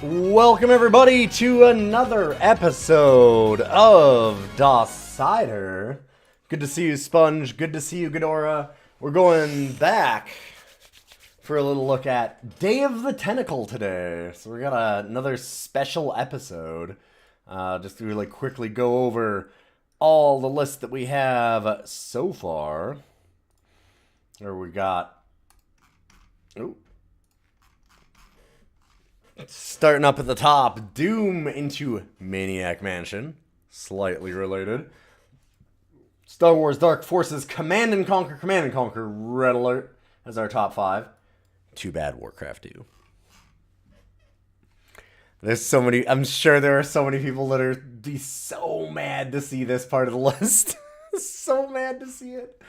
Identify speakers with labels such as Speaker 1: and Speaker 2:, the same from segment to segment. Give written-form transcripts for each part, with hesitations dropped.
Speaker 1: Welcome everybody to another episode of DOScider. Good to see you, Sponge. Good to see you, Ghidorah. We're going back for a little look at Day of the Tentacle today. So we got another special episode. Just to really quickly go over all the list that we have so far. There we got... Ooh. Starting up at the top, Doom into Maniac Mansion, slightly related. Star Wars Dark Forces, Command and Conquer, Red Alert as our top 5. Too bad Warcraft 2. There's so many, I'm sure there are so many people that are be so mad to see this part of the list. So mad to see it.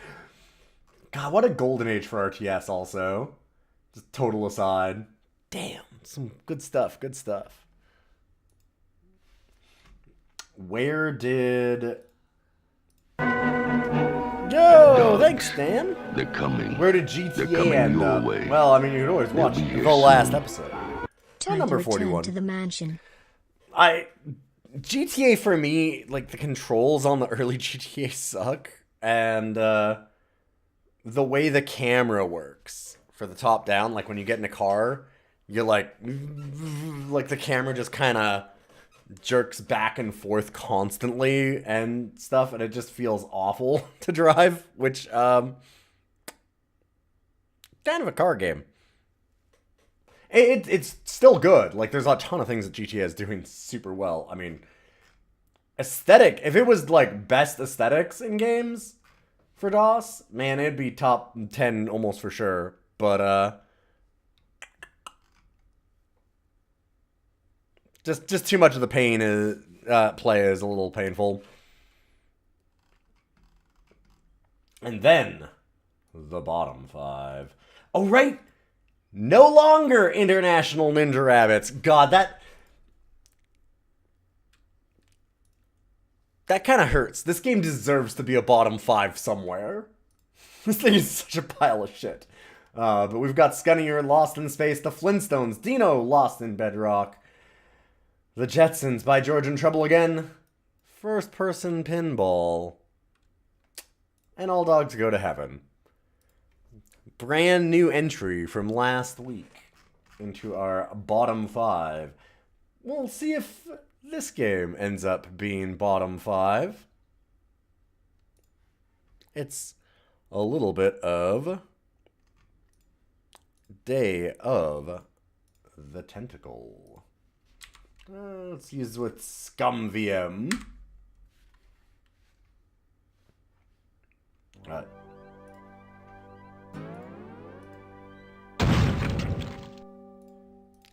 Speaker 1: God, what a golden age for RTS also. Just total aside. Damn, some good stuff, good stuff. Where did... Yo, thanks, Dan.
Speaker 2: They're coming.
Speaker 1: Where did GTA end up?
Speaker 2: Way.
Speaker 1: Well, I mean, you could always watch the last episode.
Speaker 3: Time
Speaker 1: number
Speaker 3: to return
Speaker 1: 41.
Speaker 3: to the mansion.
Speaker 1: GTA for me, like, the controls on the early GTA suck. And, the way the camera works for the top down, like when you get in a car... You're like the camera just kind of jerks back and forth constantly and stuff, and it just feels awful to drive, which, kind of a car game. It's still good. Like, there's a ton of things that GTA is doing super well. I mean, aesthetic, if it was, like, best aesthetics in games for DOS, man, it'd be top 10 almost for sure, but, Just too much of the pain play is a little painful. And then, the bottom 5. Oh, right! No longer International Ninja Rabbits. God, that kind of hurts. This game deserves to be a bottom 5 somewhere. This thing is such a pile of shit. But we've got Scunnier, Lost in Space, The Flintstones, Dino, Lost in Bedrock, The Jetsons, By George and Trouble Again, First Person Pinball, and All Dogs Go to Heaven. Brand new entry from last week into our bottom 5. We'll see if this game ends up being bottom 5. It's a little bit of Day of the Tentacle. Let's use with ScumVM. Alright.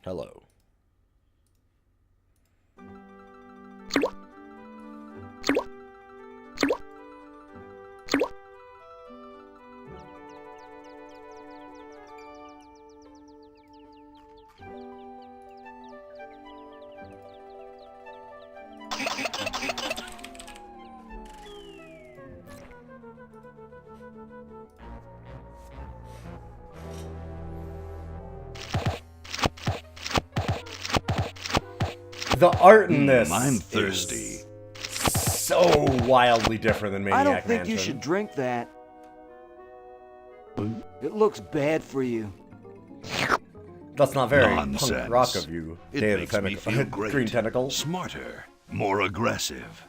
Speaker 1: Hello. The art in this
Speaker 2: I'm thirsty.
Speaker 1: So wildly different than Maniac
Speaker 4: I don't think
Speaker 1: Mansion.
Speaker 4: you should drink that. It looks bad for you.
Speaker 1: That's not very
Speaker 2: Nonsense.
Speaker 1: punk rock of you.
Speaker 2: It
Speaker 1: Day of
Speaker 2: makes
Speaker 1: the
Speaker 2: me
Speaker 1: Tentacle.
Speaker 2: feel great.
Speaker 1: Green Tentacle.
Speaker 2: Smarter, more aggressive.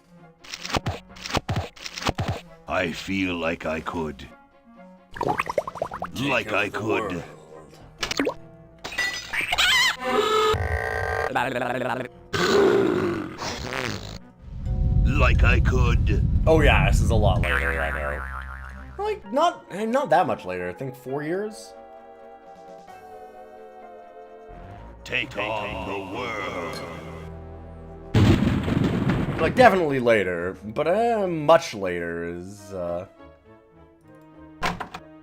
Speaker 2: I feel like I could. Like I could. Like I could.
Speaker 1: Oh yeah, this is a lot later, I know. Like, not that much later. I think 4 years?
Speaker 2: Take on the world.
Speaker 1: Like, definitely later. But much later is,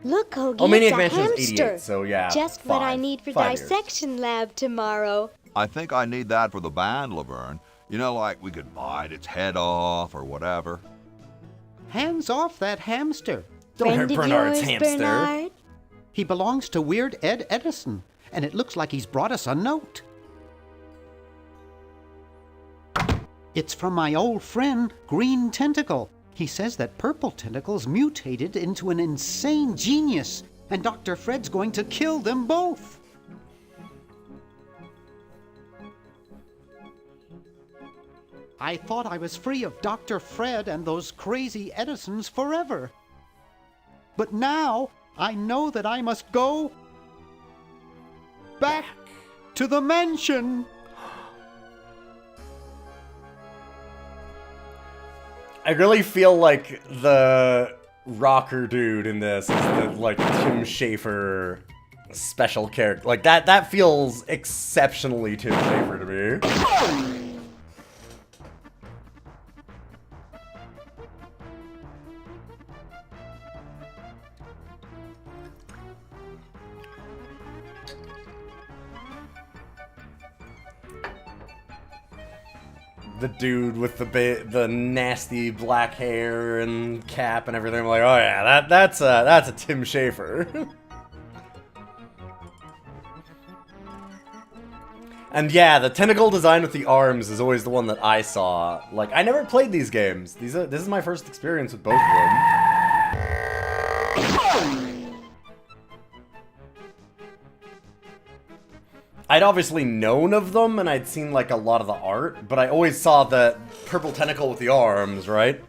Speaker 3: Look, Hoagie,
Speaker 1: Oh, Maniac
Speaker 3: it's a
Speaker 1: Mansion is
Speaker 3: hamster.
Speaker 1: 88, so yeah,
Speaker 3: Just what I need for
Speaker 1: 5 years.
Speaker 3: dissection lab tomorrow.
Speaker 5: I think I need that for the band, Laverne. You know, like we could bite its head off or whatever.
Speaker 6: Hands off that hamster.
Speaker 1: Don't
Speaker 3: Friend
Speaker 1: hurt
Speaker 3: of
Speaker 1: Bernard's
Speaker 3: yours,
Speaker 1: hamster.
Speaker 3: Bernard?
Speaker 6: He belongs to Weird Ed Edison, and it looks like he's brought us a note. It's from my old friend, Green Tentacle. He says that Purple Tentacle's mutated into an insane genius, and Dr. Fred's going to kill them both. I thought I was free of Dr. Fred and those crazy Edisons forever. But now I know that I must go back to the mansion.
Speaker 1: I really feel like the rocker dude in this is the, like, Tim Schafer special character. Like, that feels exceptionally Tim Schafer to me. The dude with the nasty black hair and cap and everything. I'm like, oh yeah, that's a Tim Schafer. And yeah, the tentacle design with the arms is always the one that I saw. Like, I never played these games. This is my first experience with both of them. I'd obviously known of them, and I'd seen, like, a lot of the art, but I always saw the purple tentacle with the arms, right?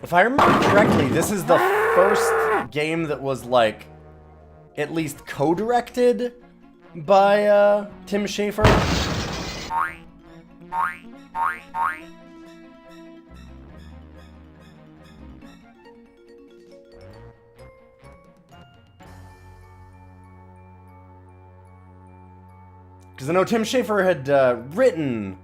Speaker 1: If I remember correctly, this is the first game that was, like, at least co-directed by, Tim Schafer. Because I know Tim Schafer had, written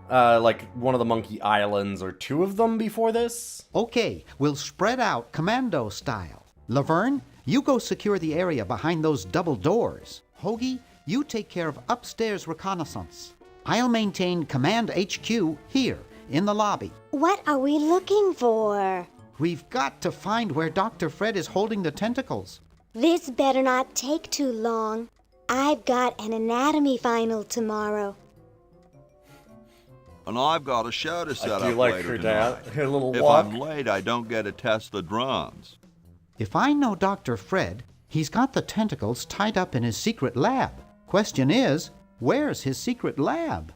Speaker 1: like one of the Monkey Islands or two of them before this.
Speaker 6: Okay, we'll spread out commando style. Laverne, you go secure the area behind those double doors. Hoagie, you take care of upstairs reconnaissance. I'll maintain Command HQ here in the lobby.
Speaker 3: What are we looking for?
Speaker 6: We've got to find where Dr. Fred is holding the tentacles.
Speaker 3: This better not take too long. I've got an anatomy final tomorrow.
Speaker 5: And I've got a show to set
Speaker 1: I
Speaker 5: up
Speaker 1: do like
Speaker 5: later
Speaker 1: her
Speaker 5: tonight.
Speaker 1: dad. A little
Speaker 5: If
Speaker 1: walk.
Speaker 5: I'm late, I don't get to test the drums.
Speaker 6: If I know Dr. Fred, he's got the tentacles tied up in his secret lab. Question is, where's his secret lab?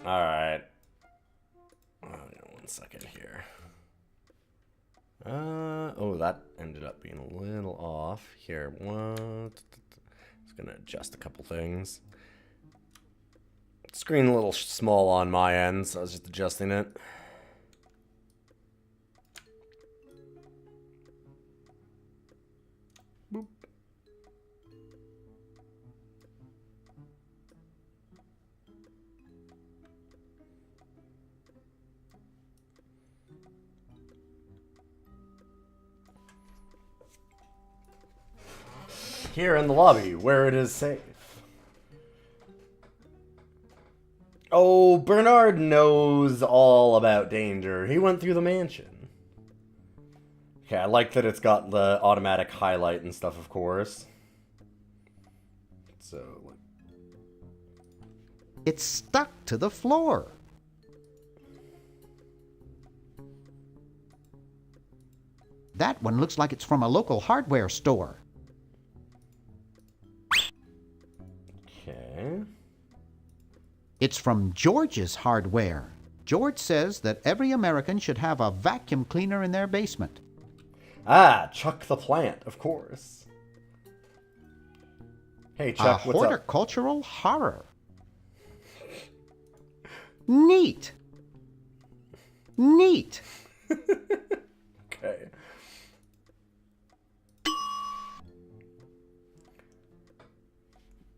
Speaker 1: Alright. One second here. Oh, that ended up being a little off. Here, what? Just gonna adjust a couple things. Screen a little small on my end, so I was just adjusting it. Boop. Here in the lobby, where it is safe. Oh, Bernard knows all about danger. He went through the mansion. Okay, I like that it's got the automatic highlight and stuff, of course. So,
Speaker 6: It's stuck to the floor. That one looks like it's from a local hardware store.
Speaker 1: okay.
Speaker 6: It's from George's Hardware. George says that every American should have a vacuum cleaner in their basement.
Speaker 1: Ah, Chuck the Plant, of course. Hey, Chuck,
Speaker 6: A
Speaker 1: what's up?
Speaker 6: horticultural horror. Neat. Neat.
Speaker 1: Okay.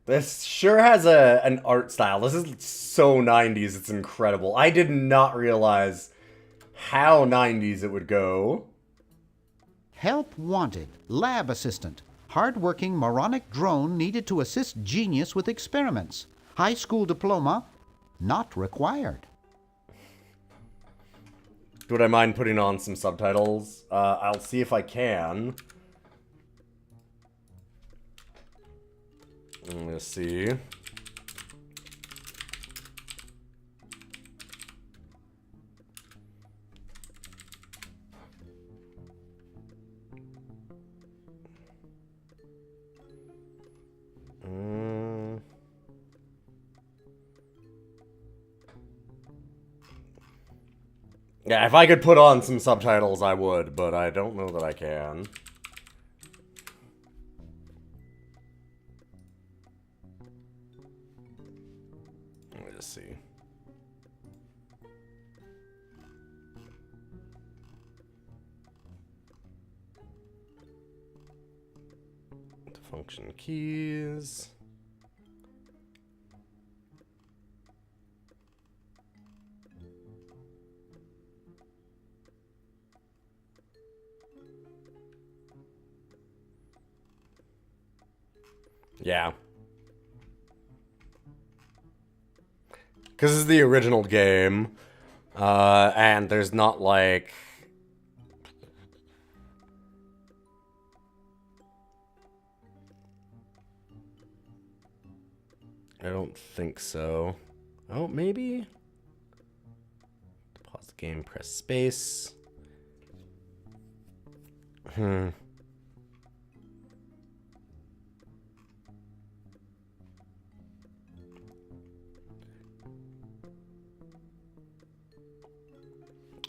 Speaker 1: This sure has an art style. This is so 90s, it's incredible. I did not realize how 90s it would go.
Speaker 6: Help wanted. Lab assistant. Hard-working moronic drone needed to assist genius with experiments. High school diploma not required.
Speaker 1: Would I mind putting on some subtitles? I'll see if I can. Let's see. Yeah, if I could put on some subtitles, I would, but I don't know that I can. Let me just see. The function keys. Yeah. Because this is the original game, and there's not, like... I don't think so. Oh, maybe? Pause the game, press space.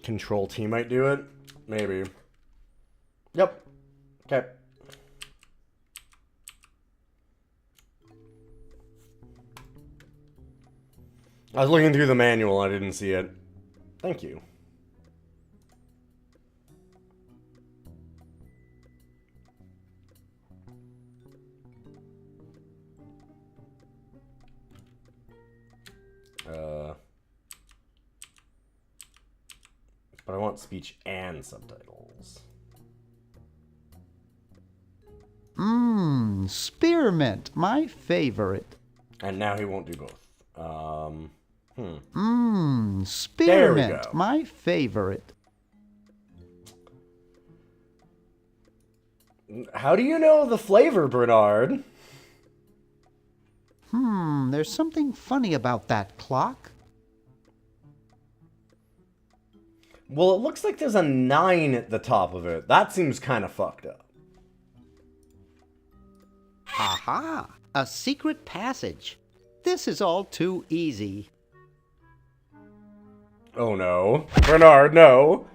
Speaker 1: Control T might do it. Maybe. Yep. Okay. I was looking through the manual, I didn't see it. Thank you. But I want speech and subtitles.
Speaker 6: Spearmint, my favorite.
Speaker 1: And now he won't do both.
Speaker 6: Spearmint,
Speaker 1: go.
Speaker 6: my favorite.
Speaker 1: How do you know the flavor, Bernard?
Speaker 6: There's something funny about that clock.
Speaker 1: Well, it looks like there's a 9 at the top of it. That seems kind of fucked up.
Speaker 6: Aha! A secret passage. This is all too easy.
Speaker 1: Oh no. Bernard, no.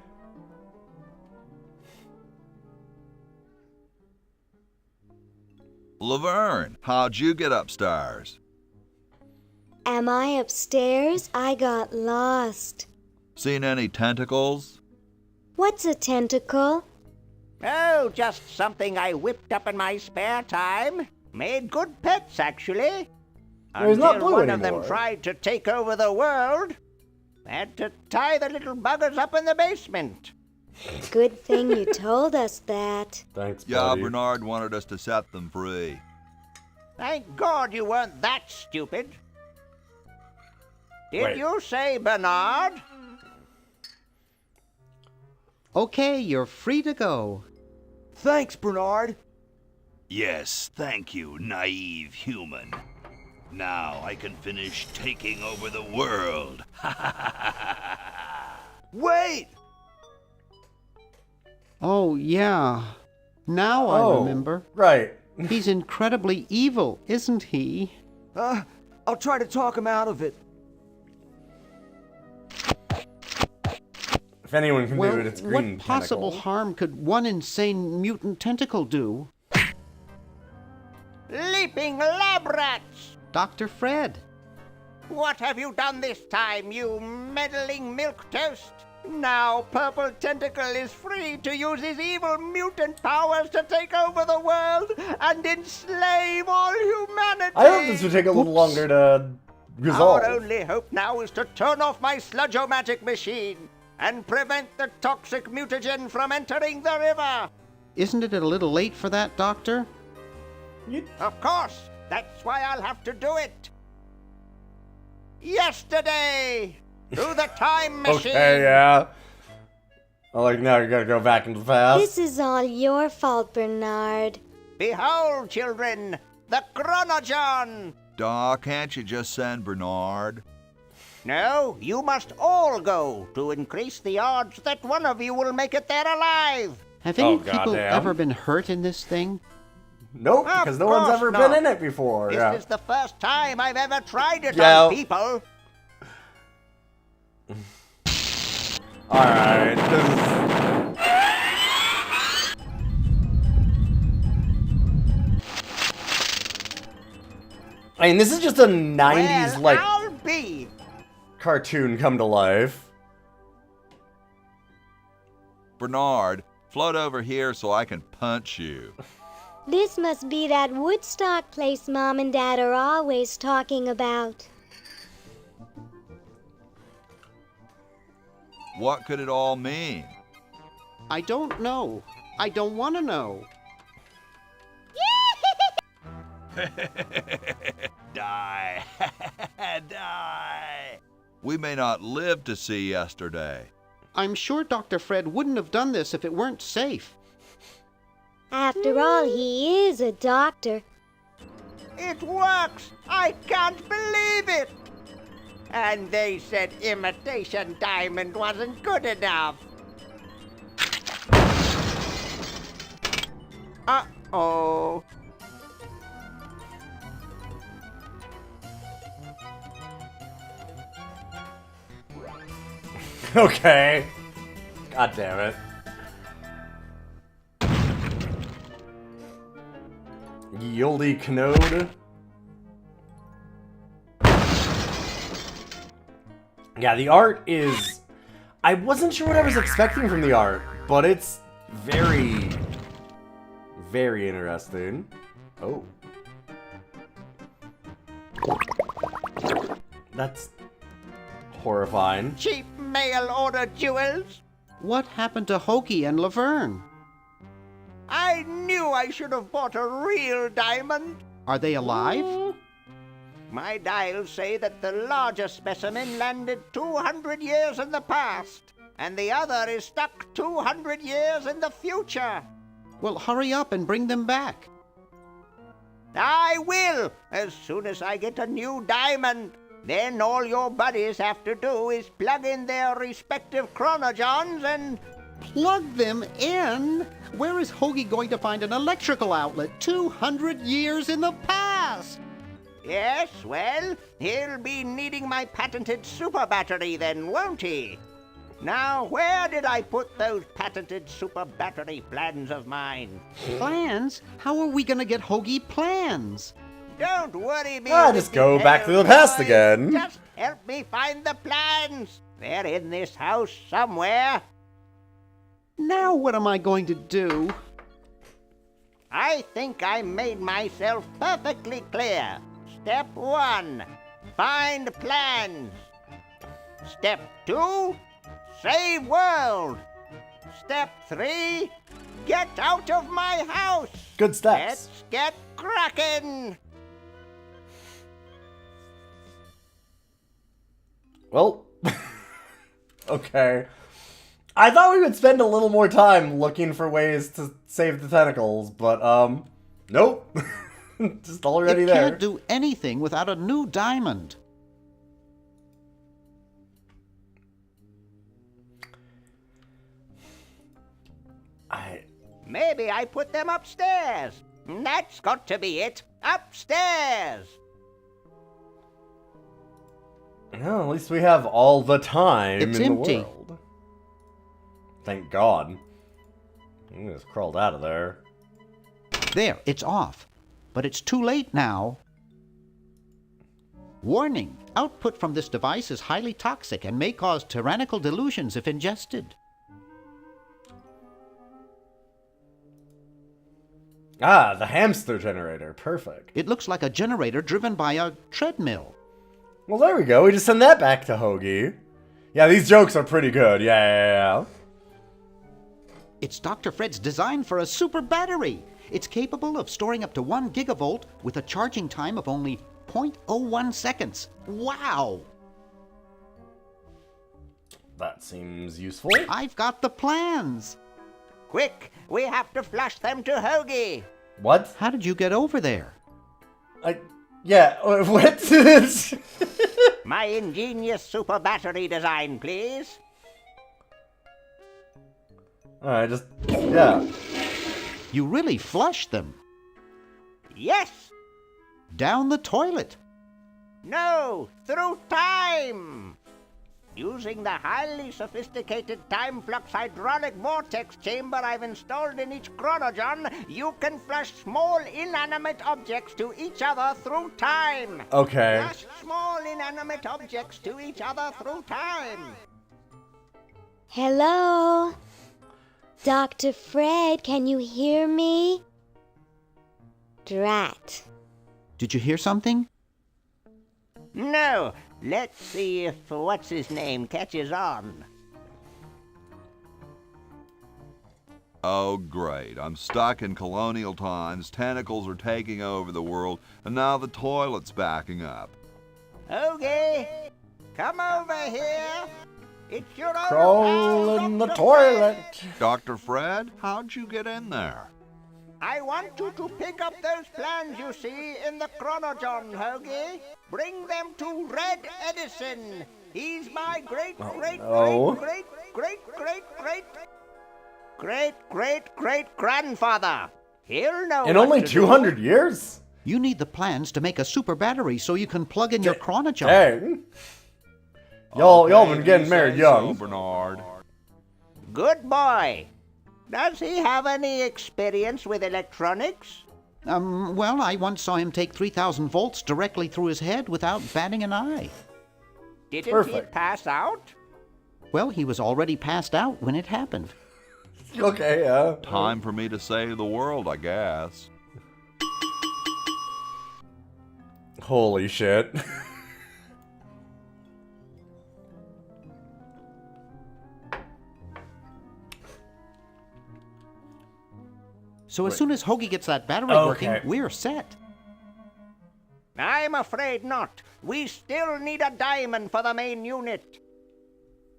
Speaker 5: Laverne, how'd you get upstairs?
Speaker 3: Am I upstairs? I got lost.
Speaker 5: Seen any tentacles?
Speaker 3: What's a tentacle?
Speaker 7: Oh, just something I whipped up in my spare time. Made good pets, actually.
Speaker 1: Well, he's not
Speaker 7: Until
Speaker 1: blue
Speaker 7: one of them
Speaker 1: anymore.
Speaker 7: tried to take over the world. Had to tie the little buggers up in the basement.
Speaker 3: Good thing you told us that.
Speaker 1: Thanks,
Speaker 5: Yeah,
Speaker 1: buddy.
Speaker 5: Bernard wanted us to set them free.
Speaker 7: Thank God you weren't that stupid. Did
Speaker 1: Wait.
Speaker 7: you say Bernard?
Speaker 6: Okay, you're free to go.
Speaker 4: Thanks, Bernard.
Speaker 2: Yes, thank you, naive human. Now I can finish taking over the world.
Speaker 4: Wait!
Speaker 6: Oh, yeah. Now I remember.
Speaker 1: Right.
Speaker 6: He's incredibly evil, isn't he?
Speaker 4: I'll try to talk him out of it.
Speaker 1: If anyone can
Speaker 6: Well,
Speaker 1: do it, it's
Speaker 6: what
Speaker 1: Green
Speaker 6: possible
Speaker 1: Tentacle.
Speaker 6: harm could one insane mutant tentacle do?
Speaker 7: Leaping lab rats!
Speaker 6: Dr. Fred.
Speaker 7: What have you done this time, you meddling milquetoast? Now Purple Tentacle is free to use his evil mutant powers to take over the world and enslave all humanity.
Speaker 1: I hope this would take a little longer to resolve.
Speaker 7: Our only hope now is to turn off my sludge-o-magic machine and prevent the toxic mutagen from entering the river.
Speaker 6: Isn't it a little late for that, Doctor?
Speaker 7: Of course. That's why I'll have to do it. Yesterday, through the time machine.
Speaker 1: Okay, yeah. Oh, like now you gotta go back into the past.
Speaker 3: This is all your fault, Bernard.
Speaker 7: Behold, children, the Chronogon.
Speaker 5: Doc, can't you just send Bernard?
Speaker 7: No, you must all go to increase the odds that one of you will make it there alive.
Speaker 6: Have any
Speaker 1: Oh,
Speaker 6: people
Speaker 1: goddamn.
Speaker 6: ever been hurt in this thing?
Speaker 1: Nope,
Speaker 7: Of
Speaker 1: because no one's
Speaker 7: course
Speaker 1: ever
Speaker 7: not.
Speaker 1: been in it before.
Speaker 7: This
Speaker 1: Yeah.
Speaker 7: is the first time I've ever tried it
Speaker 1: Yeah.
Speaker 7: on people.
Speaker 1: Alright, this is... I mean, this is just a 90s,
Speaker 7: Well,
Speaker 1: like,
Speaker 7: I'll be.
Speaker 1: cartoon come to life.
Speaker 5: Bernard, float over here so I can punch you.
Speaker 3: This must be that Woodstock place Mom and Dad are always talking about.
Speaker 5: What could it all mean?
Speaker 6: I don't know. I don't want to know.
Speaker 2: Die. Die.
Speaker 5: We may not live to see yesterday.
Speaker 6: I'm sure Dr. Fred wouldn't have done this if it weren't safe.
Speaker 3: After all, he is a doctor.
Speaker 7: It works! I can't believe it! And they said imitation diamond wasn't good enough. Uh-oh.
Speaker 1: Okay. God damn it. Yieldy Knode. Yeah, the art is... I wasn't sure what I was expecting from the art, but it's very, very interesting. Oh. That's horrifying.
Speaker 7: Cheap mail order jewels.
Speaker 6: What happened to Hoagie and Laverne?
Speaker 7: I knew I should have bought a real diamond.
Speaker 6: Are they alive?
Speaker 7: My dials say that the larger specimen landed 200 years in the past, and the other is stuck 200 years in the future.
Speaker 6: Well, hurry up and bring them back.
Speaker 7: I will, as soon as I get a new diamond. Then all your buddies have to do is plug in their respective chronogons and...
Speaker 6: Plug them in? Where is Hoagie going to find an electrical outlet 200 years in the past?
Speaker 7: Yes, well, he'll be needing my patented super battery then, won't he? Now, where did I put those patented super battery plans of mine?
Speaker 6: Plans? How are we going to get Hoagie plans?
Speaker 7: Don't worry me.
Speaker 1: Ah,
Speaker 7: with
Speaker 1: just go back to the
Speaker 7: details,
Speaker 1: past
Speaker 7: boys.
Speaker 1: again.
Speaker 7: Just help me find the plans. They're in this house somewhere.
Speaker 6: Now what am I going to do?
Speaker 7: I think I made myself perfectly clear. Step 1, find plans. Step 2, save world. Step 3, get out of my house.
Speaker 1: Good steps.
Speaker 7: Let's get cracking.
Speaker 1: Well, okay. I thought we would spend a little more time looking for ways to save the tentacles, but, nope. Just already
Speaker 6: It
Speaker 1: there.
Speaker 6: can't do anything without a new diamond.
Speaker 7: Maybe I put them upstairs. That's got to be it. Upstairs.
Speaker 1: No, at least we have all the time
Speaker 6: It's
Speaker 1: in
Speaker 6: empty.
Speaker 1: the world. Thank God. I just crawled out of there.
Speaker 6: There, it's off. But it's too late now. Warning! Output from this device is highly toxic and may cause tyrannical delusions if ingested.
Speaker 1: Ah, the hamster generator. Perfect.
Speaker 6: It looks like a generator driven by a treadmill.
Speaker 1: Well, there we go. We just send that back to Hoagie. Yeah, these jokes are pretty good. Yeah.
Speaker 6: It's Dr. Fred's design for a super battery. It's capable of storing up to 1 gigavolt with a charging time of only 0.01 seconds. Wow!
Speaker 1: That seems useful.
Speaker 6: I've got the plans.
Speaker 7: Quick, we have to flush them to Hoagie.
Speaker 1: What?
Speaker 6: How did you get over there?
Speaker 1: Yeah, what?
Speaker 7: My ingenious super battery design, please.
Speaker 1: Alright, yeah.
Speaker 6: You really flushed them.
Speaker 7: Yes.
Speaker 6: Down the toilet.
Speaker 7: No, through time. Using the highly sophisticated time flux hydraulic vortex chamber I've installed in each chronogon, you can flush small inanimate objects to each other through time.
Speaker 1: Okay.
Speaker 7: Flush small inanimate objects to each other through time.
Speaker 3: Hello? Dr. Fred, can you hear me? Drat.
Speaker 6: Did you hear something?
Speaker 7: No, let's see if what's-his-name catches on.
Speaker 5: Oh, great. I'm stuck in colonial times, tentacles are taking over the world, and now the toilet's backing up.
Speaker 7: Okay, come over here. It's your own
Speaker 1: Crawl
Speaker 7: pal,
Speaker 1: in the
Speaker 7: Dr.
Speaker 1: toilet.
Speaker 7: Fred.
Speaker 5: Dr. Fred, how'd you get in there?
Speaker 7: I want you to pick up those plans you see in the chronogon, Hoagie. Bring them to Red Edison. He's my great grandfather. He'll know.
Speaker 1: In
Speaker 7: what
Speaker 1: only
Speaker 7: to
Speaker 1: 200 years?
Speaker 6: You need the plans to make a super battery so you can plug in your chronogon.
Speaker 1: Dang. Y'all
Speaker 5: Okay,
Speaker 1: been getting
Speaker 5: you
Speaker 1: married
Speaker 5: say
Speaker 1: young.
Speaker 5: so, Bernard.
Speaker 7: do. Good boy. Does he have any experience with electronics?
Speaker 6: Well, I once saw him take 3,000 volts directly through his head without batting an eye.
Speaker 7: Didn't he
Speaker 1: Perfect.
Speaker 7: pass out?
Speaker 6: Well, he was already passed out when it happened.
Speaker 1: Okay, yeah.
Speaker 5: Time for me to save the world, I guess.
Speaker 1: Holy shit.
Speaker 6: So as soon as Hoagie gets that battery
Speaker 1: Okay.
Speaker 6: working, we're set.
Speaker 7: I'm afraid not. We still need a diamond for the main unit.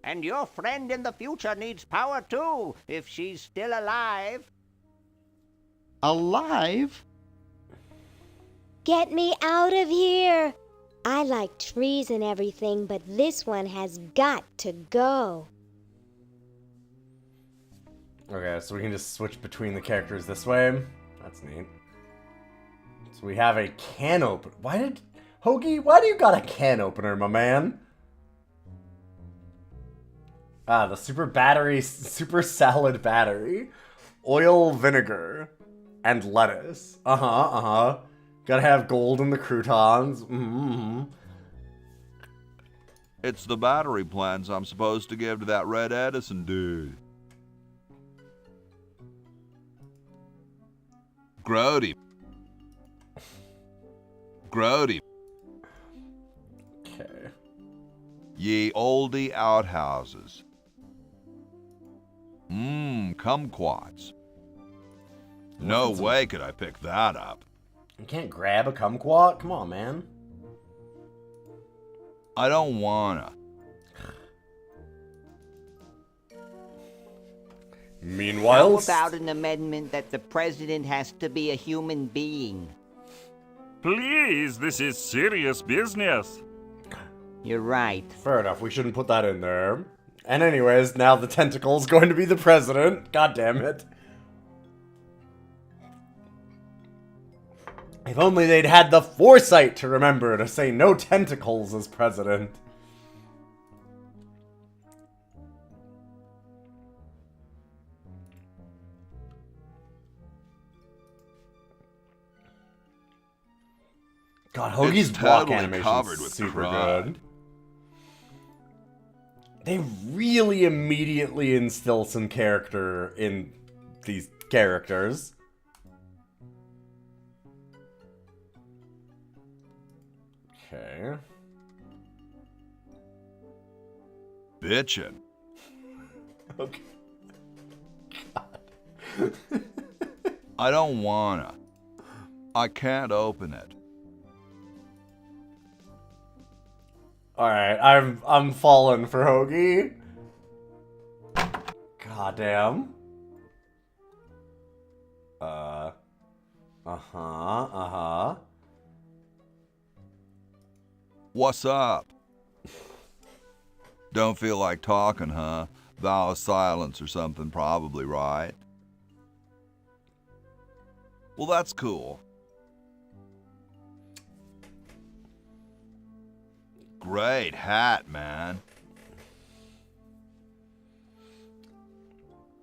Speaker 7: And your friend in the future needs power too, if she's still alive.
Speaker 6: Alive?
Speaker 3: Get me out of here. I like trees and everything, but this one has got to go.
Speaker 1: Okay, so we can just switch between the characters this way. That's neat. So we have a can opener. Hoagie, why do you got a can opener, my man? Ah, the super salad battery. Oil, vinegar, and lettuce. Uh-huh. Gotta have gold in the croutons. Mm-hmm.
Speaker 5: It's the battery plans I'm supposed to give to that Red Edison dude. Grody.
Speaker 1: Okay.
Speaker 5: Ye oldie outhouses. Kumquats. No way could I pick that up.
Speaker 1: You can't grab a kumquat? Come on, man.
Speaker 5: I don't wanna.
Speaker 1: Meanwhile,
Speaker 7: How about an amendment that the president has to be a human being?
Speaker 8: Please, this is serious business.
Speaker 7: You're right.
Speaker 1: fair enough, we shouldn't put that in there. And anyways, now the Tentacle's going to be the president. God damn it. If only they'd had the foresight to remember to say no tentacles as president. God, Hoagie's
Speaker 5: It's
Speaker 1: block
Speaker 5: totally
Speaker 1: animation
Speaker 5: covered
Speaker 1: is
Speaker 5: with
Speaker 1: super
Speaker 5: crud.
Speaker 1: good. They really immediately instill some character in these characters. Okay.
Speaker 5: Bitchin'.
Speaker 1: Okay. God.
Speaker 5: I don't wanna. I can't open it.
Speaker 1: Alright, I'm falling for Hoagie. Goddamn. Uh-huh.
Speaker 5: What's up? Don't feel like talking, huh? Vow of silence or something, probably, right? Well, that's cool. Great hat, man.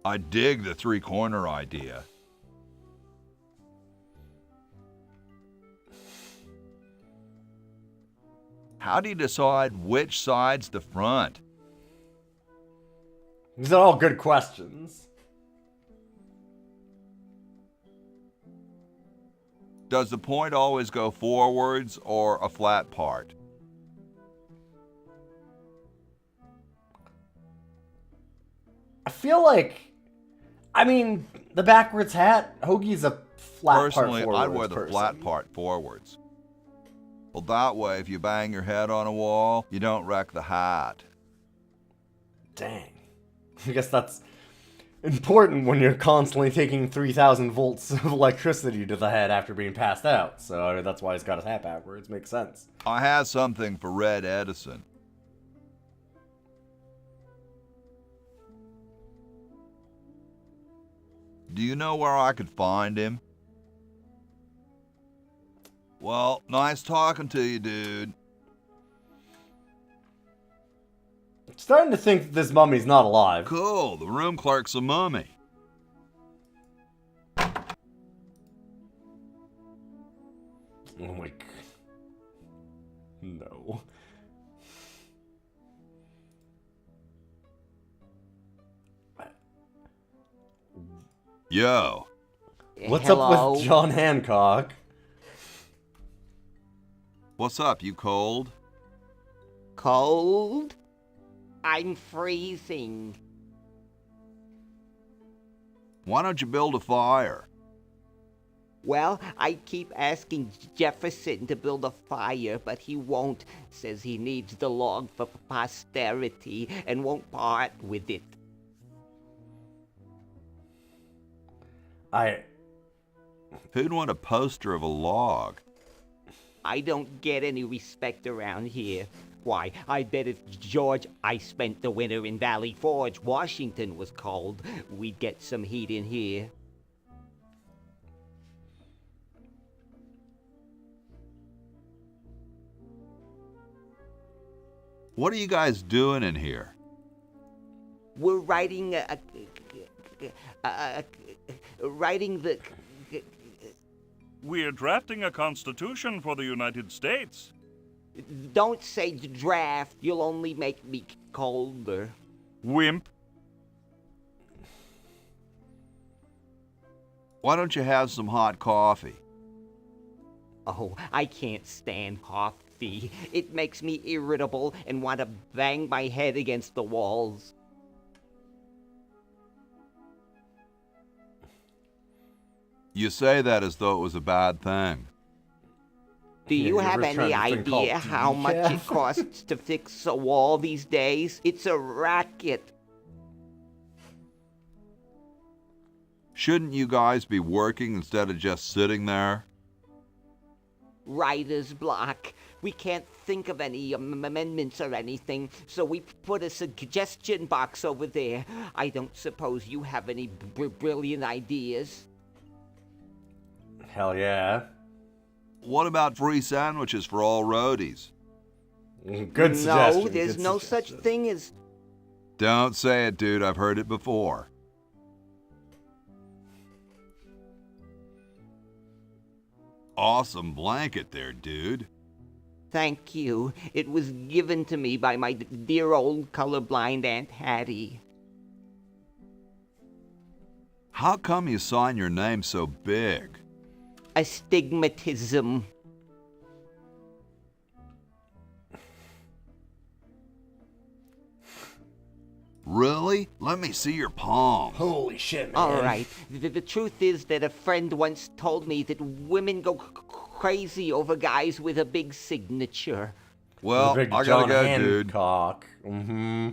Speaker 5: I dig the three-corner idea. How do you decide which side's the front?
Speaker 1: These are all good questions.
Speaker 5: Does the point always go forwards or a flat part?
Speaker 1: I feel like, I mean, the backwards hat, Hoagie's a flat
Speaker 5: Personally,
Speaker 1: part
Speaker 5: I'd
Speaker 1: forwards
Speaker 5: wear the
Speaker 1: person.
Speaker 5: flat part forwards. Well, that way, if you bang your head on a wall, you don't wreck the hat.
Speaker 1: Dang. I guess that's important when you're constantly taking 3,000 volts of electricity to the head after being passed out. So I mean, that's why he's got his hat backwards. Makes sense.
Speaker 5: I have something for Red Edison. Do you know where I could find him? Well, nice talking to you, dude.
Speaker 1: Starting to think that this mummy's not alive.
Speaker 5: Cool, the room clerk's a mummy.
Speaker 1: Oh my god. No.
Speaker 5: Yo,
Speaker 1: What's
Speaker 7: Hello?
Speaker 1: up with John Hancock?
Speaker 5: what's up, you cold?
Speaker 7: Cold? I'm freezing.
Speaker 5: Why don't you build a fire?
Speaker 7: Well, I keep asking Jefferson to build a fire, but he won't. Says he needs the log for posterity and won't part with it.
Speaker 5: Who'd want a poster of a log?
Speaker 7: I don't get any respect around here. Why, I bet if I spent the winter in Valley Forge, Washington was cold, we'd get some heat in here.
Speaker 5: What are you guys doing in here?
Speaker 7: We're writing writing the...
Speaker 8: We're drafting a constitution for the United States.
Speaker 7: Don't say draft, you'll only make me colder.
Speaker 8: Wimp.
Speaker 5: Why don't you have some hot coffee?
Speaker 7: Oh, I can't stand coffee. It makes me irritable and want to bang my head against the walls.
Speaker 5: You say that as though it was a bad thing.
Speaker 7: Do
Speaker 1: Yeah,
Speaker 7: you
Speaker 1: you
Speaker 7: have
Speaker 1: ever tried
Speaker 7: any
Speaker 1: to think called
Speaker 7: idea how much
Speaker 1: decaf?
Speaker 7: it costs to fix a wall these days? It's a racket.
Speaker 5: Shouldn't you guys be working instead of just sitting there?
Speaker 7: Writer's block. We can't think of any amendments or anything, so we put a suggestion box over there. I don't suppose you have any brilliant ideas?
Speaker 1: Hell yeah.
Speaker 5: What about free sandwiches for all roadies?
Speaker 1: Good suggestion.
Speaker 7: No, there's
Speaker 1: good
Speaker 7: no such
Speaker 1: suggestion.
Speaker 7: thing as...
Speaker 5: Don't say it, dude. I've heard it before. Awesome blanket there, dude.
Speaker 7: Thank you. It was given to me by my dear old colorblind Aunt Hattie.
Speaker 5: How come you sign your name so big?
Speaker 7: Astigmatism.
Speaker 5: Really? Let me see your palm.
Speaker 1: Holy shit, man.
Speaker 7: All right. The truth is that a friend once told me that women go crazy over guys with a big signature.
Speaker 5: Well,
Speaker 1: The big
Speaker 5: I
Speaker 1: John
Speaker 5: gotta go, dude.
Speaker 1: Hancock. Mm-hmm.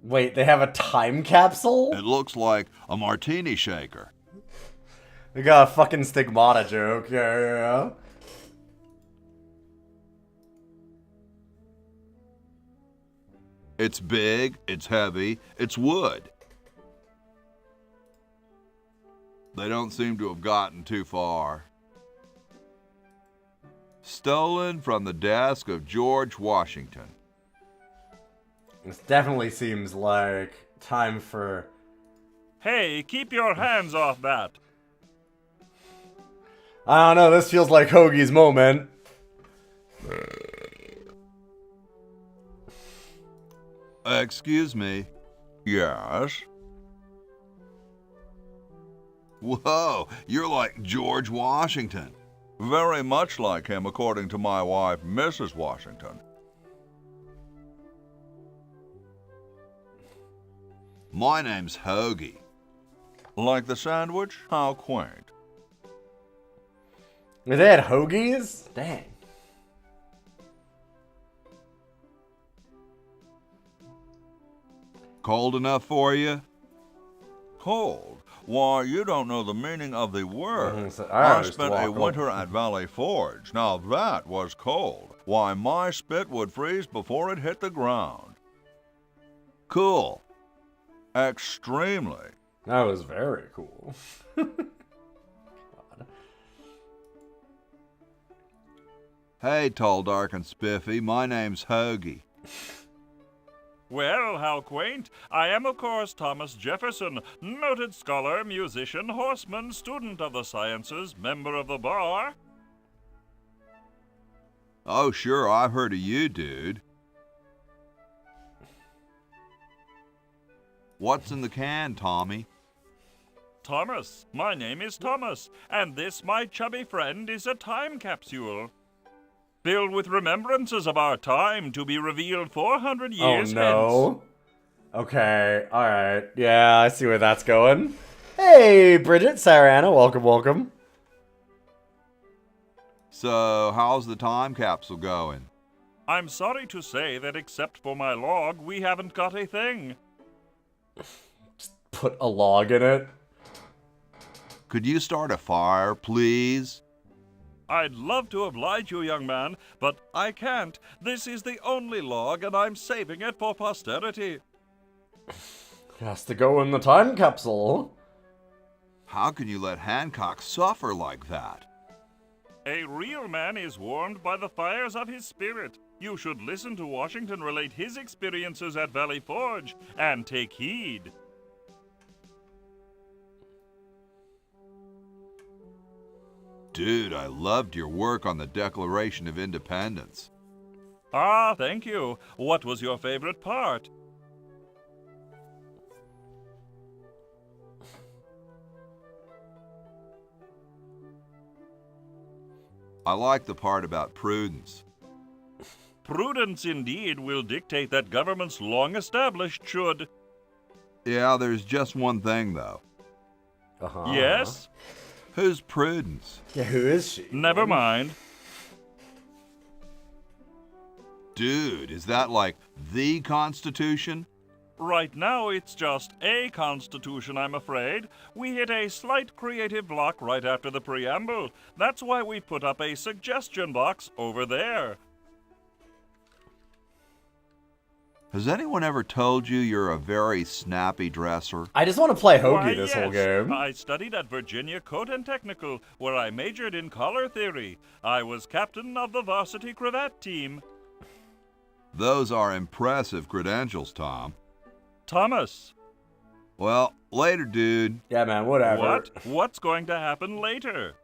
Speaker 1: Wait, they have a time capsule?
Speaker 5: It looks like a martini shaker.
Speaker 1: They got a fucking stigmata joke. Yeah.
Speaker 5: It's big, it's heavy, it's wood. They don't seem to have gotten too far. Stolen from the desk of George Washington.
Speaker 1: This definitely seems like time for...
Speaker 8: Hey, keep your hands off that.
Speaker 1: I don't know, this feels like Hoagie's moment.
Speaker 5: Excuse me. Yes? Whoa, you're like George Washington. Very much like him, according to my wife, Mrs. Washington. My name's Hoagie. Like the sandwich? How quaint.
Speaker 1: They had hoagies? Dang.
Speaker 5: Cold enough for you? Cold? Why, you don't know the meaning of the word.
Speaker 1: So
Speaker 5: I
Speaker 1: just
Speaker 5: spent
Speaker 1: walk
Speaker 5: a
Speaker 1: up.
Speaker 5: winter at Valley Forge. Now that was cold. Why, my spit would freeze before it hit the ground. Cool. Extremely.
Speaker 1: That was very cool.
Speaker 5: Hey, tall, dark, and spiffy, my name's Hoagie.
Speaker 8: Well, how quaint. I am, of course, Thomas Jefferson, noted scholar, musician, horseman, student of the sciences, member of the bar.
Speaker 5: Oh, sure, I've heard of you, dude. What's in the can, Tommy?
Speaker 8: Thomas, my name is Thomas, and this, my chubby friend, is a time capsule. Filled with remembrances of our time to be revealed 400 years
Speaker 1: Oh no. Okay, alright. Yeah, I see where that's going. Hey, Bridget, Sarana, welcome, welcome.
Speaker 5: So, how's the time capsule going?
Speaker 8: I'm sorry to say that except for my log, we haven't got a thing.
Speaker 1: Put a log in it.
Speaker 5: Could you start a fire, please?
Speaker 8: I'd love to oblige you, young man, but I can't. This is the only log, and I'm saving it for posterity.
Speaker 1: Has to go in the time capsule.
Speaker 5: How can you let Hancock suffer like that?
Speaker 8: A real man is warmed by the fires of his spirit. You should listen to Washington relate his experiences at Valley Forge and take heed.
Speaker 5: Dude, I loved your work on the Declaration of Independence.
Speaker 8: Ah, thank you. What was your favorite part?
Speaker 5: I like the part about prudence.
Speaker 8: Prudence indeed will dictate that governments long established should.
Speaker 5: Yeah, there's just one thing, though.
Speaker 8: Yes?
Speaker 5: Who's Prudence?
Speaker 1: Yeah, who is she?
Speaker 8: Never mind.
Speaker 5: Dude, is that like the Constitution?
Speaker 8: Right now, it's just a constitution, I'm afraid. We hit a slight creative block right after the preamble. That's why we put up a suggestion box over there.
Speaker 5: Has anyone ever told you you're a very snappy dresser?
Speaker 1: I just want to play Hoagie
Speaker 8: Why,
Speaker 1: this
Speaker 8: yes.
Speaker 1: whole game.
Speaker 8: I studied at Virginia Coat and Technical, where I majored in color theory. I was captain of the varsity cravat team.
Speaker 5: Those are impressive credentials, Tom.
Speaker 8: Thomas.
Speaker 5: Well, later, dude.
Speaker 1: Yeah, man, whatever.
Speaker 8: What? What's going to happen later?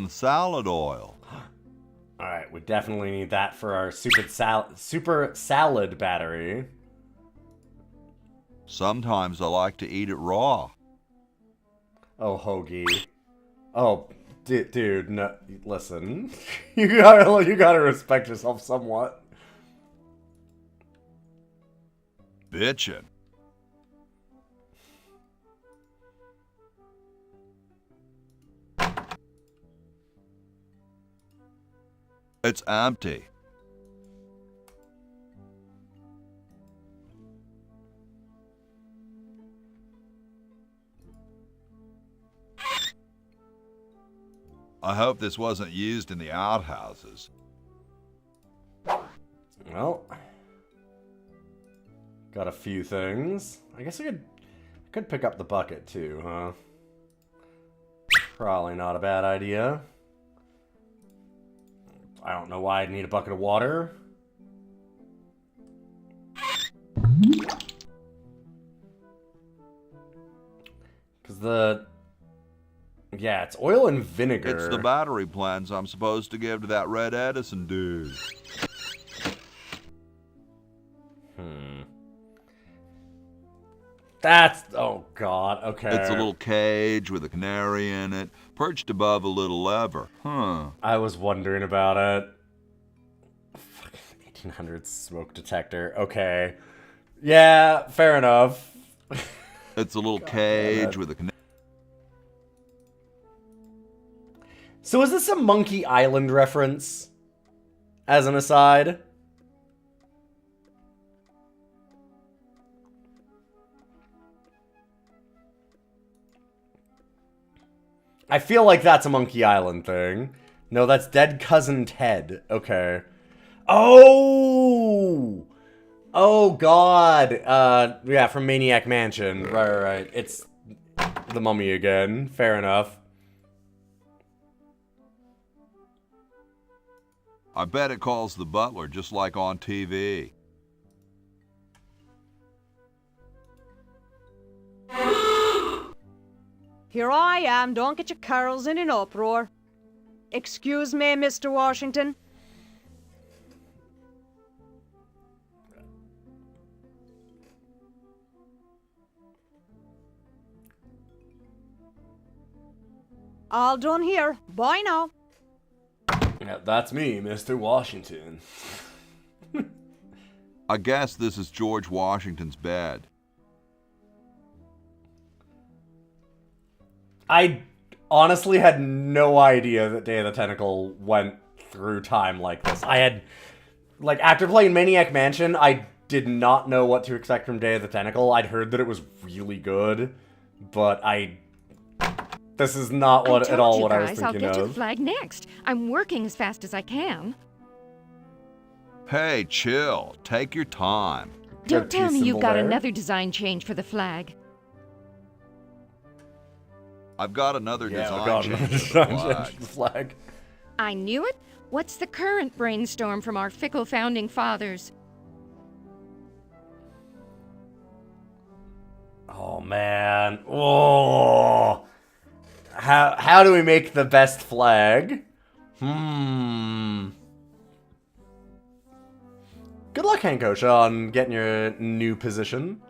Speaker 5: Salad oil.
Speaker 1: Alright, we definitely need that for our super salad battery.
Speaker 5: Sometimes I like to eat it raw.
Speaker 1: Oh, Hoagie. Oh, dude, no, listen. you gotta respect yourself somewhat.
Speaker 5: Bitchin'. It's empty. I hope this wasn't used in the outhouses.
Speaker 1: Well, got a few things. I guess I could pick up the bucket too, huh? Probably not a bad idea. I don't know why I'd need a bucket of water. Because yeah, it's oil and vinegar.
Speaker 5: It's the battery plans I'm supposed to give to that Red Edison dude.
Speaker 1: Oh god, okay.
Speaker 5: It's a little cage with a canary in it, perched above a little lever. Huh.
Speaker 1: I was wondering about it. Fucking 1800s smoke detector. Okay. Yeah, fair enough.
Speaker 5: It's a little cage with a canary.
Speaker 1: So is this a Monkey Island reference? As an aside? I feel like that's a Monkey Island thing. No, that's Dead Cousin Ted. Okay. Oh! Oh, God. Yeah, from Maniac Mansion. Right. It's the mummy again. Fair enough.
Speaker 5: I bet it calls the butler just like on TV.
Speaker 9: Here I am, don't get your curls in an uproar. Excuse me, Mr. Washington. All done here. Bye now.
Speaker 1: Yeah, that's me, Mr. Washington.
Speaker 5: I guess this is George Washington's bed.
Speaker 1: I honestly had no idea that Day of the Tentacle went through time like this. I had, like, after playing Maniac Mansion, I did not know what to expect from Day of the Tentacle. I'd heard that it was really good, but this is not what at all what I was thinking
Speaker 10: I'll get to the
Speaker 1: of.
Speaker 10: flag next. I'm working as fast as I can.
Speaker 5: Hey, chill. Take your time.
Speaker 10: Don't tell me you've got
Speaker 1: there.
Speaker 10: another design change for the flag.
Speaker 5: I've got another
Speaker 1: Yeah,
Speaker 5: design
Speaker 1: we got
Speaker 5: change
Speaker 1: another
Speaker 5: for the
Speaker 1: design
Speaker 5: flag.
Speaker 1: change for the flag.
Speaker 10: I knew it. What's the current brainstorm from our fickle founding fathers?
Speaker 1: Oh, man. Oh. How do we make the best flag? Good luck, Hankosha, on getting your new position.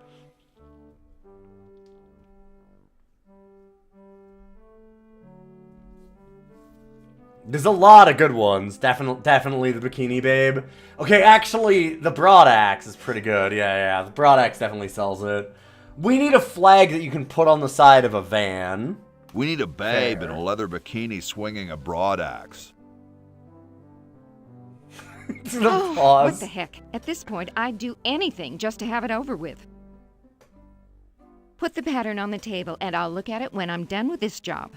Speaker 1: There's a lot of good ones. Definitely the Bikini Babe. Okay, actually, the Broad Axe is pretty good. Yeah. The Broad Axe definitely sells it. We need a flag that you can put on the side of a van.
Speaker 5: We need a babe
Speaker 1: Fair.
Speaker 5: in a leather bikini swinging a broad axe.
Speaker 10: What the heck? At this point, I'd do anything just to have it over with. Put the pattern on the table, and I'll look at it when I'm done with this job.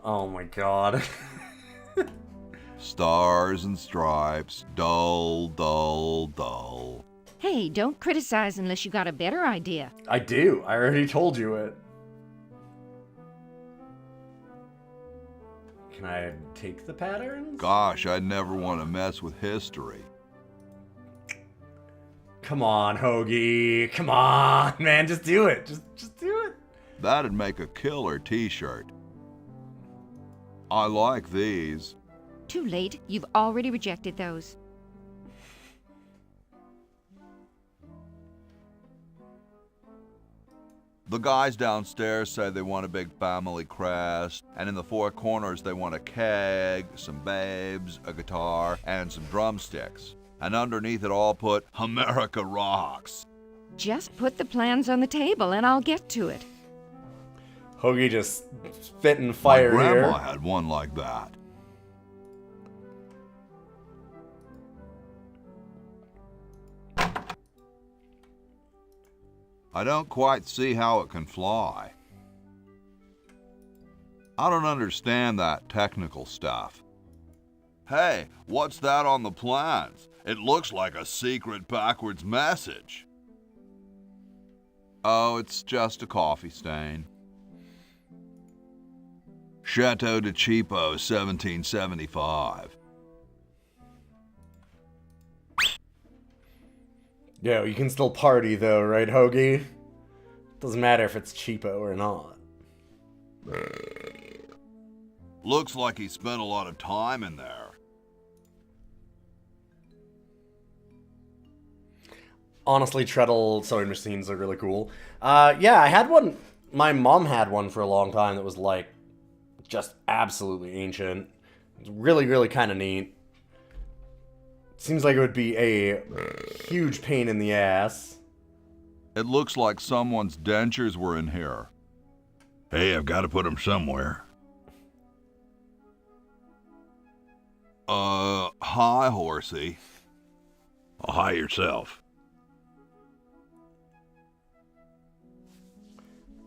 Speaker 1: Oh my god.
Speaker 5: Stars and stripes, dull, dull, dull.
Speaker 10: Hey, don't criticize unless you got a better idea.
Speaker 1: I do. I already told you it. Can I take the patterns?
Speaker 5: Gosh, I'd never want to mess with history.
Speaker 1: Come on, Hoagie. Come on, man. Just do it. Just do it.
Speaker 5: That'd make a killer t-shirt. I like these.
Speaker 10: Too late. You've already rejected those.
Speaker 5: The guys downstairs say they want a big family crest, and in the four corners they want a keg, some babes, a guitar, and some drumsticks. And underneath it all put, America rocks.
Speaker 10: Just put the plans on the table and I'll get to it.
Speaker 1: Hoagie just spitting fire
Speaker 5: My
Speaker 1: here.
Speaker 5: grandma had one like that. I don't quite see how it can fly. I don't understand that technical stuff. Hey, what's that on the plans? It looks like a secret backwards message. Oh, it's just a coffee stain. Chateau de Cheapo, 1775.
Speaker 1: Yo, you can still party though, right, Hoagie? Doesn't matter if it's cheapo or not.
Speaker 5: Looks like he spent a lot of time in there.
Speaker 1: Honestly, treadle sewing machines are really cool. Yeah, I had one. My mom had one for a long time that was like just absolutely ancient. It's really, really kind of neat. Seems like it would be a huge pain in the ass.
Speaker 5: It looks like someone's dentures were in here.
Speaker 2: Hey, I've got to put them somewhere.
Speaker 5: Hi, horsey.
Speaker 2: Well, hi yourself.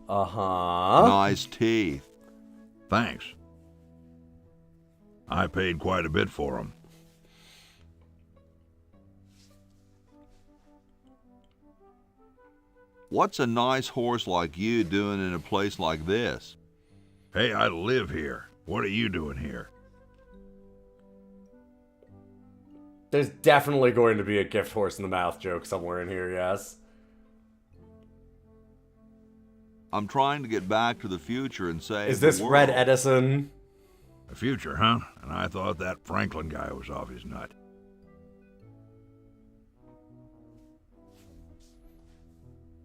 Speaker 1: Uh-huh.
Speaker 5: Nice teeth.
Speaker 2: Thanks. I paid quite a bit for them.
Speaker 5: What's a nice horse like you doing in a place like this?
Speaker 2: Hey, I live here. What are you doing here?
Speaker 1: There's definitely going to be a gift horse in the mouth joke somewhere in here, yes.
Speaker 5: I'm trying to get back to the future and save
Speaker 1: Is this
Speaker 5: the world.
Speaker 1: Red Edison?
Speaker 2: The future, huh? And I thought that Franklin guy was off his nut.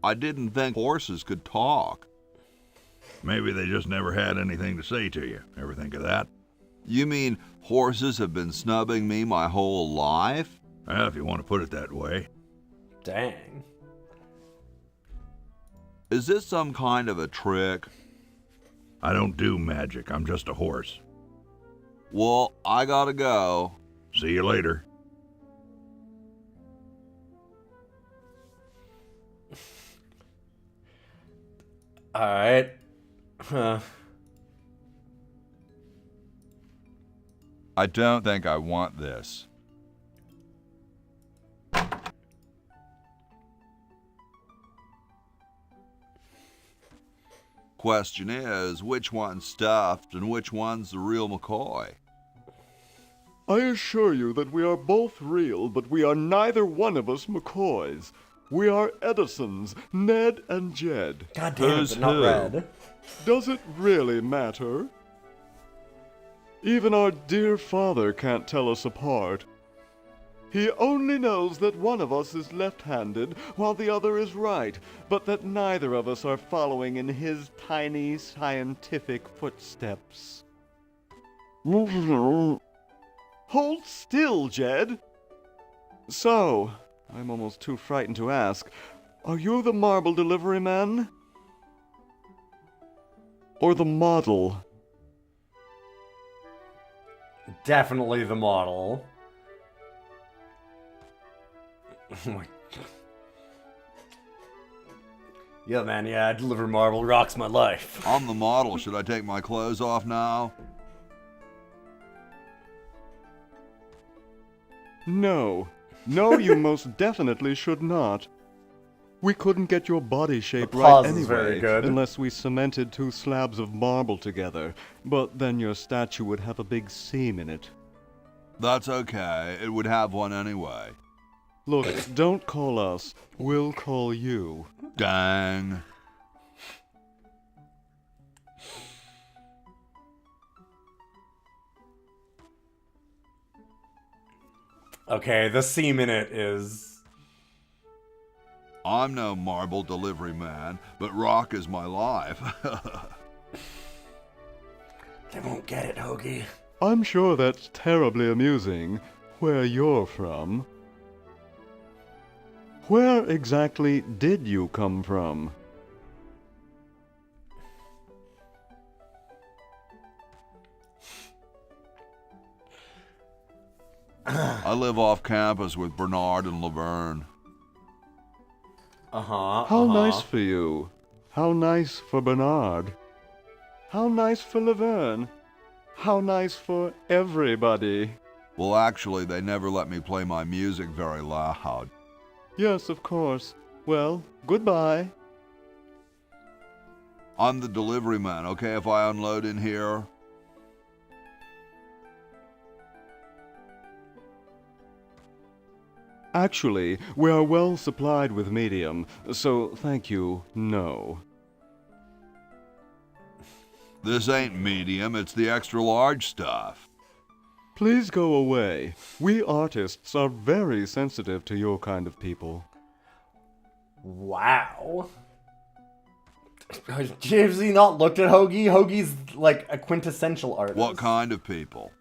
Speaker 5: I didn't think horses could talk.
Speaker 2: Maybe they just never had anything to say to you. Ever think of that?
Speaker 5: You mean horses have been snubbing me my whole life?
Speaker 2: Well, if you want to put it that way.
Speaker 1: Dang.
Speaker 5: Is this some kind of a trick?
Speaker 2: I don't do magic. I'm just a horse.
Speaker 5: Well, I gotta go.
Speaker 2: See you later.
Speaker 1: Alright. Huh.
Speaker 5: I don't think I want this. Question is, which one's stuffed and which one's the real McCoy?
Speaker 11: I assure you that we are both real, but we are neither one of us McCoys. We are Edisons, Ned and Jed.
Speaker 1: God damn it,
Speaker 5: Who's
Speaker 1: but not
Speaker 5: who?
Speaker 1: red.
Speaker 11: Does it really matter? Even our dear father can't tell us apart. He only knows that one of us is left-handed while the other is right, but that neither of us are following in his tiny scientific footsteps. Hold still, Jed. So, I'm almost too frightened to ask, are you the marble delivery man? Or the model?
Speaker 1: Definitely the model. Oh my. Yeah, man, yeah, I deliver marble, rocks my life.
Speaker 5: I'm the model. Should I take my clothes off now?
Speaker 11: No. No, you most definitely should not. We couldn't get your body shape
Speaker 1: The
Speaker 11: right
Speaker 1: pause is
Speaker 11: anyway,
Speaker 1: very good.
Speaker 11: unless we cemented 2 slabs of marble together. But then your statue would have a big seam in it.
Speaker 5: That's okay. It would have one anyway.
Speaker 11: Look, don't call us. We'll call you.
Speaker 5: Dang.
Speaker 1: Okay, the seam in it is...
Speaker 5: I'm no marble delivery man, but rock is my life.
Speaker 1: They won't get it, Hoagie.
Speaker 11: I'm sure that's terribly amusing, where you're from. Where exactly did you come from?
Speaker 5: I live off campus with Bernard and Laverne.
Speaker 11: How nice for you. How nice for Bernard. How nice for Laverne. How nice for everybody.
Speaker 5: Well, actually, they never let me play my music very loud.
Speaker 11: Yes, of course. Well, goodbye.
Speaker 5: I'm the delivery man, okay, if I unload in here?
Speaker 11: Actually, we are well supplied with medium, so thank you, no.
Speaker 5: This ain't medium, it's the extra large stuff.
Speaker 11: Please go away. We artists are very sensitive to your kind of people.
Speaker 1: Wow. Has he not looked at Hoagie? Hoagie's like a quintessential artist.
Speaker 5: What kind of people?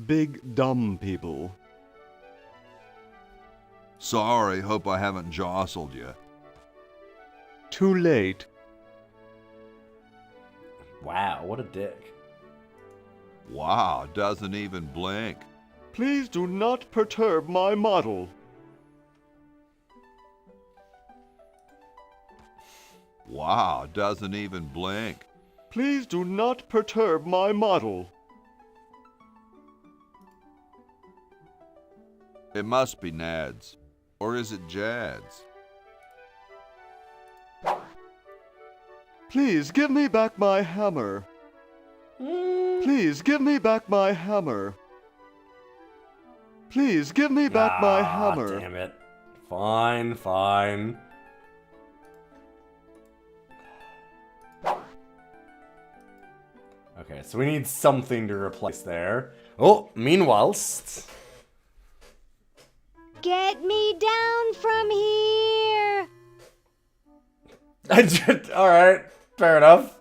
Speaker 11: Big, dumb people.
Speaker 5: Sorry, hope I haven't jostled you.
Speaker 11: Too late.
Speaker 1: Wow, what a dick.
Speaker 5: Wow, doesn't even blink.
Speaker 11: Please do not perturb my model.
Speaker 5: Wow, doesn't even blink.
Speaker 11: Please do not perturb my model.
Speaker 5: It must be Ned's. Or is it Jad's?
Speaker 11: Please give me back my hammer. Please give me back my hammer. Please give me back my hammer.
Speaker 1: Damn it. Fine, fine. Okay, so we need something to replace there. Oh, meanwhilest.
Speaker 3: Get me down from here!
Speaker 1: Alright, fair enough.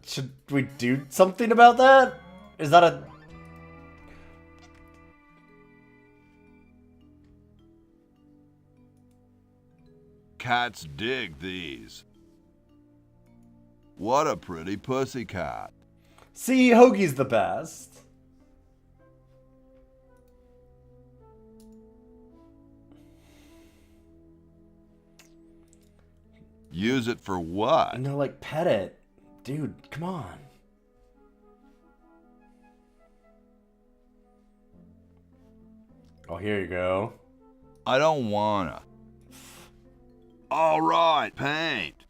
Speaker 1: Should we do something about that? Is that a...
Speaker 5: Cats dig these. What a pretty pussycat.
Speaker 1: See, Hoagie's the best.
Speaker 5: Use it for what?
Speaker 1: No, like, pet it. Dude, come on. Oh, here you go.
Speaker 5: I don't wanna. All right, paint.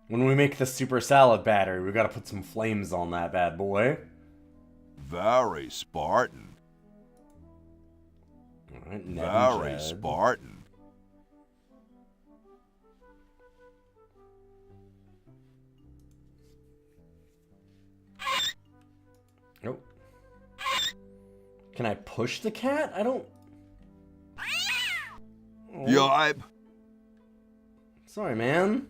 Speaker 1: When we make the super salad batter, we gotta put some flames on that bad boy.
Speaker 5: Very Spartan.
Speaker 1: Right,
Speaker 5: Very Spartan.
Speaker 1: Nope. Can I push the cat? I don't...
Speaker 5: Yipe.
Speaker 1: Sorry, man.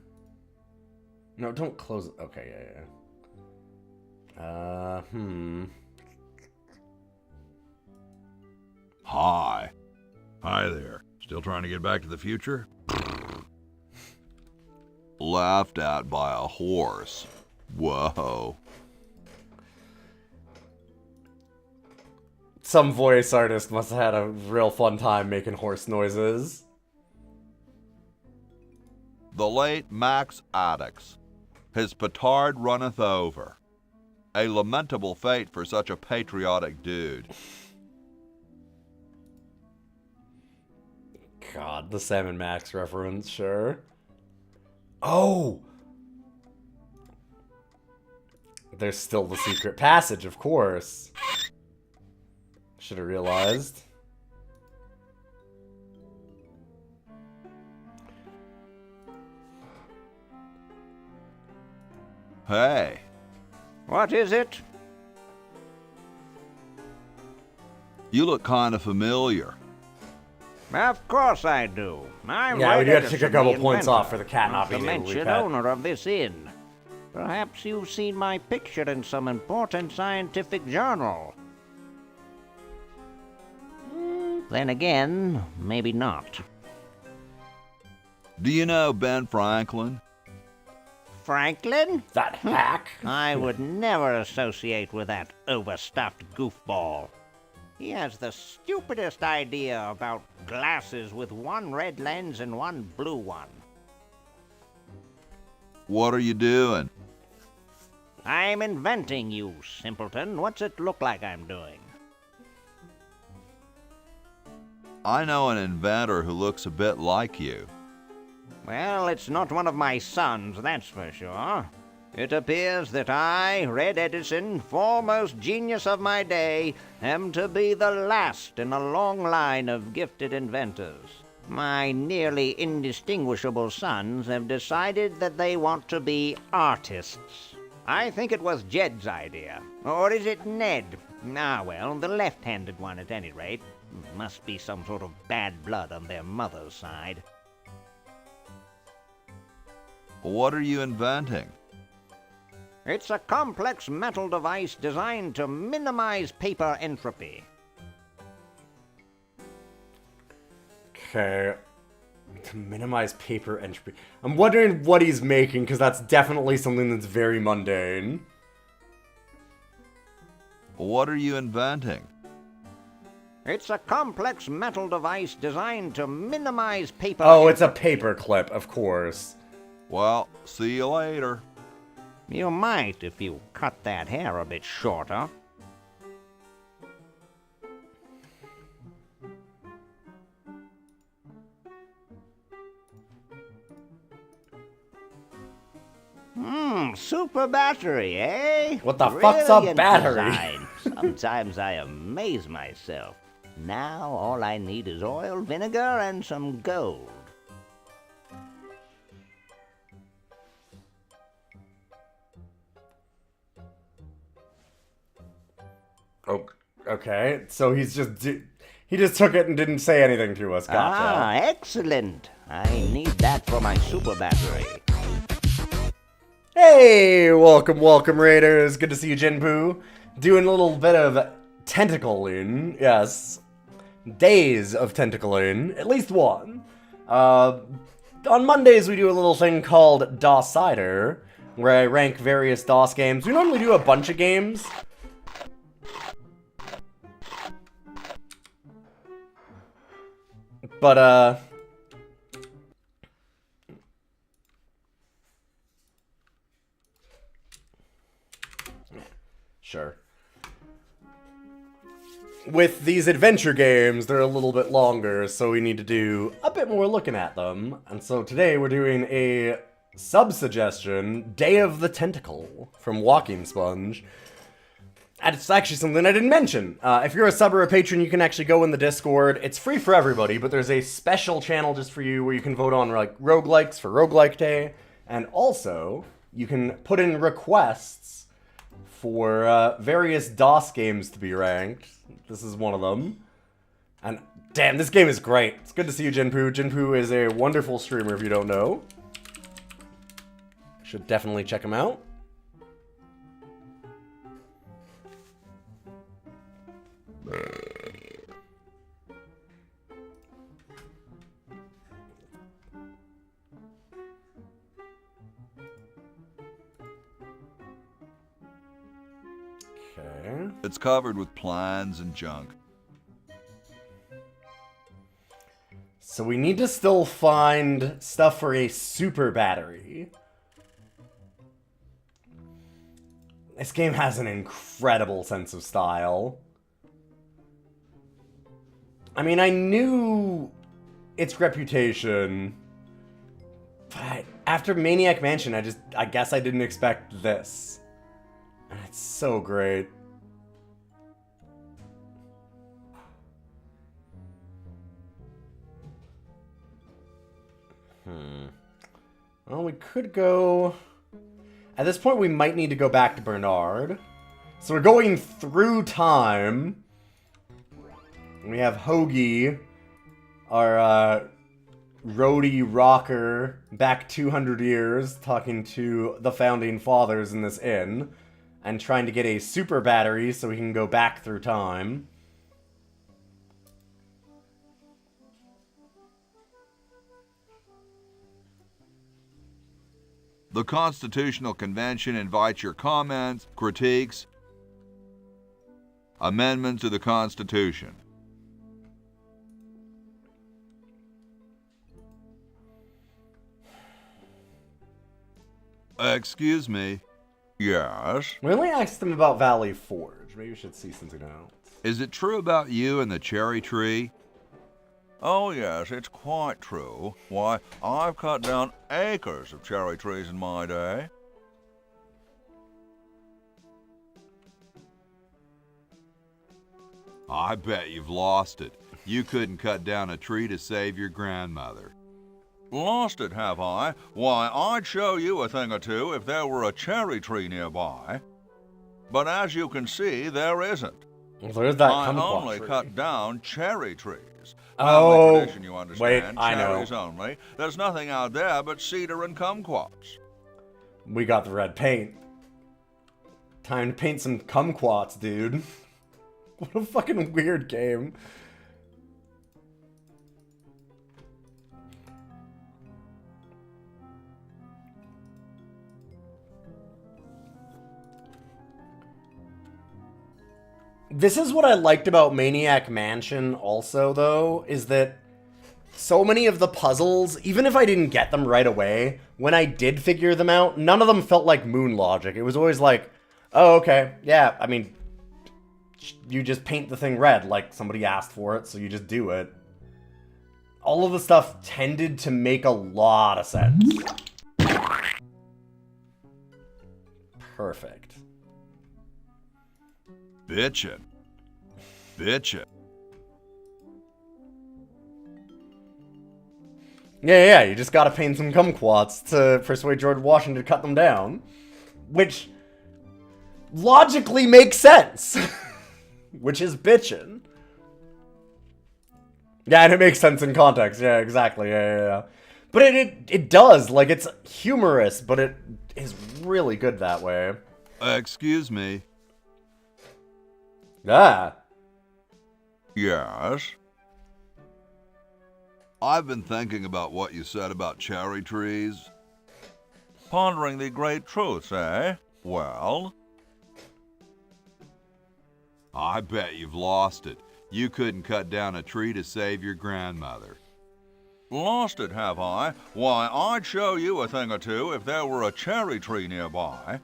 Speaker 1: No, don't close it. Okay, yeah.
Speaker 5: Hi. Hi there. Still trying to get back to the future? Laughed at by a horse. Whoa.
Speaker 1: Some voice artist must have had a real fun time making horse noises.
Speaker 5: The late Max Addix. His petard runneth over. A lamentable fate for such a patriotic dude.
Speaker 1: God, the Sam and Max reference, sure. Oh! There's still the secret passage, of course. Should have realized.
Speaker 5: Hey,
Speaker 7: What is it?
Speaker 5: You look kind of familiar.
Speaker 7: Of course I do. I'm
Speaker 1: Yeah, we
Speaker 7: Red
Speaker 1: do have to take
Speaker 7: Edison,
Speaker 1: a couple
Speaker 7: the
Speaker 1: points
Speaker 7: inventor,
Speaker 1: off for the cat not being
Speaker 7: the
Speaker 1: able to be
Speaker 7: mentioned
Speaker 1: pet.
Speaker 7: owner of this inn. Perhaps you've seen my picture in some important scientific journal. Then again, maybe not.
Speaker 5: Do you know Ben Franklin?
Speaker 7: Franklin?
Speaker 1: That hack?
Speaker 7: I would never associate with that overstuffed goofball. He has the stupidest idea about glasses with one red lens and one blue one.
Speaker 5: What are you doing?
Speaker 7: I'm inventing, you simpleton. What's it look like I'm doing?
Speaker 5: I know an inventor who looks a bit like you.
Speaker 7: Well, it's not one of my sons, that's for sure. It appears that I, Red Edison, foremost genius of my day, am to be the last in a long line of gifted inventors. My nearly indistinguishable sons have decided that they want to be artists. I think it was Jed's idea. Or is it Ned? Ah, well, the left-handed one at any rate. Must be some sort of bad blood on their mother's side.
Speaker 5: What are you inventing?
Speaker 7: It's a complex metal device designed to minimize paper entropy.
Speaker 1: Okay. To minimize paper entropy. I'm wondering what he's making, because that's definitely something that's very mundane.
Speaker 5: What are you inventing?
Speaker 7: It's a complex metal device designed to minimize paper
Speaker 1: Oh, it's a paper clip, of course.
Speaker 5: Well, see you later.
Speaker 7: You might if you cut that hair a bit shorter. Super battery, eh?
Speaker 1: What the fuck's a
Speaker 7: Brilliant
Speaker 1: battery?
Speaker 7: design. Sometimes I amaze myself. Now all I need is oil, vinegar, and some gold.
Speaker 1: Oh, okay. So he just took it and didn't say anything to us. Gotcha.
Speaker 7: Ah, excellent. I need that for my super battery.
Speaker 1: Hey, welcome, Raiders. Good to see you, Jinpoo. Doing a little bit of tentacling. Yes. Days of tentacling. At least one. On Mondays, we do a little thing called DOScider, where I rank various DOS games. We normally do a bunch of games. But, sure. With these adventure games, they're a little bit longer, so we need to do a bit more looking at them. And so today we're doing a sub-suggestion, Day of the Tentacle, from Walking Sponge. And it's actually something I didn't mention. If you're a sub or a patron, you can actually go in the Discord. It's free for everybody, but there's a special channel just for you where you can vote on like roguelikes for Roguelike Day. And also, you can put in requests for various DOS games to be ranked. This is one of them. And damn, this game is great. It's good to see you, Jinpoo. Jinpoo is a wonderful streamer if you don't know. Should definitely check him out. Okay.
Speaker 5: It's covered with plans and junk.
Speaker 1: So we need to still find stuff for a super battery. This game has an incredible sense of style. I mean, I knew its reputation, but after Maniac Mansion, I guess I didn't expect this. And it's so great. Well, we could go... At this point, we might need to go back to Bernard. So we're going through time. We have Hoagie, our roadie rocker, back 200 years, talking to the Founding Fathers in this inn, and trying to get a super battery so we can go back through time.
Speaker 5: The Constitutional Convention invites your comments, critiques, amendments to the Constitution. Excuse me. Yes?
Speaker 1: We only asked them about Valley Forge. Maybe we should see something else.
Speaker 5: Is it true about you and the cherry tree?
Speaker 2: Oh, yes, it's quite true. Why, I've cut down acres of cherry trees in my day.
Speaker 5: I bet you've lost it. You couldn't cut down a tree to save your grandmother.
Speaker 2: Lost it, have I? Why, I'd show you a thing or two if there were a cherry tree nearby. But as you can see, there isn't.
Speaker 1: Well, there's that
Speaker 2: I
Speaker 1: kumquat
Speaker 2: only
Speaker 1: tree.
Speaker 2: cut down cherry trees.
Speaker 1: Oh,
Speaker 2: Family tradition, you understand.
Speaker 1: wait, I know.
Speaker 2: Cherries only. There's nothing out there but cedar and kumquats.
Speaker 1: We got the red paint. Time to paint some kumquats, dude. What a fucking weird game. This is what I liked about Maniac Mansion also, though, is that so many of the puzzles, even if I didn't get them right away, when I did figure them out, none of them felt like moon logic. It was always like, oh, okay, yeah, I mean, you just paint the thing red, like somebody asked for it, so you just do it. All of the stuff tended to make a lot of sense. Perfect.
Speaker 5: Bitchin'. Bitchin'.
Speaker 1: Yeah, you just gotta paint some kumquats to persuade George Washington to cut them down. Which logically makes sense. Which is bitchin'. Yeah, and it makes sense in context. Yeah, exactly. Yeah. But it does. Like, it's humorous, but it is really good that way.
Speaker 5: Excuse me.
Speaker 1: Yeah.
Speaker 5: Yes? I've been thinking about what you said about cherry trees.
Speaker 2: Pondering the great truths, eh? Well?
Speaker 5: I bet you've lost it. You couldn't cut down a tree to save your grandmother.
Speaker 2: Lost it, have I? Why, I'd show you a thing or two if there were a cherry tree nearby.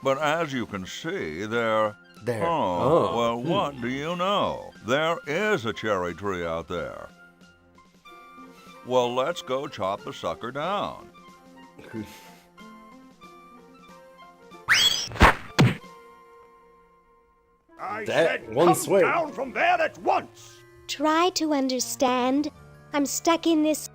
Speaker 2: But as you can see, there... Oh, well, what do you know? There is a cherry tree out there. Well, let's go chop the sucker down.
Speaker 7: I
Speaker 1: That
Speaker 7: said
Speaker 1: one
Speaker 7: come
Speaker 1: swing.
Speaker 7: down from there at once!
Speaker 3: Try to understand. I'm stuck in this.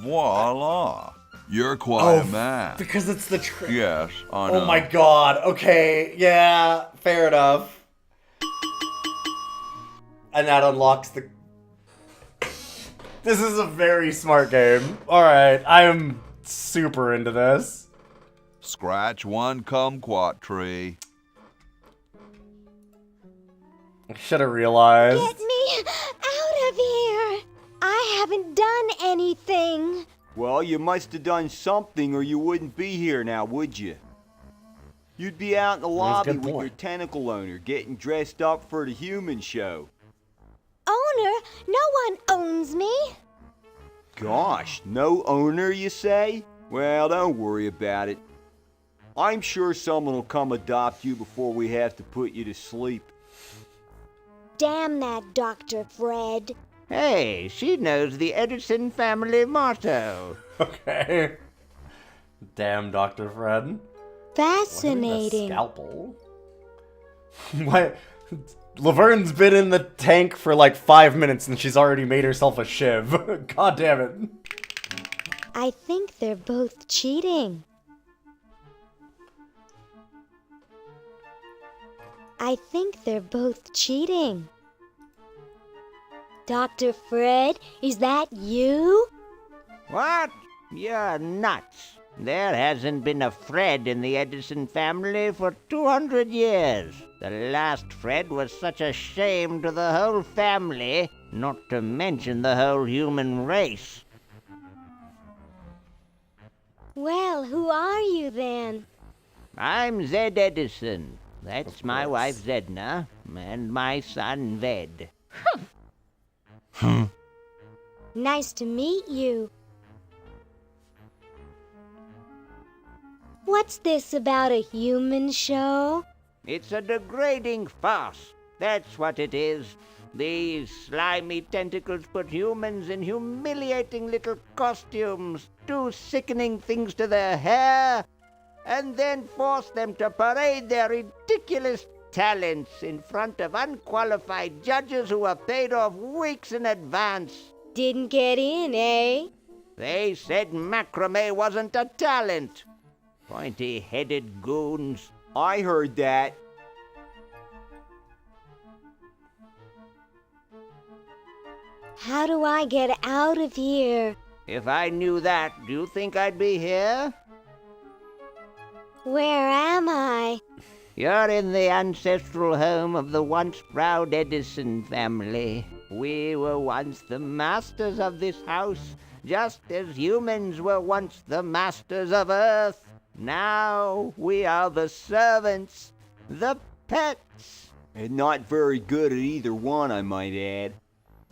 Speaker 2: Voila!
Speaker 5: You're quite a man.
Speaker 1: Because it's the trick.
Speaker 2: Yes, I know.
Speaker 1: Oh my god. Okay. Yeah. Fair enough. And that unlocks the... This is a very smart game. Alright. I am super into this.
Speaker 5: Scratch one kumquat tree.
Speaker 1: I should have realized.
Speaker 3: Get me out of here! I haven't done anything.
Speaker 4: Well, you must have done something or you wouldn't be here now, would you? You'd be out in the lobby
Speaker 1: good
Speaker 4: with your
Speaker 1: point.
Speaker 4: tentacle owner getting dressed up for the human show.
Speaker 3: Owner? No one owns me.
Speaker 4: Gosh, no owner, you say? Well, don't worry about it. I'm sure someone will come adopt you before we have to put you to sleep.
Speaker 3: Damn that Dr. Fred.
Speaker 7: Hey, she knows the Edison family motto.
Speaker 1: Okay. Damn, Dr. Fred.
Speaker 3: Fascinating.
Speaker 1: Scalpel. What? Laverne's been in the tank for like 5 minutes and she's already made herself a shiv. God damn it.
Speaker 3: I think they're both cheating. I think they're both cheating. Dr. Fred, is that you?
Speaker 7: What? You're nuts. There hasn't been a Fred in the Edison family for 200 years. The last Fred was such a shame to the whole family, not to mention the whole human race.
Speaker 3: Well, who are you then?
Speaker 7: I'm Zed Edison. That's my wife Zedna, and my son Ved.
Speaker 3: Nice to meet you. What's this about a human show?
Speaker 7: It's a degrading farce. That's what it is. These slimy tentacles put humans in humiliating little costumes, do sickening things to their hair, and then force them to parade their ridiculous talents in front of unqualified judges who are paid off weeks in advance.
Speaker 3: Didn't get in, eh?
Speaker 7: They said macrame wasn't a talent. Pointy-headed goons.
Speaker 4: I heard that.
Speaker 3: How do I get out of here?
Speaker 7: If I knew that, do you think I'd be here?
Speaker 3: Where am I?
Speaker 7: You're in the ancestral home of the once proud Edison family. We were once the masters of this house, just as humans were once the masters of Earth. Now we are the servants, the pets.
Speaker 4: And not very good at either one, I might add.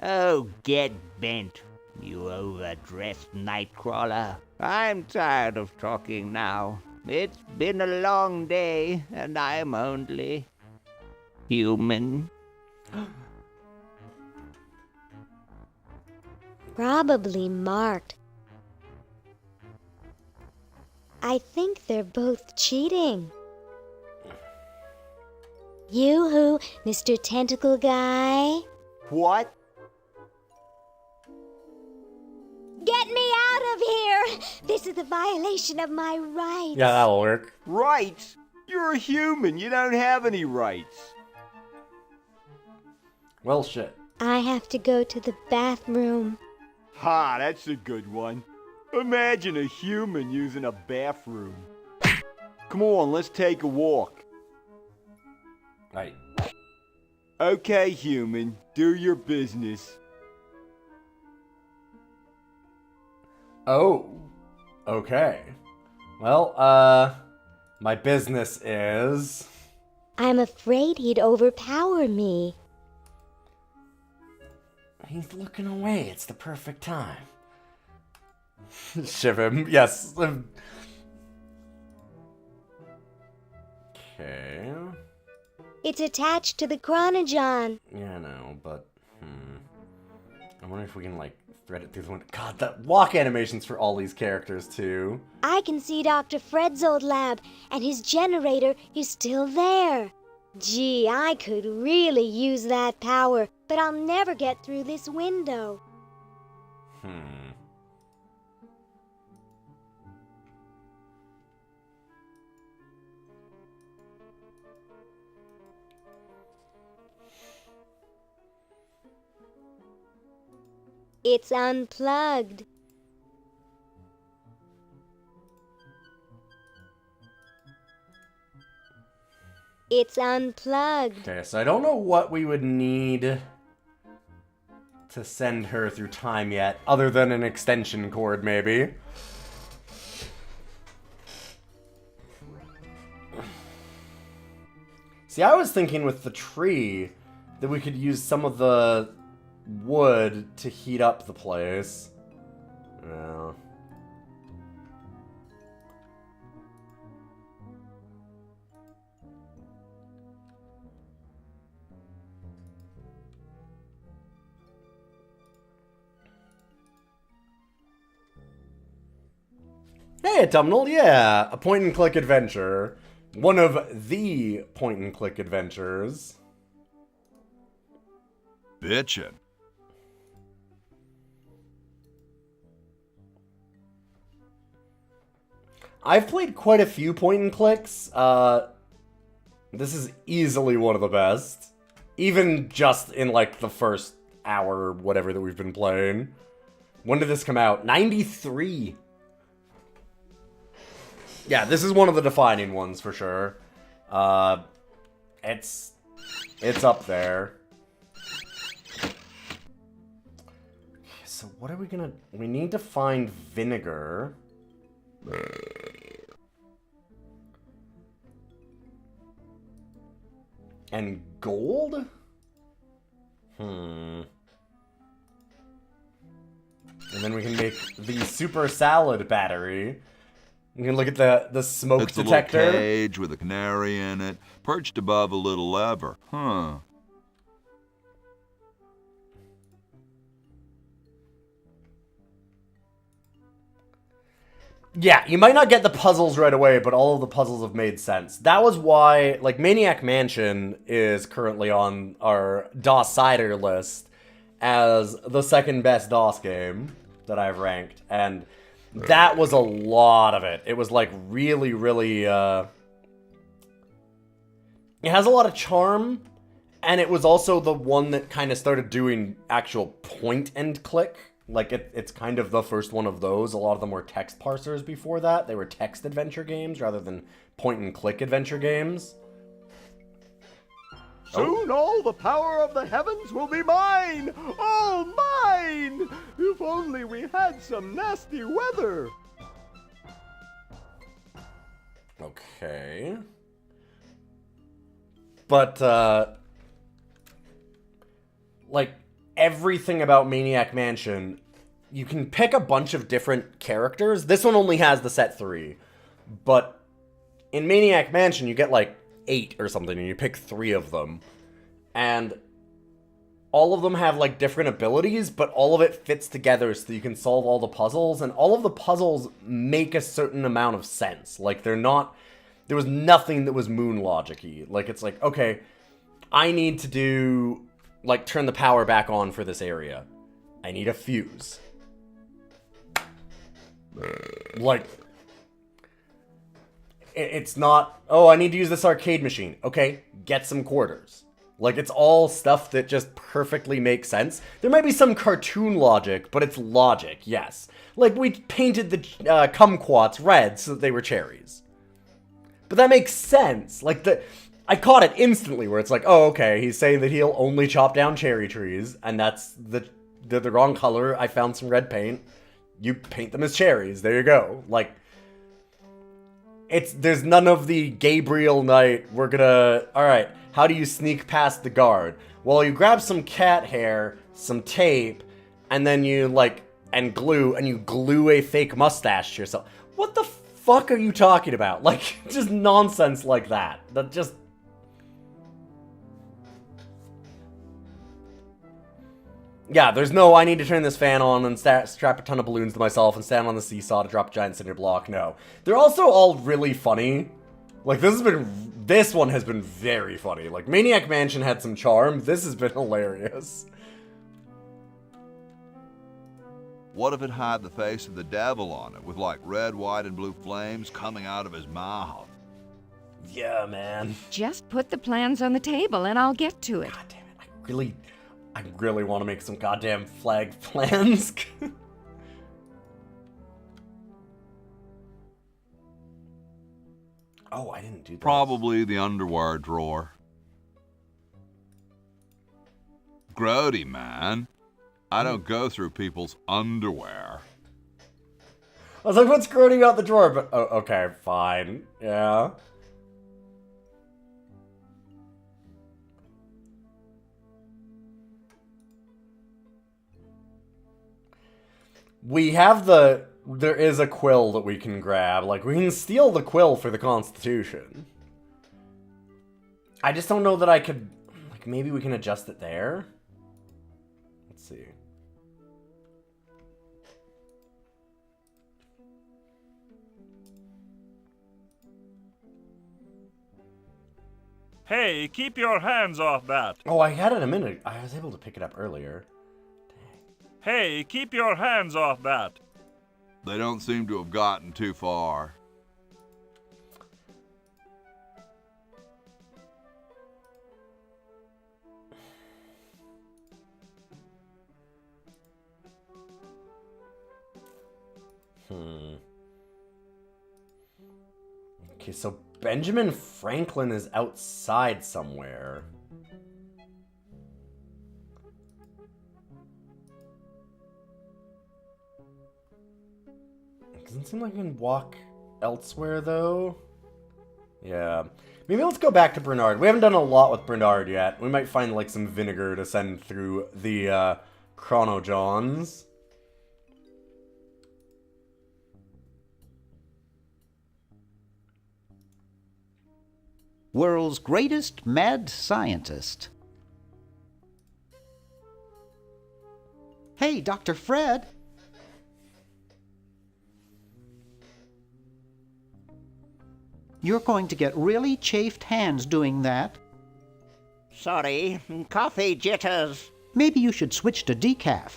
Speaker 7: Oh, get bent, you overdressed nightcrawler. I'm tired of talking now. It's been a long day, and I'm only human.
Speaker 3: Probably marked. I think they're both cheating. You-hoo, Mr. Tentacle Guy?
Speaker 4: What?
Speaker 3: Get me out of here! This is a violation of my rights.
Speaker 1: Yeah, that'll work.
Speaker 4: Rights? You're a human. You don't have any rights.
Speaker 1: Well, shit.
Speaker 3: I have to go to the bathroom.
Speaker 4: Ha, that's a good one. Imagine a human using a bathroom. Come on, let's take a walk.
Speaker 1: Right.
Speaker 4: Okay, human, do your business.
Speaker 1: Oh. Okay. Well, my business is...
Speaker 3: I'm afraid he'd overpower me.
Speaker 1: He's looking away. It's the perfect time. Shiv him. Yes. Okay.
Speaker 3: It's attached to the chronogon.
Speaker 1: Yeah, I know, but... I wonder if we can, like, thread it through the window. God, that walk animations for all these characters, too.
Speaker 3: I can see Dr. Fred's old lab, and his generator is still there. Gee, I could really use that power, but I'll never get through this window. It's unplugged. It's unplugged.
Speaker 1: Okay, so I don't know what we would need to send her through time yet, other than an extension cord, maybe. See, I was thinking with the tree that we could use some of the wood to heat up the place. Yeah. Hey, Autumnal, yeah, a point-and-click adventure. One of the point-and-click adventures.
Speaker 5: bitchin'.
Speaker 1: I've played quite a few point and clicks. This is easily one of the best. Even just in, like, the first hour or whatever that we've been playing. When did this come out? 93. Yeah, this is one of the defining ones for sure. It's up there. So what are we gonna... We need to find vinegar. And gold? And then we can make the super salad battery. You can look at the smoke
Speaker 5: It's
Speaker 1: detector.
Speaker 5: a little cage with a canary in it, perched above a little lever. Huh.
Speaker 1: Yeah, you might not get the puzzles right away, but all of the puzzles have made sense. That was why, like, Maniac Mansion is currently on our DOScider list as the second best DOS game that I've ranked, and that was a lot of it. It was, like, really, really, it has a lot of charm, and it was also the one that kind of started doing actual point and click. Like, it's kind of the first one of those. A lot of them were text parsers before that. They were text adventure games rather than point-and-click adventure games.
Speaker 11: Soon all the power of the heavens will be mine! All mine! If only we had some nasty weather!
Speaker 1: Okay. But, like, everything about Maniac Mansion, you can pick a bunch of different characters. This one only has the set 3. But in Maniac Mansion, you get like 8 or something, and you pick 3 of them. And all of them have like different abilities, but all of it fits together so you can solve all the puzzles. And all of the puzzles make a certain amount of sense. Like, they're not... There was nothing that was moon logic-y. Like, it's like, okay, I need to do... like, turn the power back on for this area. I need a fuse. Like, it's not, oh, I need to use this arcade machine. Okay, get some quarters. Like, it's all stuff that just perfectly makes sense. There might be some cartoon logic, but it's logic, yes. Like, we painted the kumquats red so that they were cherries. But that makes sense. Like, I caught it instantly where it's like, oh, okay, he's saying that he'll only chop down cherry trees, and that's the wrong color. I found some red paint. You paint them as cherries. There you go. Like, there's none of the Gabriel Knight, we're gonna, alright, how do you sneak past the guard? Well, you grab some cat hair, some tape, and then you, like, and you glue a fake mustache to yourself. What the fuck are you talking about? Like, just nonsense like that. That just... Yeah, there's no, I need to turn this fan on and strap a ton of balloons to myself and stand on the seesaw to drop a giant cinder block. No. They're also all really funny. Like, this one has been very funny. Like, Maniac Mansion had some charm. This has been hilarious.
Speaker 5: What if it had the face of the devil on it, with like red, white, and blue flames coming out of his mouth?
Speaker 1: Yeah, man.
Speaker 10: Just put the plans on the table and I'll get to it.
Speaker 1: God damn it, I really want to make some goddamn flag plans. Oh, I didn't do that.
Speaker 5: Probably the underwear drawer. Grody, man. I don't go through people's underwear.
Speaker 1: I was like, what's grody out the drawer? But, oh, okay, fine. Yeah. We have there is a quill that we can grab. Like, we can steal the quill for the Constitution. I just don't know that I could, like, maybe we can adjust it there? Let's see.
Speaker 8: Hey, keep your hands off that.
Speaker 1: Oh, I had it a minute. I was able to pick it up earlier.
Speaker 8: Hey, keep your hands off that.
Speaker 5: They don't seem to have gotten too far.
Speaker 1: Okay, so Benjamin Franklin is outside somewhere. It doesn't seem like we can walk elsewhere, though. Yeah. Maybe let's go back to Bernard. We haven't done a lot with Bernard yet. We might find, like, some vinegar to send through the, Chronojohns.
Speaker 6: World's greatest mad scientist. Hey, Dr. Fred. You're going to get really chafed hands doing that.
Speaker 7: Sorry, coffee jitters.
Speaker 6: Maybe you should switch to decaf.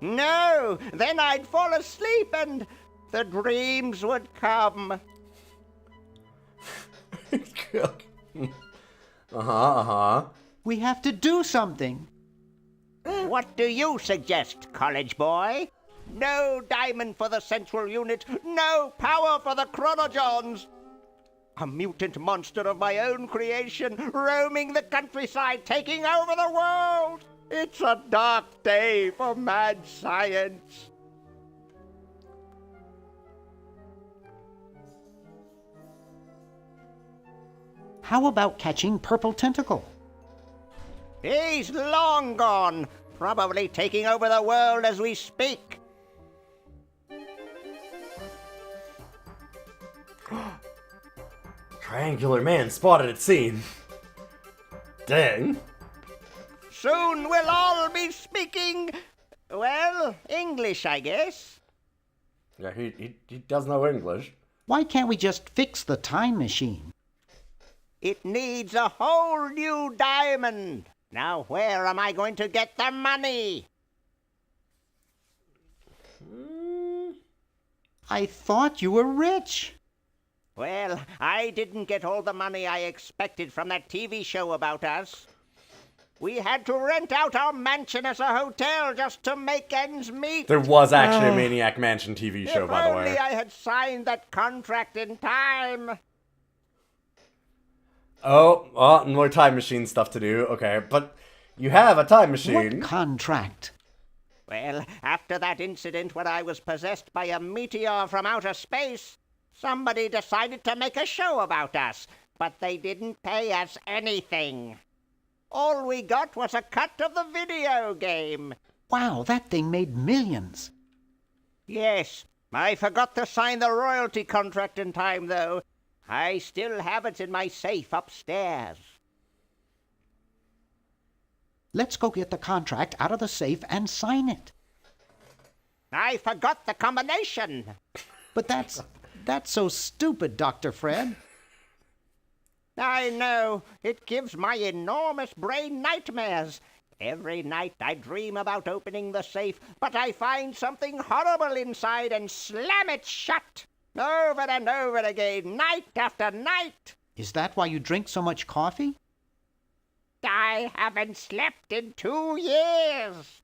Speaker 7: No, then I'd fall asleep and the dreams would come.
Speaker 6: We have to do something.
Speaker 7: What do you suggest, college boy? No diamond for the central unit, no power for the Chronojohns. A mutant monster of my own creation, roaming the countryside, taking over the world. It's a dark day for mad science.
Speaker 6: How about catching Purple Tentacle?
Speaker 7: He's long gone, probably taking over the world as we speak.
Speaker 1: Triangular man spotted at scene. Dang.
Speaker 7: Soon we'll all be speaking, well, English, I guess.
Speaker 1: Yeah, he does know English.
Speaker 6: Why can't we just fix the time machine?
Speaker 7: It needs a whole new diamond. Now where am I going to get the money?
Speaker 6: I thought you were rich.
Speaker 7: Well, I didn't get all the money I expected from that TV show about us. We had to rent out our mansion as a hotel just to make ends meet.
Speaker 1: There was actually a Maniac Mansion TV show, by the way.
Speaker 7: If only I had signed that contract in time.
Speaker 1: Oh, more time machine stuff to do. Okay, but you have a time machine.
Speaker 6: What contract?
Speaker 7: Well, after that incident when I was possessed by a meteor from outer space, somebody decided to make a show about us, but they didn't pay us anything. All we got was a cut of the video game.
Speaker 6: Wow, that thing made millions.
Speaker 7: Yes, I forgot to sign the royalty contract in time, though. I still have it in my safe upstairs.
Speaker 6: Let's go get the contract out of the safe and sign it.
Speaker 7: I forgot the combination.
Speaker 6: But that's so stupid, Dr. Fred.
Speaker 7: I know. It gives my enormous brain nightmares. Every night I dream about opening the safe, but I find something horrible inside and slam it shut. Over and over again, night after night.
Speaker 6: Is that why you drink so much coffee?
Speaker 7: I haven't slept in 2 years.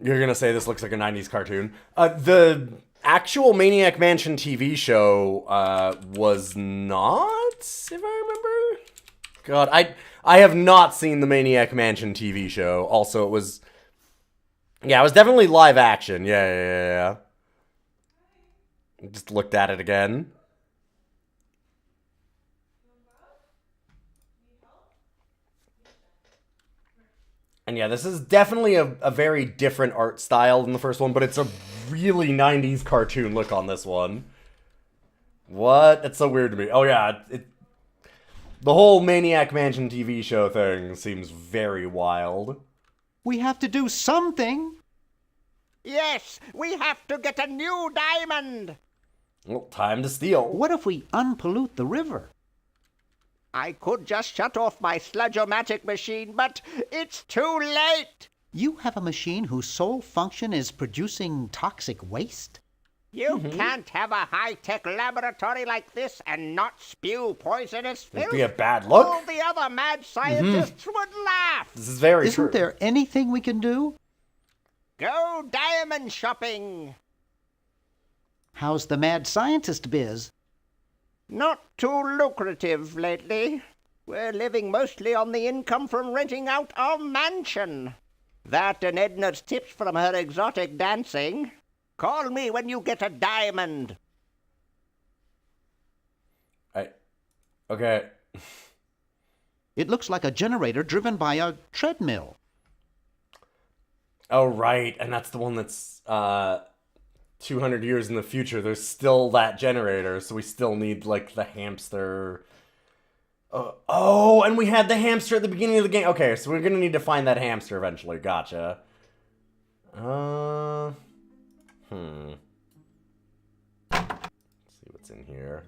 Speaker 1: You're gonna say this looks like a 90s cartoon. The actual Maniac Mansion TV show was not, if I remember. God, I have not seen the Maniac Mansion TV show. Also, it was definitely live action. Yeah. Just looked at it again. And yeah, this is definitely a very different art style than the first one, but it's a really 90s cartoon look on this one. What? That's so weird to me. Oh yeah, the whole Maniac Mansion TV show thing seems very wild.
Speaker 6: We have to do something.
Speaker 7: Yes, we have to get a new diamond.
Speaker 1: Well, time to steal.
Speaker 6: What if we unpollute the river?
Speaker 7: I could just shut off my sludge-o-matic machine, but it's too late.
Speaker 6: You have a machine whose sole function is producing toxic waste?
Speaker 7: You can't have a high-tech laboratory like this and not spew poisonous filth.
Speaker 1: It'd be a bad look.
Speaker 7: All the other mad scientists would laugh.
Speaker 1: This is very true.
Speaker 6: Isn't there anything we can do?
Speaker 7: Go diamond shopping.
Speaker 6: How's the mad scientist biz?
Speaker 7: Not too lucrative lately. We're living mostly on the income from renting out our mansion. That and Edna's tips from her exotic dancing. Call me when you get a diamond.
Speaker 1: Okay.
Speaker 6: It looks like a generator driven by a treadmill.
Speaker 1: Oh, right. And that's the one that's 200 years in the future. There's still that generator, so we still need, like, the hamster. Oh, and we had the hamster at the beginning of the game. Okay, so we're gonna need to find that hamster eventually. Gotcha. Let's see what's in here.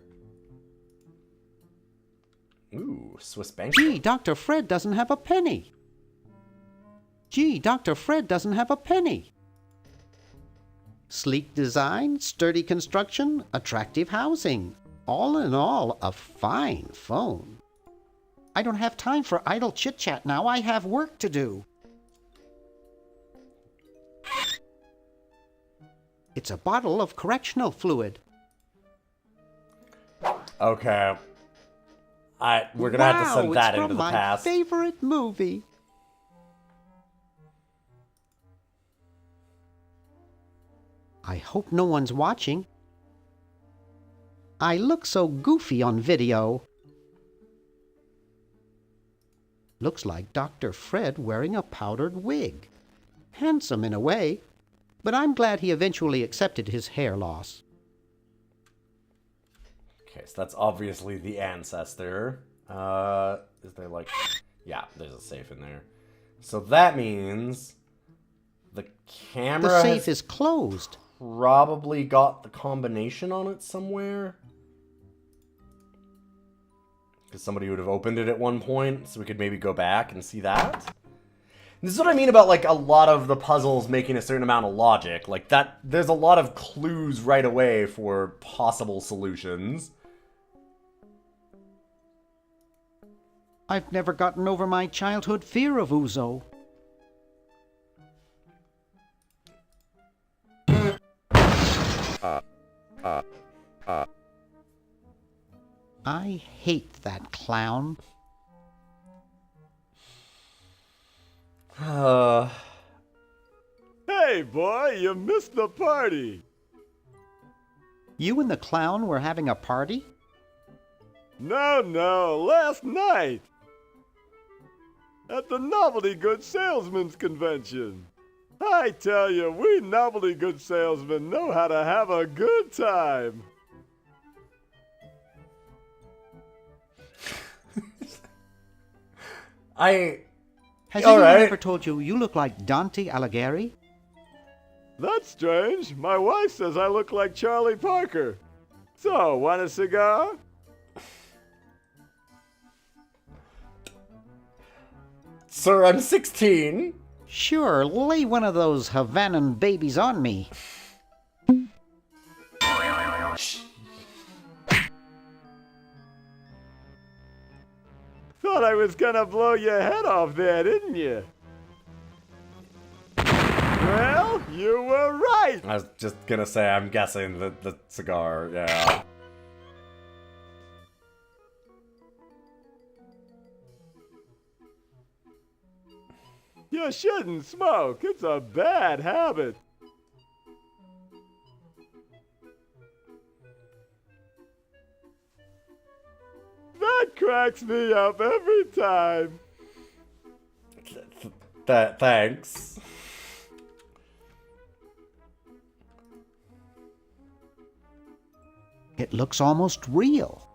Speaker 1: Ooh, Swiss bank.
Speaker 6: Gee, Dr. Fred doesn't have a penny. Gee, Dr. Fred doesn't have a penny. Sleek design, sturdy construction, attractive housing. All in all, a fine phone. I don't have time for idle chit-chat now. I have work to do. It's a bottle of correctional fluid.
Speaker 1: Okay. We're gonna have to send that into the past.
Speaker 6: It's from my favorite movie. I hope no one's watching. I look so goofy on video. Looks like Dr. Fred wearing a powdered wig. Handsome in a way, but I'm glad he eventually accepted his hair loss.
Speaker 1: Okay, so that's obviously the ancestor. Is there like... Yeah, there's a safe in there. So that means... The camera
Speaker 6: The safe is closed.
Speaker 1: Probably got the combination on it somewhere. Because somebody would have opened it at one point, so we could maybe go back and see that. This is what I mean about, like, a lot of the puzzles making a certain amount of logic. Like, that, there's a lot of clues right away for possible solutions.
Speaker 6: I've never gotten over my childhood fear of Uzo. I hate that clown.
Speaker 11: Hey, boy, you missed the party.
Speaker 6: You and the clown were having a party?
Speaker 11: No, last night. At the Novelty Good Salesmen's Convention. I tell you, we novelty good salesmen know how to have a good time.
Speaker 6: Has anyone ever told you you look like Dante Alighieri?
Speaker 11: That's strange. My wife says I look like Charlie Parker. So, want a cigar?
Speaker 1: Sir, I'm 16.
Speaker 6: Sure, lay one of those Havanan babies on me.
Speaker 11: Thought I was gonna blow your head off there, didn't you? Well, you were right.
Speaker 1: I was just gonna say, I'm guessing the cigar, yeah.
Speaker 11: You shouldn't smoke. It's a bad habit. That cracks me up every time.
Speaker 1: Thanks.
Speaker 6: It looks almost real.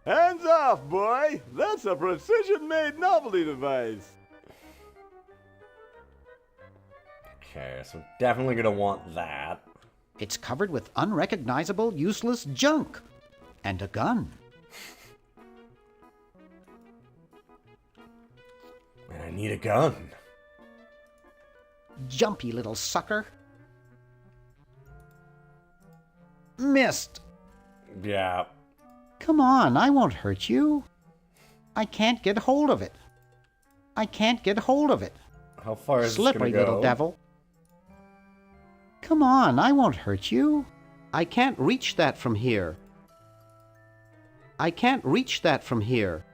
Speaker 11: Hands off, boy! That's a precision-made novelty device.
Speaker 1: Okay, so definitely gonna want that.
Speaker 6: It's covered with unrecognizable, useless junk. And a gun.
Speaker 1: And I need a gun.
Speaker 6: Jumpy little sucker. Missed.
Speaker 1: Yeah.
Speaker 6: Come on, I won't hurt you. I can't get hold of it. I can't get hold of it.
Speaker 1: How far is
Speaker 6: Slippery
Speaker 1: this gonna go?
Speaker 6: little devil. Come on, I won't hurt you. I can't reach that from here. I can't reach that from here.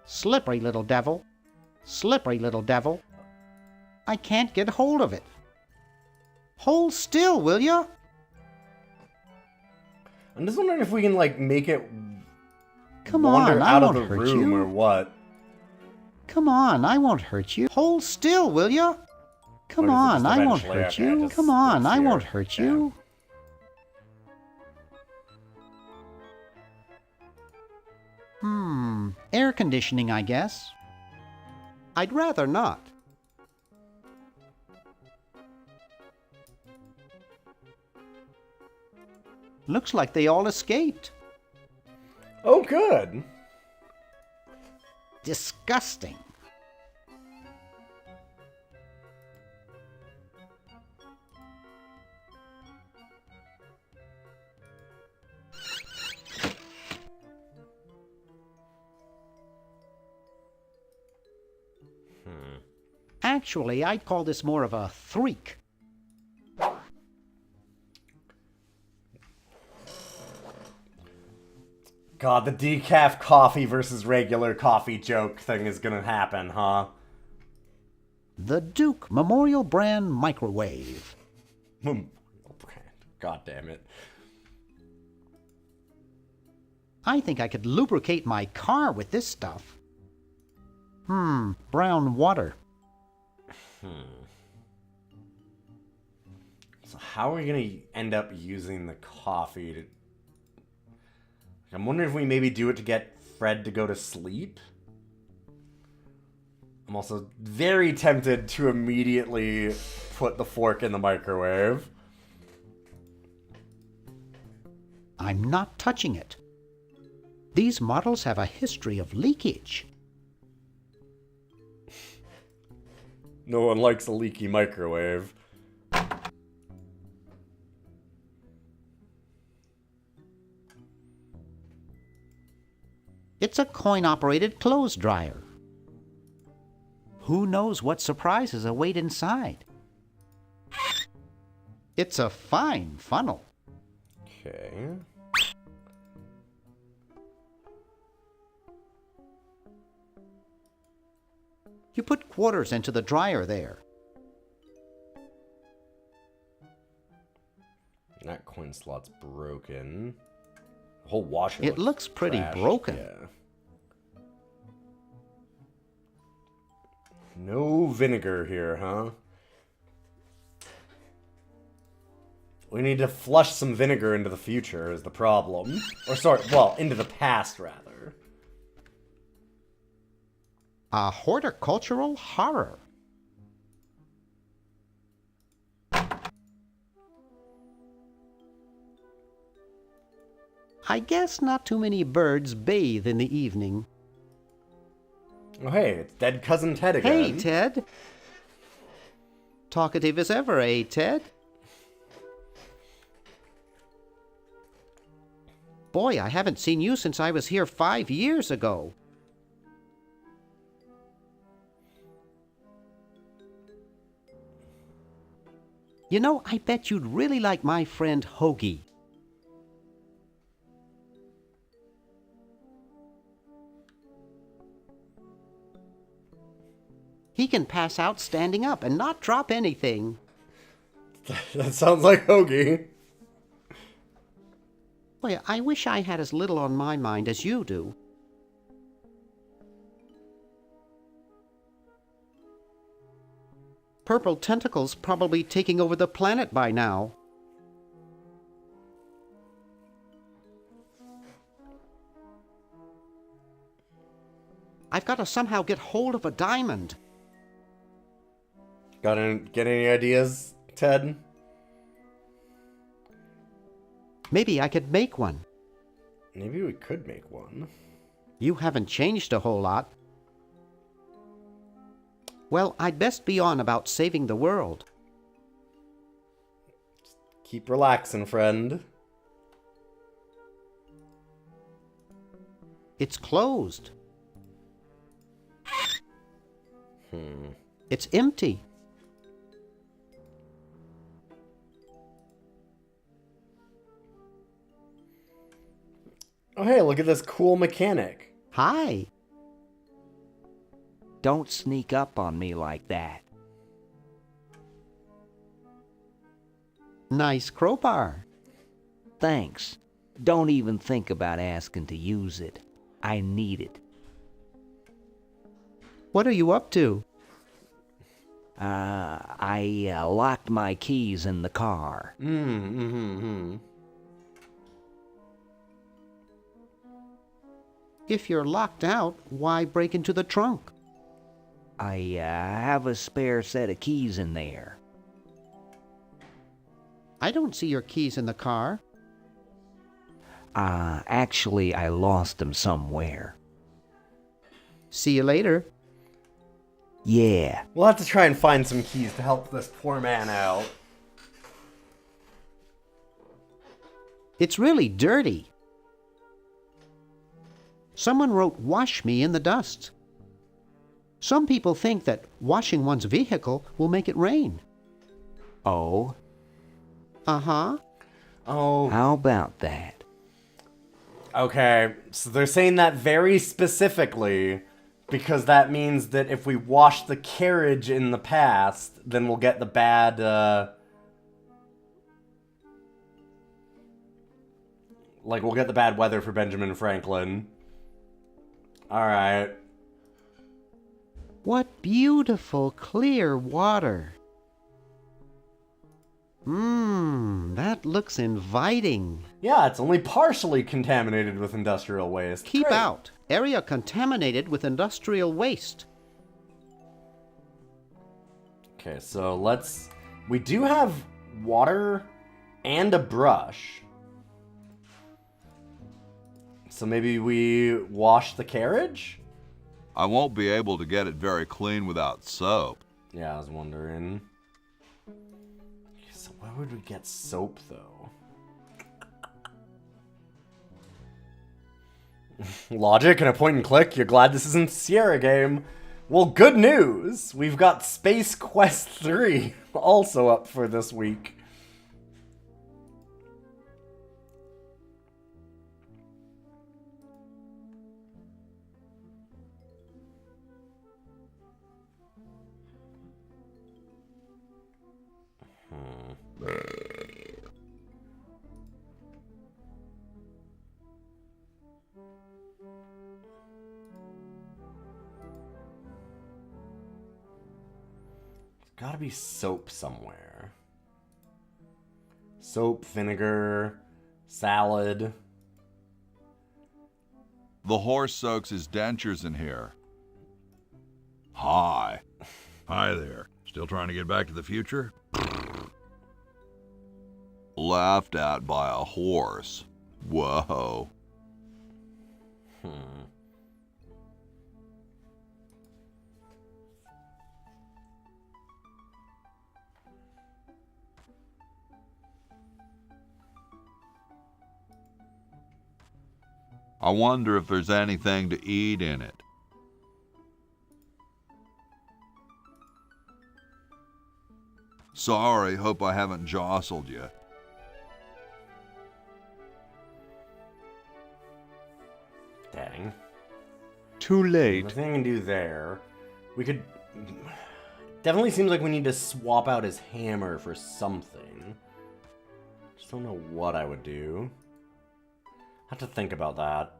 Speaker 6: Slippery little devil. Slippery little devil. I can't get hold of it. Hold still, will ya?
Speaker 1: I'm just wondering if we can, like, make it
Speaker 6: Come
Speaker 1: wander
Speaker 6: on, I
Speaker 1: out of
Speaker 6: won't
Speaker 1: the
Speaker 6: hurt
Speaker 1: room
Speaker 6: you.
Speaker 1: or what.
Speaker 6: Come on, I won't hurt you. Hold still, will ya? Come
Speaker 1: Or does it
Speaker 6: on,
Speaker 1: just
Speaker 6: I won't
Speaker 1: eventually-
Speaker 6: hurt
Speaker 1: okay, it
Speaker 6: you.
Speaker 1: just
Speaker 6: Come on,
Speaker 1: sticks
Speaker 6: I
Speaker 1: here.
Speaker 6: won't hurt
Speaker 1: Yeah.
Speaker 6: you. Air conditioning, I guess. I'd rather not. Looks like they all escaped.
Speaker 1: Oh, good.
Speaker 6: Disgusting. Actually, I'd call this more of a threak.
Speaker 1: God, the decaf coffee versus regular coffee joke thing is gonna happen, huh?
Speaker 6: The Duke Memorial Brand Microwave.
Speaker 1: God damn it.
Speaker 6: I think I could lubricate my car with this stuff. Brown water.
Speaker 1: So how are we gonna end up using the coffee to... I'm wondering if we maybe do it to get Fred to go to sleep? I'm also very tempted to immediately put the fork in the microwave.
Speaker 6: I'm not touching it. These models have a history of leakage.
Speaker 1: No one likes a leaky microwave.
Speaker 6: It's a coin-operated clothes dryer. Who knows what surprises await inside? It's a fine funnel.
Speaker 1: Okay.
Speaker 6: You put quarters into the dryer there.
Speaker 1: That coin slot's broken. The whole washer
Speaker 6: It looks pretty
Speaker 1: trashed.
Speaker 6: broken.
Speaker 1: Yeah. No vinegar here, huh? We need to flush some vinegar into the future is the problem. Or sorry, well, into the past, rather.
Speaker 6: A horticultural horror. I guess not too many birds bathe in the evening.
Speaker 1: Oh, hey, it's dead cousin Ted again.
Speaker 6: Hey, Ted. Talkative as ever, eh, Ted? Boy, I haven't seen you since I was here 5 years ago. You know, I bet you'd really like my friend Hoagie. He can pass out standing up and not drop anything.
Speaker 1: That sounds like Hoagie.
Speaker 6: Boy, I wish I had as little on my mind as you do. Purple Tentacle's probably taking over the planet by now. I've got to somehow get hold of a diamond.
Speaker 1: Get any ideas, Ted?
Speaker 6: Maybe I could make one.
Speaker 1: Maybe we could make one.
Speaker 6: You haven't changed a whole lot. Well, I'd best be on about saving the world.
Speaker 1: Keep relaxing, friend.
Speaker 6: It's closed. It's empty.
Speaker 1: Oh, hey, look at this cool mechanic.
Speaker 6: Hi.
Speaker 7: Don't sneak up on me like that.
Speaker 6: Nice crowbar.
Speaker 7: Thanks. Don't even think about asking to use it. I need it.
Speaker 6: What are you up to?
Speaker 7: I locked my keys in the car.
Speaker 6: If you're locked out, why break into the trunk?
Speaker 7: I have a spare set of keys in there.
Speaker 6: I don't see your keys in the car.
Speaker 7: Actually, I lost them somewhere.
Speaker 6: See you later.
Speaker 7: Yeah.
Speaker 1: We'll have to try and find some keys to help this poor man out.
Speaker 6: It's really dirty. Someone wrote "wash me" in the dust. Some people think that washing one's vehicle will make it rain.
Speaker 7: Oh?
Speaker 6: Uh-huh.
Speaker 1: Oh.
Speaker 7: How about that?
Speaker 1: Okay, so they're saying that very specifically because that means that if we wash the carriage in the past, then we'll get the bad, like, we'll get the bad weather for Benjamin Franklin. Alright.
Speaker 6: What beautiful, clear water. That looks inviting.
Speaker 1: Yeah, it's only partially contaminated with industrial waste.
Speaker 6: Keep
Speaker 1: Great.
Speaker 6: out. Area contaminated with industrial waste.
Speaker 1: Okay, so let's... We do have water and a brush. So maybe we wash the carriage?
Speaker 5: I won't be able to get it very clean without soap.
Speaker 1: Yeah, I was wondering. So where would we get soap, though? Logic and a point and click. You're glad this isn't Sierra game. Well, good news! We've got Space Quest 3 also up for this week. Gotta be soap somewhere. Soap, vinegar, salad.
Speaker 5: The horse soaks his dentures in here. Hi. Hi there. Still trying to get back to the future? Laughed at by a horse. Whoa. I wonder if there's anything to eat in it. Sorry, hope I haven't jostled you.
Speaker 1: Dang.
Speaker 11: Too late.
Speaker 1: Nothing I can do there. We could... Definitely seems like we need to swap out his hammer for something. Just don't know what I would do. Have to think about that.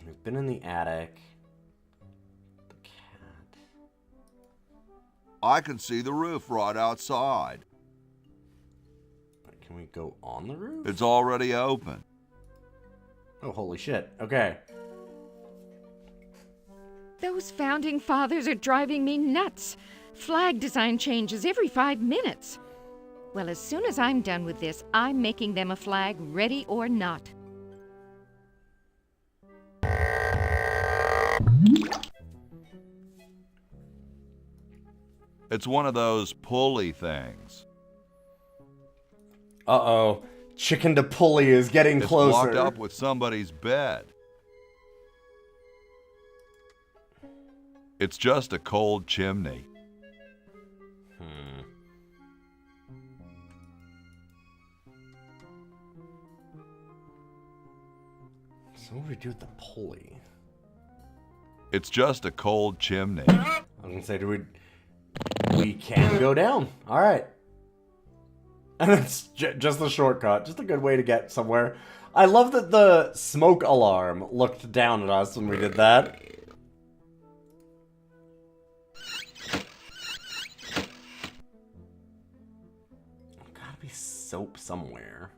Speaker 1: We've been in the attic. The cat.
Speaker 5: I can see the roof right outside.
Speaker 1: Can we go on the roof?
Speaker 5: It's already open.
Speaker 1: Oh, holy shit. Okay.
Speaker 10: Those founding fathers are driving me nuts. Flag design changes every 5 minutes. Well, as soon as I'm done with this, I'm making them a flag, ready or not.
Speaker 5: It's one of those pulley things.
Speaker 1: Uh-oh. Chicken to pulley is getting
Speaker 5: It's
Speaker 1: closer.
Speaker 5: locked up with somebody's bed. It's just a cold chimney.
Speaker 1: So what do we do with the pulley?
Speaker 5: It's just a cold chimney.
Speaker 1: I was gonna say, we can go down. All right. And it's just a shortcut. Just a good way to get somewhere. I love that the smoke alarm looked down at us when we did that. Gotta be soap somewhere.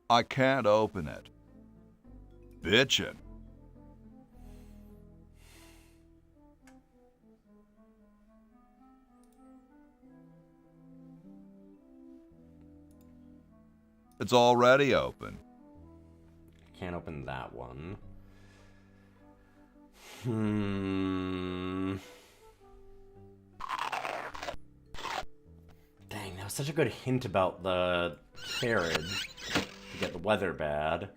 Speaker 5: I can't open it. Bitchin'. It's already open.
Speaker 1: Can't open that one. Dang, that was such a good hint about the carriage to get the weather bad.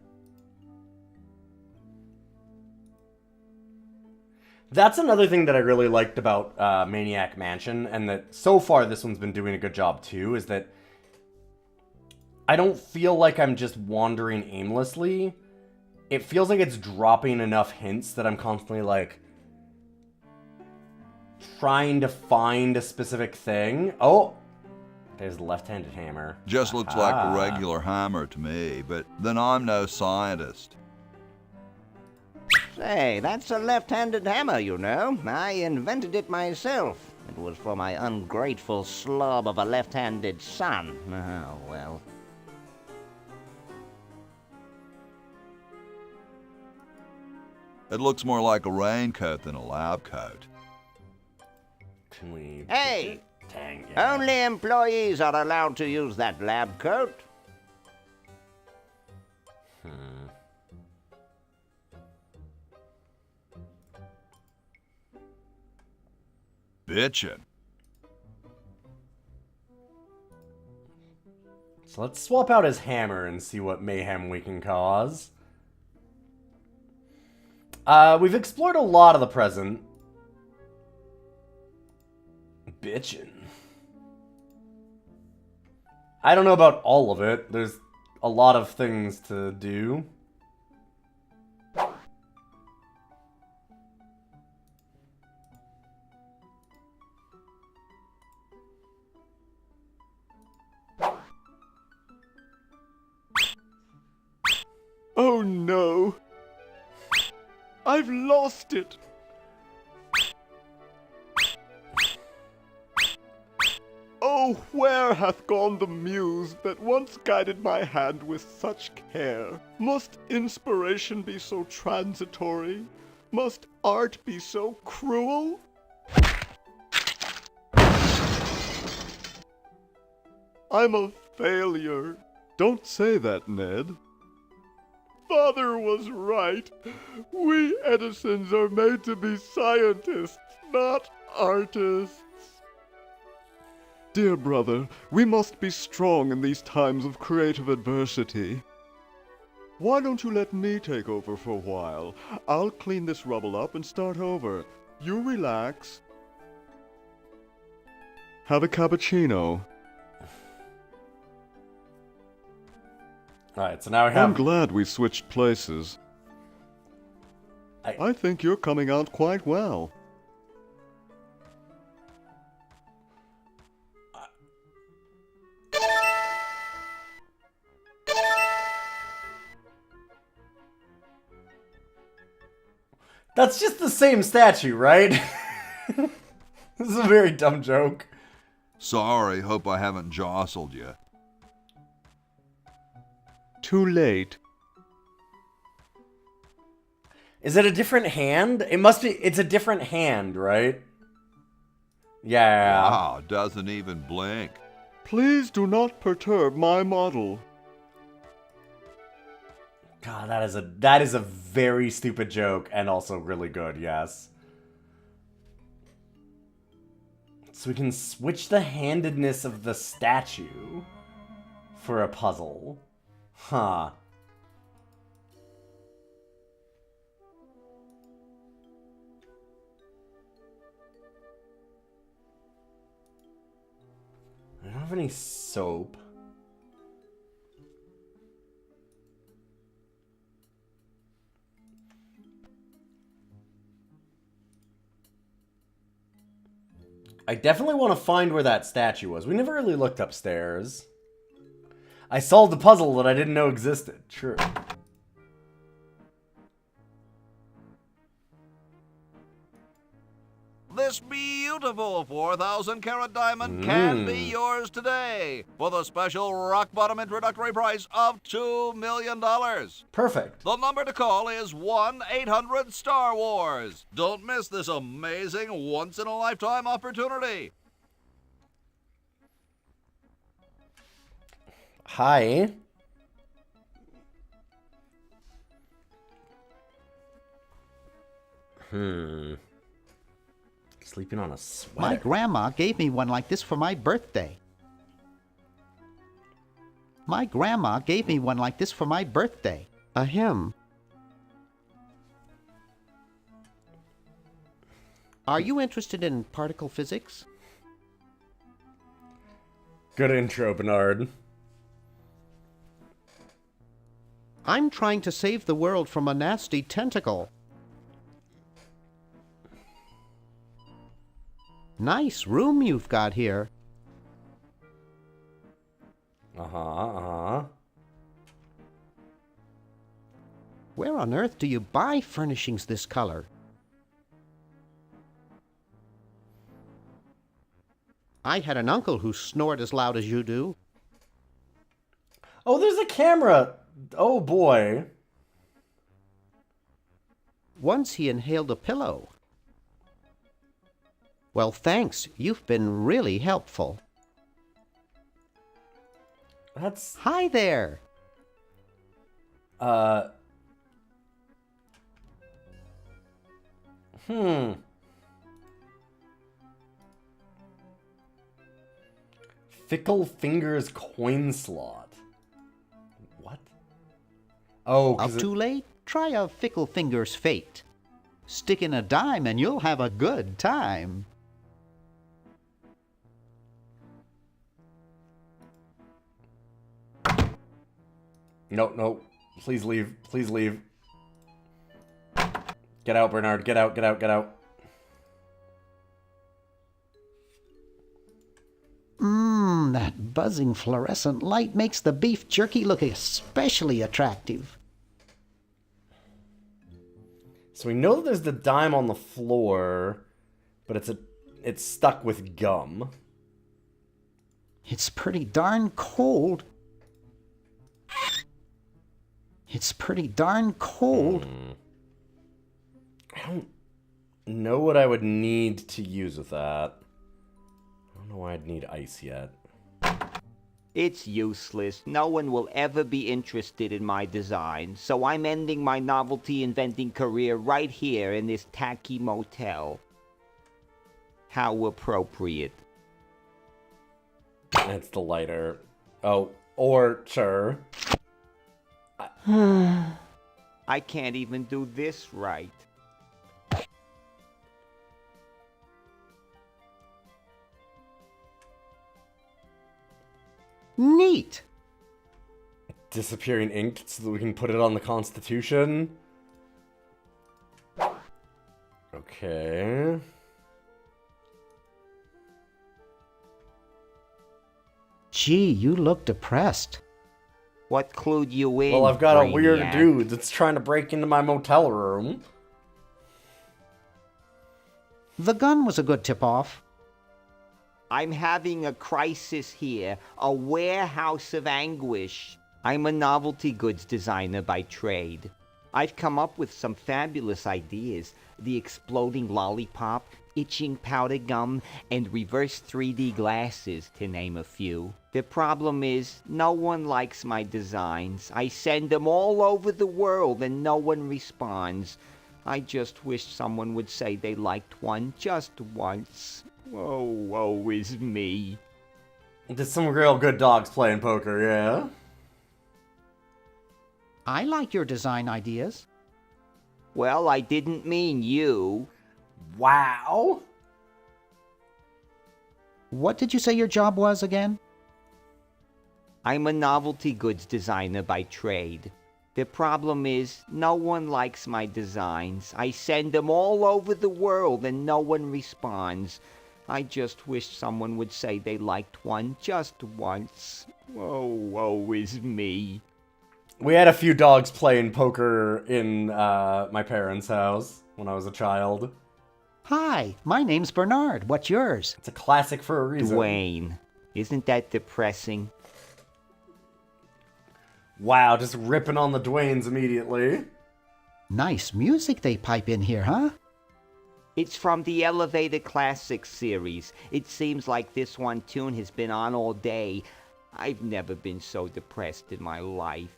Speaker 1: That's another thing that I really liked about Maniac Mansion, and that so far this one's been doing a good job too, is that I don't feel like I'm just wandering aimlessly. It feels like it's dropping enough hints that I'm constantly, like, trying to find a specific thing. Oh! There's the left-handed hammer.
Speaker 5: Just looks like a regular hammer to me, but then I'm no scientist.
Speaker 7: Say, that's a left-handed hammer, you know. I invented it myself. It was for my ungrateful slob of a left-handed son. Oh, well.
Speaker 5: It looks more like a raincoat than a lab coat.
Speaker 1: Can we...
Speaker 7: Hey!
Speaker 1: Dang, yeah.
Speaker 7: Only employees are allowed to use that lab coat.
Speaker 5: Bitchin'.
Speaker 1: So let's swap out his hammer and see what mayhem we can cause. We've explored a lot of the present. Bitchin'. I don't know about all of it. There's a lot of things to do.
Speaker 11: Oh no! I've lost it! Oh, where hath gone the muse that once guided my hand with such care? Must inspiration be so transitory? Must art be so cruel? I'm a failure. Don't say that, Ned. Father was right. We Edisons are made to be scientists, not artists. Dear brother, we must be strong in these times of creative adversity. Why don't you let me take over for a while? I'll clean this rubble up and start over. You relax. Have a cappuccino.
Speaker 1: Alright, so now we have...
Speaker 11: I'm glad we switched places. I think you're coming out quite well.
Speaker 1: That's just the same statue, right? This is a very dumb joke.
Speaker 5: Sorry, hope I haven't jostled you.
Speaker 11: Too late.
Speaker 1: Is it a different hand? It must be, it's a different hand, right? Yeah.
Speaker 5: Wow, doesn't even blink.
Speaker 11: Please do not perturb my model.
Speaker 1: God, that is a very stupid joke and also really good, yes. So we can switch the handedness of the statue for a puzzle. Huh. I don't have any soap. I definitely want to find where that statue was. We never really looked upstairs. I solved the puzzle that I didn't know existed. True.
Speaker 5: This beautiful 4,000-carat diamond can be yours today for the special rock-bottom introductory price of $2 million.
Speaker 1: Perfect.
Speaker 5: The number to call is 1-800-STAR-WARS. Don't miss this amazing once-in-a-lifetime opportunity.
Speaker 1: Hi. Sleeping on a sweater.
Speaker 6: My grandma gave me one like this for my birthday. My grandma gave me one like this for my birthday. Ahem. Are you interested in particle physics?
Speaker 1: Good intro, Bernard.
Speaker 6: I'm trying to save the world from a nasty tentacle. Nice room you've got here. Where on earth do you buy furnishings this color? I had an uncle who snored as loud as you do.
Speaker 1: Oh, there's a camera. Oh, boy.
Speaker 6: Once he inhaled a pillow. Well, thanks. You've been really helpful.
Speaker 1: That's...
Speaker 6: Hi there.
Speaker 1: Fickle Fingers coin slot. What? Oh,
Speaker 6: Up too late? Try a Fickle Fingers fate. Stick in a dime and you'll have a good time.
Speaker 1: No. Please leave. Please leave. Get out, Bernard. Get out, get out, get out.
Speaker 6: That buzzing fluorescent light makes the beef jerky look especially attractive.
Speaker 1: So we know that there's the dime on the floor, but it's stuck with gum.
Speaker 6: It's pretty darn cold. It's pretty darn cold.
Speaker 1: I don't know what I would need to use with that. I don't know why I'd need ice yet.
Speaker 4: It's useless. No one will ever be interested in my design, so I'm ending my novelty inventing career right here in this tacky motel. How appropriate.
Speaker 1: It's the lighter. Oh, or sure.
Speaker 4: I can't even do this right.
Speaker 6: Neat.
Speaker 1: Disappearing ink so that we can put it on the Constitution. Okay.
Speaker 6: Gee, you look depressed.
Speaker 4: What clued you in,
Speaker 1: Well, I've got a weird
Speaker 4: Brainiac?
Speaker 1: dude that's trying to break into my motel room.
Speaker 6: The gun was a good tip-off.
Speaker 4: I'm having a crisis here, a warehouse of anguish. I'm a novelty goods designer by trade. I've come up with some fabulous ideas. The exploding lollipop, itching powder gum, and reverse 3D glasses, to name a few. The problem is, no one likes my designs. I send them all over the world and no one responds. I just wish someone would say they liked one just once. Oh, woe is me.
Speaker 1: There's some real good dogs playing poker, yeah?
Speaker 6: I like your design ideas.
Speaker 4: Well, I didn't mean you.
Speaker 1: Wow.
Speaker 6: What did you say your job was again?
Speaker 4: I'm a novelty goods designer by trade. The problem is, no one likes my designs. I send them all over the world and no one responds. I just wish someone would say they liked one just once. Oh, woe is me.
Speaker 1: We had a few dogs playing poker in my parents' house when I was a child.
Speaker 6: Hi, my name's Bernard. What's yours?
Speaker 1: It's a classic for a reason.
Speaker 4: Dwayne. Isn't that depressing?
Speaker 1: Wow, just ripping on the Dwaynes immediately.
Speaker 6: Nice music they pipe in here, huh?
Speaker 4: It's from the Elevator Classics series. It seems like this one tune has been on all day. I've never been so depressed in my life.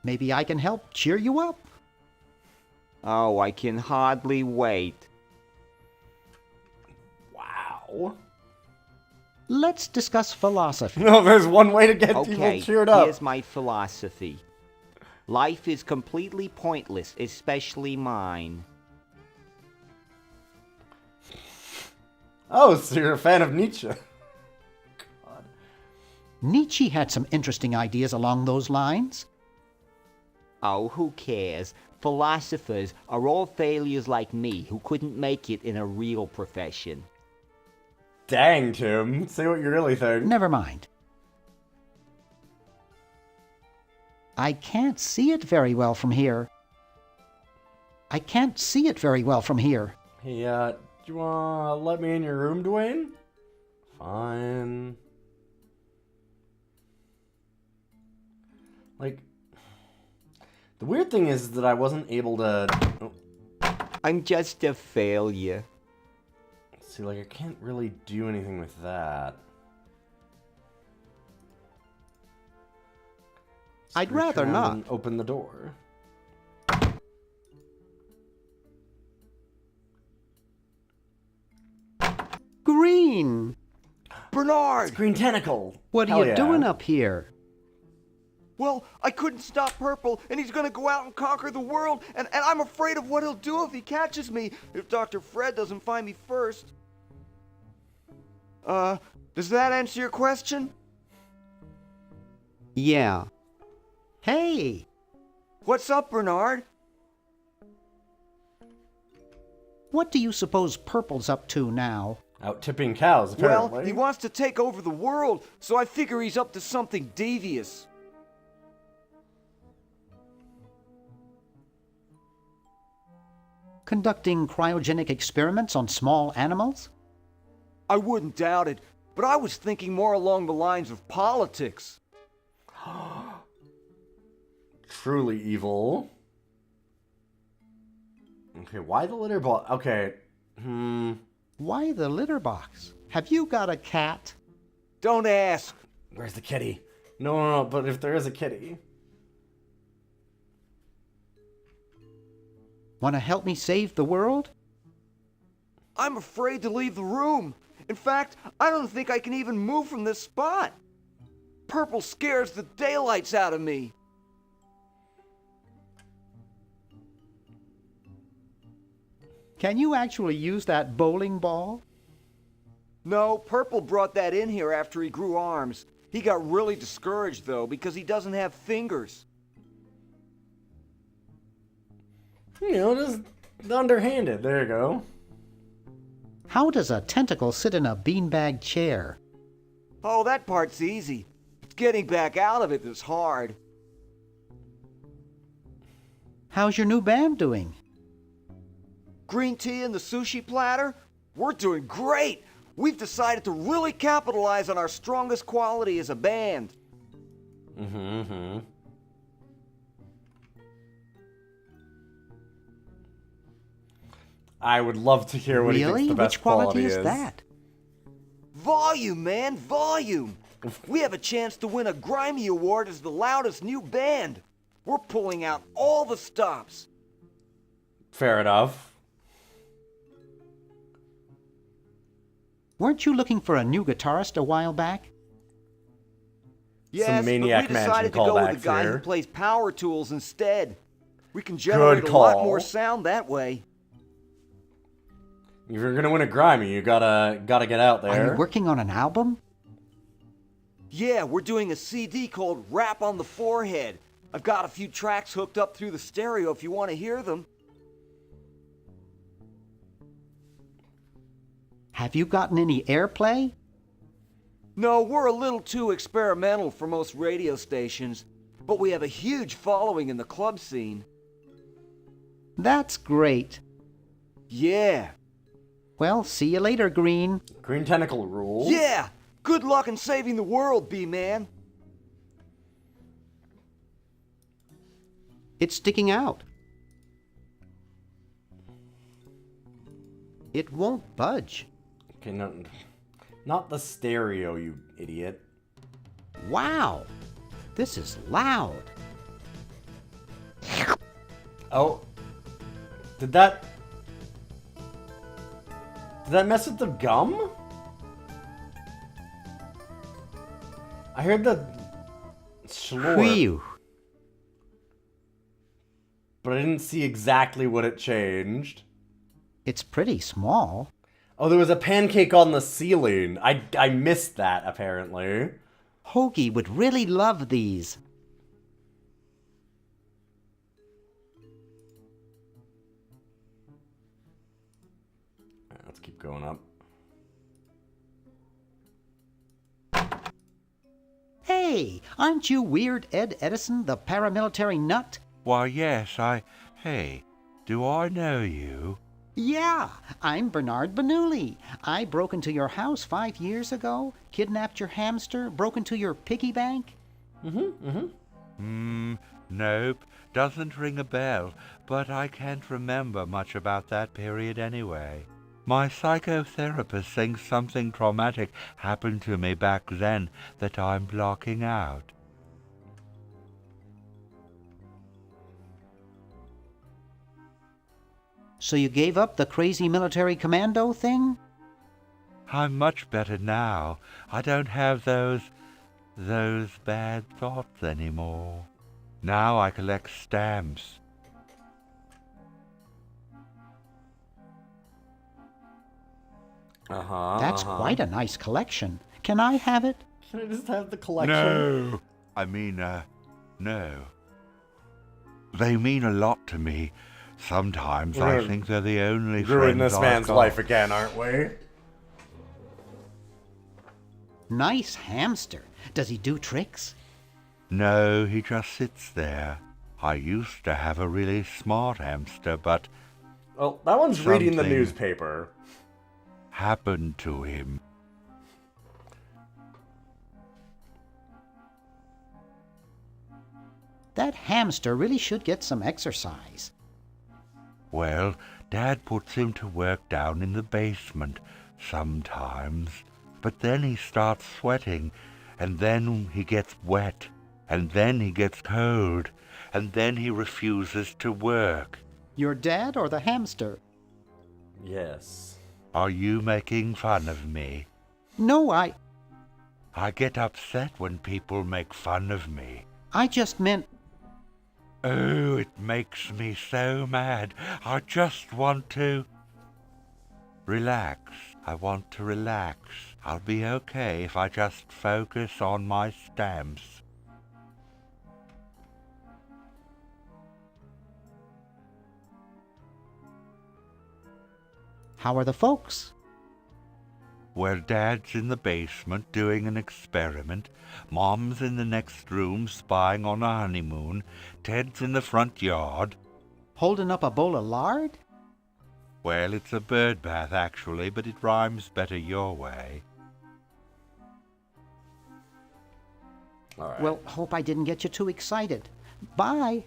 Speaker 6: Maybe I can help cheer you up.
Speaker 4: Oh, I can hardly wait.
Speaker 1: Wow.
Speaker 6: Let's discuss philosophy.
Speaker 1: No, there's one way to get people cheered up.
Speaker 4: Here's my philosophy. Life is completely pointless, especially mine.
Speaker 1: Oh, so you're a fan of Nietzsche. God.
Speaker 6: Nietzsche had some interesting ideas along those lines.
Speaker 4: Oh, who cares? Philosophers are all failures like me who couldn't make it in a real profession.
Speaker 1: Dang, Tim. Say what you really think.
Speaker 6: Never mind. I can't see it very well from here. I can't see it very well from here.
Speaker 1: Hey, do you wanna let me in your room, Dwayne? Fine. Like, the weird thing is that I wasn't able to... Oh.
Speaker 4: I'm just a failure.
Speaker 1: See, like, I can't really do anything with that.
Speaker 6: I'd rather not.
Speaker 1: Open the door.
Speaker 6: Green!
Speaker 7: Bernard!
Speaker 1: It's Green Tentacle!
Speaker 6: What are you doing up here?
Speaker 7: Well, I couldn't stop Purple, and he's gonna go out and conquer the world, and I'm afraid of what he'll do if he catches me, if Dr. Fred doesn't find me first. Does that answer your question?
Speaker 6: Yeah. Hey!
Speaker 7: What's up, Bernard?
Speaker 6: What do you suppose Purple's up to now?
Speaker 1: Out tipping cows, apparently.
Speaker 7: Well, he wants to take over the world, so I figure he's up to something devious.
Speaker 6: Conducting cryogenic experiments on small animals?
Speaker 7: I wouldn't doubt it, but I was thinking more along the lines of politics.
Speaker 1: Truly evil. Okay, why the litter box? Okay.
Speaker 6: Why the litter box? Have you got a cat?
Speaker 7: Don't ask.
Speaker 1: Where's the kitty? No, but if there is a kitty.
Speaker 6: Want to help me save the world?
Speaker 7: I'm afraid to leave the room. In fact, I don't think I can even move from this spot. Purple scares the daylights out of me.
Speaker 6: Can you actually use that bowling ball?
Speaker 7: No, Purple brought that in here after he grew arms. He got really discouraged, though, because he doesn't have fingers.
Speaker 1: You know, just underhanded. There you go.
Speaker 6: How does a tentacle sit in a beanbag chair?
Speaker 7: Oh, that part's easy. It's getting back out of it that's hard.
Speaker 6: How's your new band doing?
Speaker 7: Green tea and the sushi platter? We're doing great! We've decided to really capitalize on our strongest quality as a band.
Speaker 1: I would love to hear what he thinks
Speaker 6: Really?
Speaker 1: the best
Speaker 6: Which quality
Speaker 1: is.
Speaker 6: is that?
Speaker 12: Volume, man, volume! We have a chance to win a Grimy Award as the loudest new band. We're pulling out all the stops.
Speaker 1: Fair enough.
Speaker 6: Weren't you looking for a new guitarist a while back?
Speaker 12: Yes,
Speaker 1: Maniac
Speaker 12: but we
Speaker 1: Mansion
Speaker 12: decided to go with
Speaker 1: callbacks
Speaker 12: a guy
Speaker 1: here.
Speaker 12: who plays power tools instead. We can generate a lot more sound that way.
Speaker 1: If you're gonna win a Grimy, you gotta get out there.
Speaker 6: Are you working on an album?
Speaker 12: Yeah, we're doing a CD called Rap on the Forehead. I've got a few tracks hooked up through the stereo if you want to hear them.
Speaker 6: Have you gotten any airplay?
Speaker 12: No, we're a little too experimental for most radio stations, but we have a huge following in the club scene.
Speaker 6: That's great.
Speaker 12: Yeah.
Speaker 6: Well, see you later, Green.
Speaker 1: Green Tentacle rules.
Speaker 12: Yeah! Good luck in saving the world, B-Man.
Speaker 6: It's sticking out. It won't budge.
Speaker 1: Okay, no, not the stereo, you idiot.
Speaker 6: Wow, this is loud.
Speaker 1: Oh, did that mess with the gum? I heard the slurp,
Speaker 6: Phew.
Speaker 1: but I didn't see exactly what it changed.
Speaker 6: It's pretty small.
Speaker 1: Oh, there was a pancake on the ceiling. I missed that, apparently.
Speaker 6: Hoagie would really love these.
Speaker 1: Let's keep going up.
Speaker 6: Hey, aren't you Weird Ed Edison, the paramilitary nut?
Speaker 2: Why, yes, Hey, do I know you?
Speaker 6: Yeah, I'm Bernard Bernoulli. I broke into your house 5 years ago, kidnapped your hamster, broke into your piggy bank.
Speaker 2: Nope, doesn't ring a bell, but I can't remember much about that period anyway. My psychotherapist thinks something traumatic happened to me back then that I'm blocking out.
Speaker 6: So you gave up the crazy military commando thing?
Speaker 2: I'm much better now. I don't have those bad thoughts anymore. Now I collect stamps.
Speaker 6: That's quite a nice collection. Can I have it?
Speaker 1: Can I just have the collection?
Speaker 2: No! I mean, no. They mean a lot to me. Sometimes I think they're the only
Speaker 1: Ruin
Speaker 2: friends
Speaker 1: this
Speaker 2: I've
Speaker 1: man's
Speaker 2: got.
Speaker 1: life again, aren't we?
Speaker 6: Nice hamster. Does he do tricks?
Speaker 2: No, he just sits there. I used to have a really smart hamster, but
Speaker 1: Well, that one's reading the
Speaker 2: Something.
Speaker 1: newspaper.
Speaker 2: happened to him.
Speaker 6: That hamster really should get some exercise.
Speaker 2: Well, Dad puts him to work down in the basement sometimes, but then he starts sweating, and then he gets wet, and then he gets cold, and then he refuses to work.
Speaker 6: Your dad or the hamster?
Speaker 1: Yes.
Speaker 2: Are you making fun of me?
Speaker 6: No, I
Speaker 2: get upset when people make fun of me.
Speaker 6: just meant...
Speaker 2: Oh, it makes me so mad. I just want to relax. I want to relax. I'll be okay if I just focus on my stamps.
Speaker 6: How are the folks?
Speaker 2: Well, Dad's in the basement doing an experiment. Mom's in the next room spying on a honeymoon. Ted's in the front yard.
Speaker 6: Holding up a bowl of lard?
Speaker 2: Well, it's a bird bath, actually, but it rhymes better your way.
Speaker 1: All right.
Speaker 6: Well, hope I didn't get you too excited. Bye.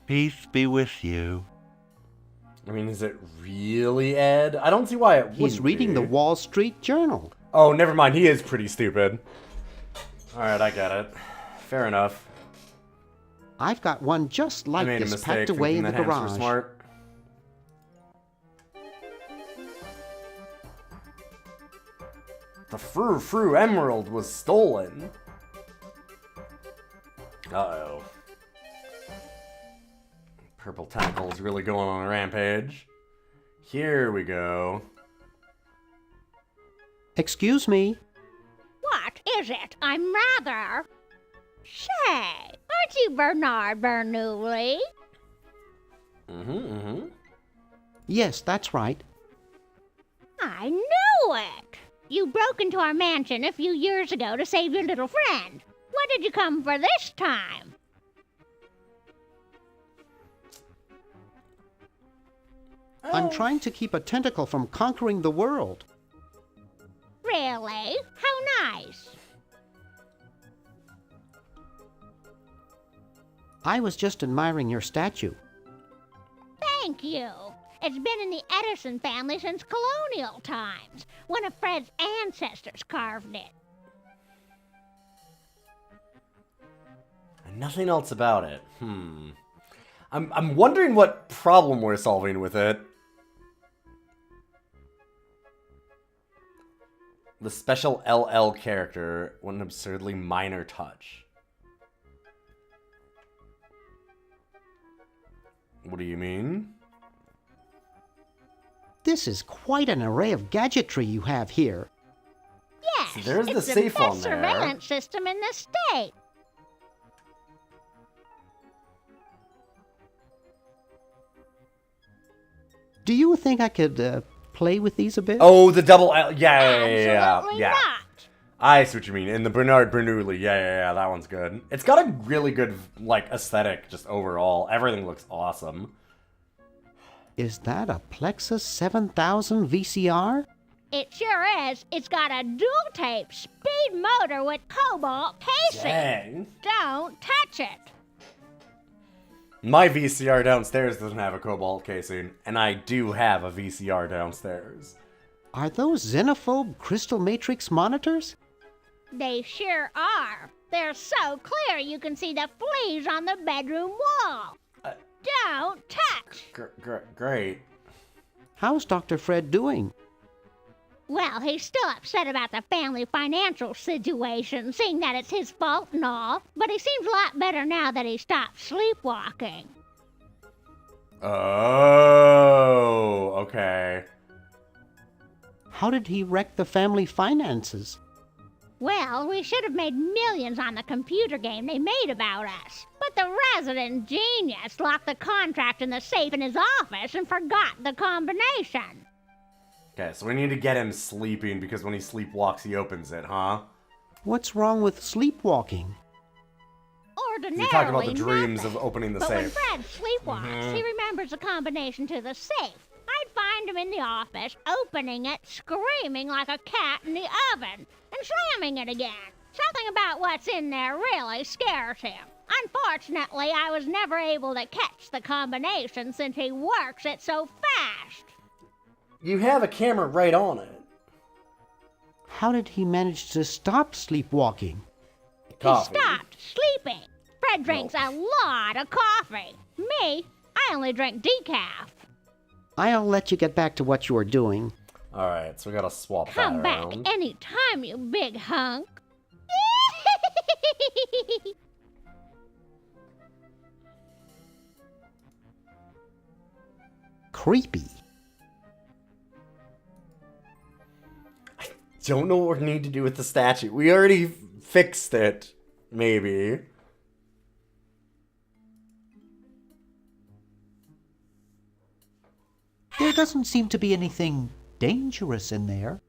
Speaker 2: Peace be with you.
Speaker 1: I mean, is it really Ed? I don't see why it wouldn't
Speaker 6: He's reading the
Speaker 1: be.
Speaker 6: Wall Street Journal.
Speaker 1: Oh, never mind. He is pretty stupid. Alright, I get it. Fair enough.
Speaker 6: I've got one just
Speaker 1: I
Speaker 6: like
Speaker 1: made a
Speaker 6: this
Speaker 1: mistake
Speaker 6: packed away
Speaker 1: thinking
Speaker 6: in the
Speaker 1: that hams were
Speaker 6: garage.
Speaker 1: smart. The Frou Emerald was stolen. Uh-oh. Purple Tentacle's really going on a rampage. Here we go.
Speaker 6: Excuse me.
Speaker 13: What is it? I'm rather... Say, aren't you Bernard Bernoulli?
Speaker 6: Yes, that's right.
Speaker 13: I knew it! You broke into our mansion a few years ago to save your little friend. What did you come for this time?
Speaker 6: I'm trying to keep a tentacle from conquering the world.
Speaker 13: Really? How nice.
Speaker 6: I was just admiring your statue.
Speaker 13: Thank you. It's been in the Edison family since colonial times. One of Fred's ancestors carved it.
Speaker 1: And nothing else about it. I'm wondering what problem we're solving with it. The special LL character, what an absurdly minor touch. What do you mean?
Speaker 6: This is quite an array of gadgetry you have here.
Speaker 13: Yes,
Speaker 1: See, there's the
Speaker 13: it's
Speaker 1: safe
Speaker 13: best
Speaker 1: on there.
Speaker 13: surveillance system in the state.
Speaker 6: Do you think I could play with these a bit?
Speaker 1: Oh, the double L. Yeah.
Speaker 13: Absolutely not.
Speaker 1: I see what you mean. In the Bernard Bernoulli. Yeah, that one's good. It's got a really good, like, aesthetic just overall. Everything looks awesome.
Speaker 6: Is that a Plexus 7000 VCR?
Speaker 13: It sure is. It's got a dual-tape speed motor with cobalt casing.
Speaker 1: Dang.
Speaker 13: Don't touch it.
Speaker 1: My VCR downstairs doesn't have a cobalt casing, and I do have a VCR downstairs.
Speaker 6: Are those xenophobe crystal matrix monitors?
Speaker 13: They sure are. They're so clear you can see the fleas on the bedroom wall. Don't touch.
Speaker 1: Great.
Speaker 6: How's Dr. Fred doing?
Speaker 13: Well, he's still upset about the family financial situation, seeing that it's his fault and all, but he seems a lot better now that he stopped sleepwalking.
Speaker 1: Oh, okay.
Speaker 6: How did he wreck the family finances?
Speaker 13: Well, we should have made millions on the computer game they made about us. But the resident genius locked the contract in the safe in his office and forgot the combination.
Speaker 1: Okay, so we need to get him sleeping because when he sleepwalks, he opens it, huh?
Speaker 6: What's wrong with sleepwalking?
Speaker 13: Ordinarily,
Speaker 1: You talk about the dreams
Speaker 13: nothing.
Speaker 1: of opening the
Speaker 13: but
Speaker 1: safe.
Speaker 13: When Fred sleepwalks, he remembers the combination to the safe. I'd find him in the office, opening it, screaming like a cat in the oven, and slamming it again. Something about what's in there really scares him. Unfortunately, I was never able to catch the combination since he works it so fast.
Speaker 1: You have a camera right on it.
Speaker 6: How did he manage to stop sleepwalking?
Speaker 1: Coffee.
Speaker 13: He stopped sleeping. Fred drinks a lot of coffee. Me, I only drink decaf.
Speaker 6: I'll let you get back to what you were doing.
Speaker 1: Alright, so we gotta swap
Speaker 13: Come
Speaker 1: that
Speaker 13: back
Speaker 1: around.
Speaker 13: any time, you big hunk.
Speaker 6: Creepy.
Speaker 1: Don't know what we need to do with the statue. We already fixed it, maybe.
Speaker 6: There doesn't seem to be anything dangerous in there.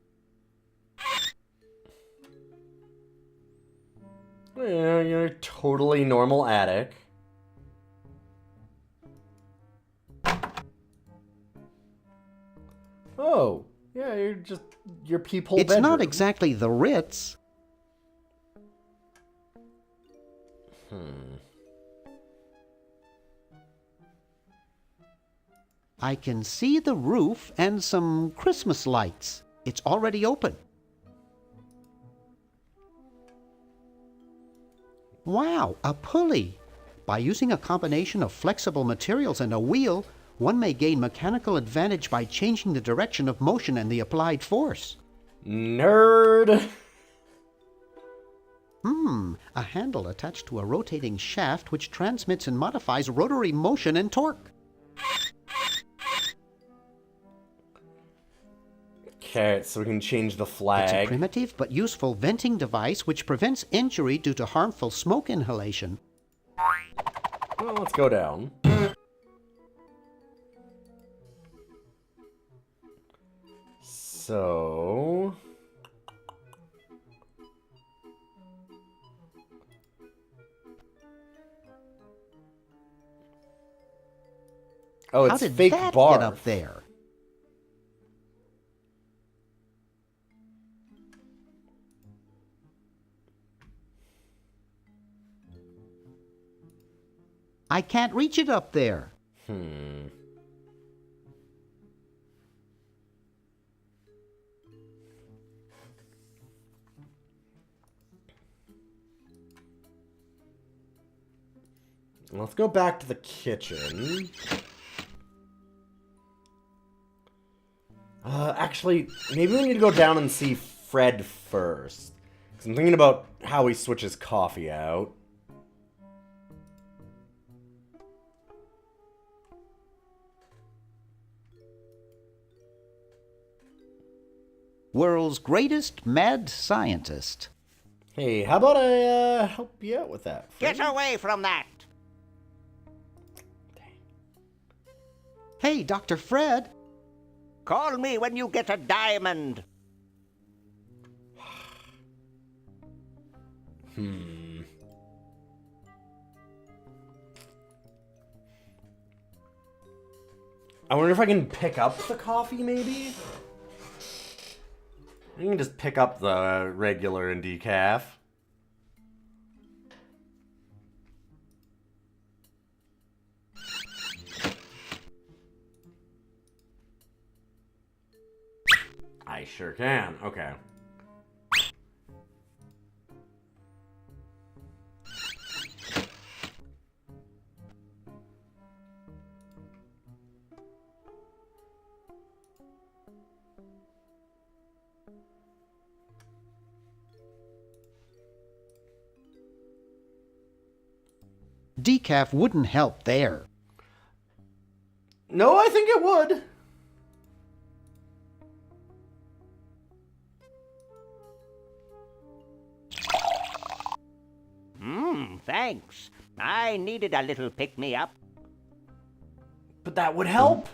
Speaker 1: Yeah, you're a totally normal attic. Oh, yeah, you're just your peephole
Speaker 6: It's
Speaker 1: bedroom.
Speaker 6: not exactly the Ritz. I can see the roof and some Christmas lights. It's already open. Wow, a pulley! By using a combination of flexible materials and a wheel, one may gain mechanical advantage by changing the direction of motion and the applied force.
Speaker 1: Nerd!
Speaker 6: A handle attached to a rotating shaft which transmits and modifies rotary motion and torque.
Speaker 1: Okay, so we can change the flag.
Speaker 6: It's a primitive but useful venting device which prevents injury due to harmful smoke inhalation.
Speaker 1: Well, let's go down. So... Oh, it's
Speaker 6: How did
Speaker 1: fake
Speaker 6: that
Speaker 1: barf.
Speaker 6: get up there? I can't reach it up there.
Speaker 1: Let's go back to the kitchen. Actually, maybe we need to go down and see Fred first. Because I'm thinking about how he switches coffee out.
Speaker 6: World's greatest mad scientist.
Speaker 1: Hey, how about I help you out with that, Fred?
Speaker 7: Get away from that!
Speaker 6: Hey, Dr. Fred.
Speaker 7: Call me when you get a diamond.
Speaker 1: I wonder if I can pick up the coffee, maybe? I can just pick up the regular and decaf. I sure can. Okay.
Speaker 6: Decaf wouldn't help there.
Speaker 1: No, I think it would.
Speaker 7: Thanks. I needed a little pick-me-up.
Speaker 1: But that would help.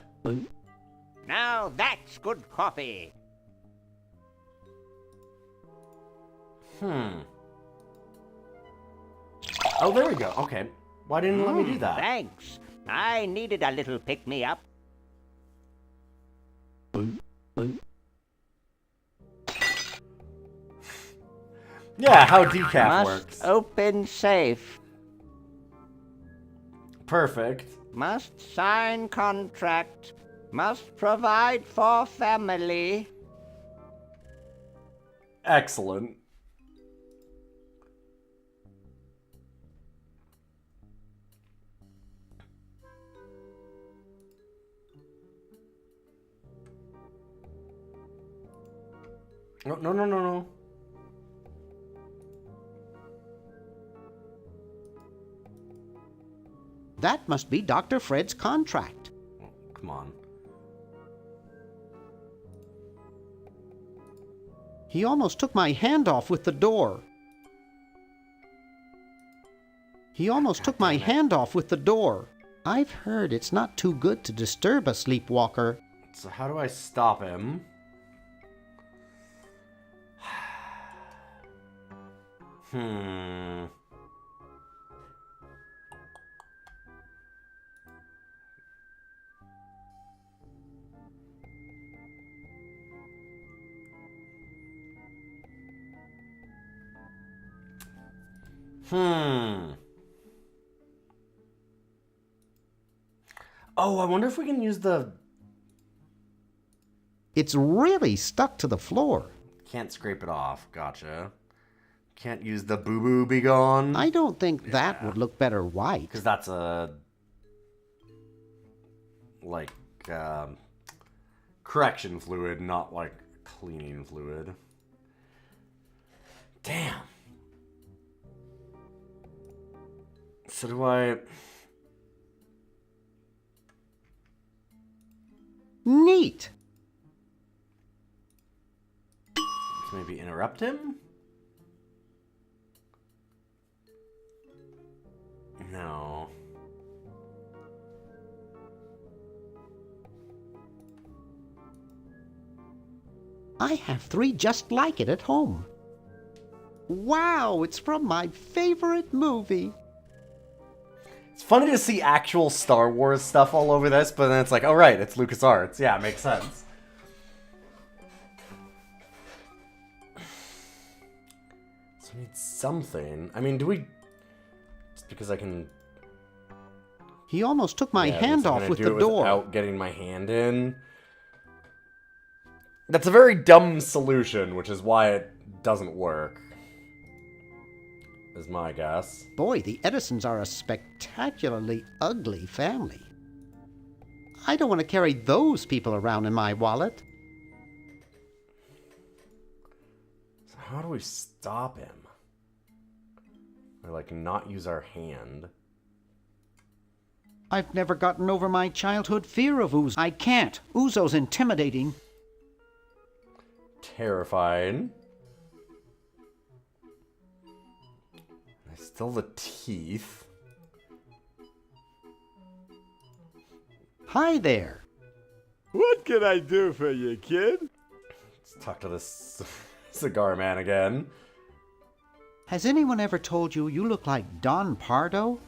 Speaker 7: Now that's good coffee.
Speaker 1: Oh, there we go. Okay. Why didn't you let me do that?
Speaker 7: Thanks. I needed a little pick-me-up.
Speaker 1: Yeah, how decaf
Speaker 7: Must
Speaker 1: works.
Speaker 7: open safe.
Speaker 1: Perfect.
Speaker 7: Must sign contract. Must provide for family.
Speaker 1: Excellent. No, no, no, no, no.
Speaker 6: That must be Dr. Fred's contract.
Speaker 1: Oh, come on.
Speaker 6: He almost took my hand off with the door. He almost took my hand off with the door. I've heard it's not too good to disturb a sleepwalker.
Speaker 1: So how do I stop him? Oh, I wonder if we can use the...
Speaker 6: It's really stuck to the floor.
Speaker 1: Can't scrape it off. Gotcha. Can't use the boo-boo be gone.
Speaker 6: I don't think that would look better white.
Speaker 1: Because that's a... like, correction fluid, not like cleaning fluid. Damn. So do I...
Speaker 6: Neat.
Speaker 1: Let's maybe interrupt him? No.
Speaker 6: I have 3 just like it at home. Wow, it's from my favorite movie.
Speaker 1: It's funny to see actual Star Wars stuff all over this, but then it's like, oh right, it's LucasArts. Yeah, it makes sense. So I need something. I mean, do we... Just because I can...
Speaker 6: He almost took my hand off with the door.
Speaker 1: Without getting my hand in. That's a very dumb solution, which is why it doesn't work. Is my guess.
Speaker 6: Boy, the Edisons are a spectacularly ugly family. I don't want to carry those people around in my wallet.
Speaker 1: So how do we stop him? Or, like, not use our hand?
Speaker 6: I've never gotten over my childhood fear of Uzo. I can't. Uzo's intimidating.
Speaker 1: Terrifying. Still the teeth.
Speaker 6: Hi there.
Speaker 11: What can I do for you, kid?
Speaker 1: Let's talk to this cigar man again.
Speaker 6: Has anyone ever told you you look like Don Pardo?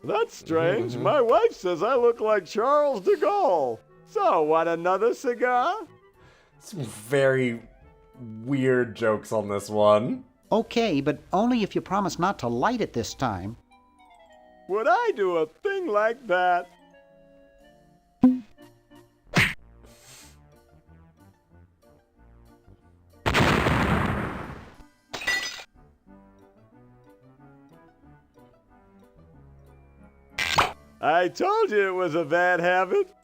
Speaker 11: That's strange. My wife says I look like Charles de Gaulle. So, want another cigar?
Speaker 1: Some very weird jokes on this one.
Speaker 6: Okay, but only if you promise not to light it this time.
Speaker 11: Would I do a thing like that? I told you it was a bad habit.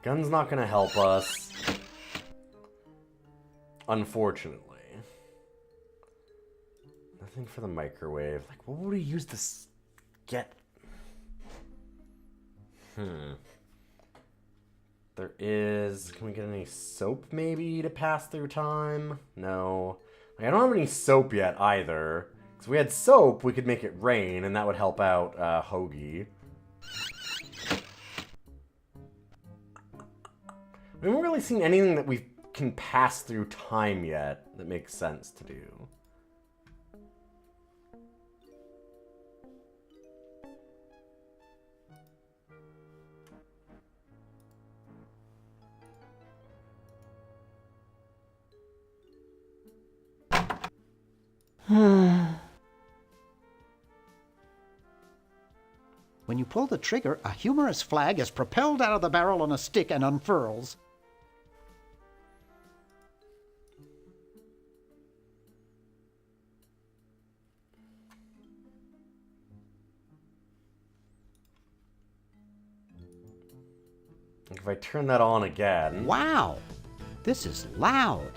Speaker 1: Gun's not gonna help us. Unfortunately. Nothing for the microwave. Like, what would we use this? Get. There is... Can we get any soap, maybe, to pass through time? No. Like, I don't have any soap yet, either. Because if we had soap, we could make it rain, and that would help out, Hoagie. We haven't really seen anything that we can pass through time yet that makes sense to do.
Speaker 6: When you pull the trigger, a humorous flag is propelled out of the barrel on a stick and unfurls.
Speaker 1: If I turn that on again...
Speaker 6: Wow! This is loud.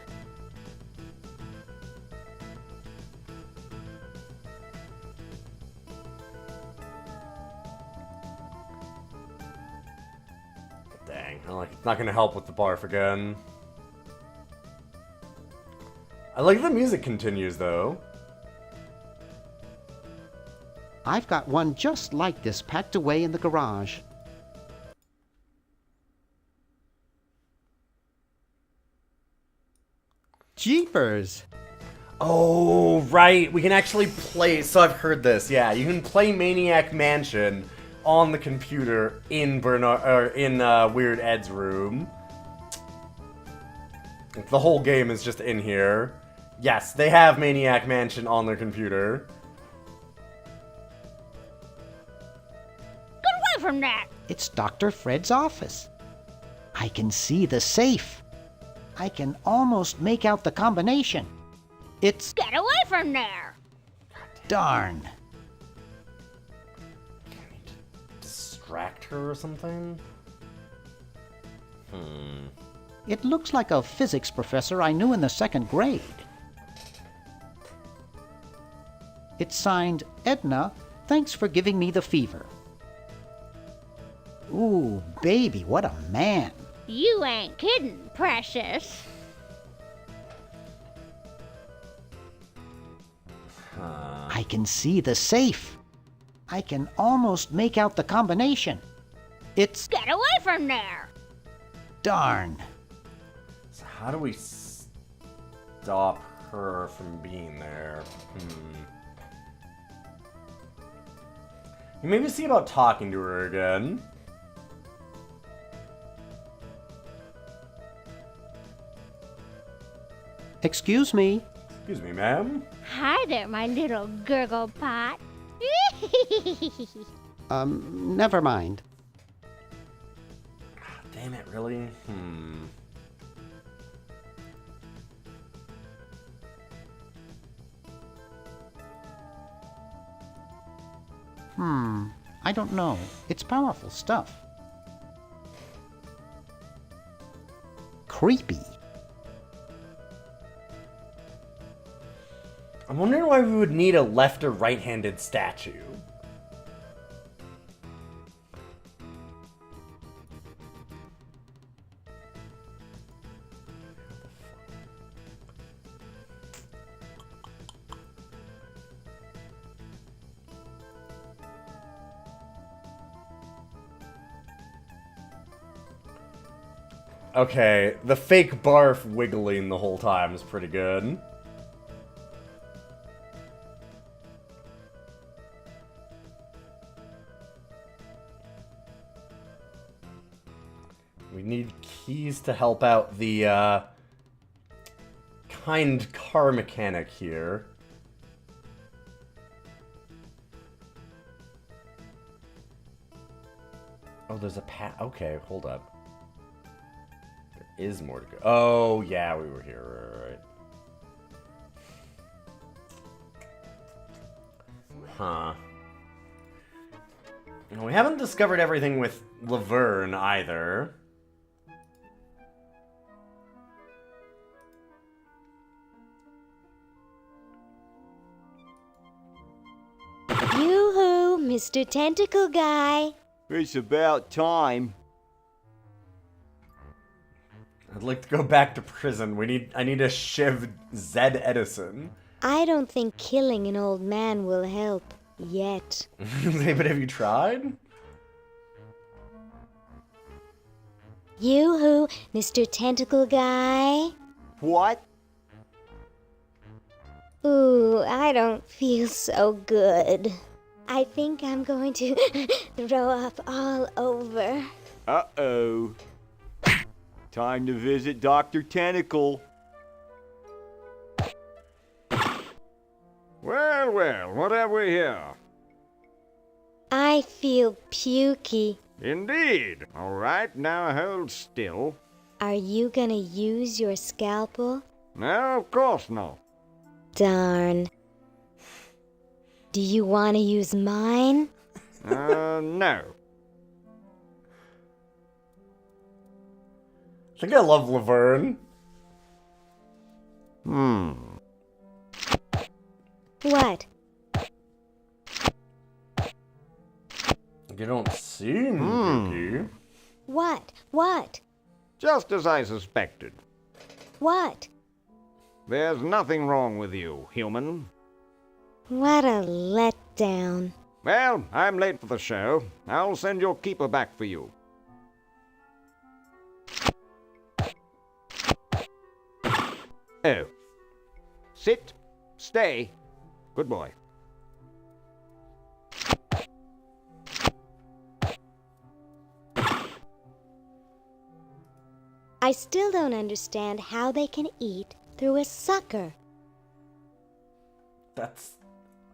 Speaker 1: Dang, it's not gonna help with the barf again. I like the music continues, though.
Speaker 6: I've got one just like this packed away in the garage. Jeepers!
Speaker 1: Oh, right. We can actually play... So I've heard this, yeah. You can play Maniac Mansion on the computer in Weird Ed's room. The whole game is just in here. Yes, they have Maniac Mansion on their computer.
Speaker 13: Get away from that!
Speaker 6: It's Dr. Fred's office. I can see the safe. I can almost make out the combination. It's...
Speaker 13: Get away from there!
Speaker 6: Darn.
Speaker 1: Distract her or something?
Speaker 6: It looks like a physics professor I knew in the 2nd grade. It's signed, Edna, thanks for giving me the fever. Ooh, baby, what a man.
Speaker 13: You ain't kidding, precious.
Speaker 6: I can see the safe. I can almost make out the combination. It's...
Speaker 13: Get away from there!
Speaker 6: Darn.
Speaker 1: So how do we stop her from being there? You maybe see about talking to her again.
Speaker 6: Excuse me.
Speaker 1: Excuse me, ma'am.
Speaker 13: Hi there, my little gurgle pot.
Speaker 6: Never mind.
Speaker 1: Damn it, really?
Speaker 6: I don't know. It's powerful stuff. Creepy.
Speaker 1: I'm wondering why we would need a left or right-handed statue. Okay, the fake barf wiggling the whole time is pretty good. We need keys to help out the kind car mechanic here. Oh, there's a okay, hold up. There is more to go. Oh, yeah, we were here, right. Huh. Well, we haven't discovered everything with Laverne either.
Speaker 3: Yoo-hoo, Mr. Tentacle Guy.
Speaker 12: It's about time.
Speaker 1: I'd like to go back to prison. I need to shiv Zed Edison.
Speaker 3: I don't think killing an old man will help. Yet.
Speaker 1: But have you tried?
Speaker 3: Yoo-hoo, Mr. Tentacle Guy.
Speaker 12: What?
Speaker 3: Ooh, I don't feel so good. I think I'm going to throw up all over.
Speaker 12: Uh-oh. Time to visit Dr. Tentacle.
Speaker 14: Well, well, what have we here?
Speaker 3: I feel pukey.
Speaker 14: Indeed. All right, now hold still.
Speaker 3: Are you gonna use your scalpel?
Speaker 14: No, of course not.
Speaker 3: Darn. Do you want to use mine?
Speaker 14: No.
Speaker 1: I think I love Laverne.
Speaker 3: What?
Speaker 1: You don't seem pukey.
Speaker 3: What? What?
Speaker 14: Just as I suspected.
Speaker 3: What?
Speaker 14: There's nothing wrong with you, human.
Speaker 3: What a letdown.
Speaker 14: Well, I'm late for the show. I'll send your keeper back for you. Oh. Sit. Stay. Good boy.
Speaker 3: I still don't understand how they can eat through a sucker.
Speaker 1: That's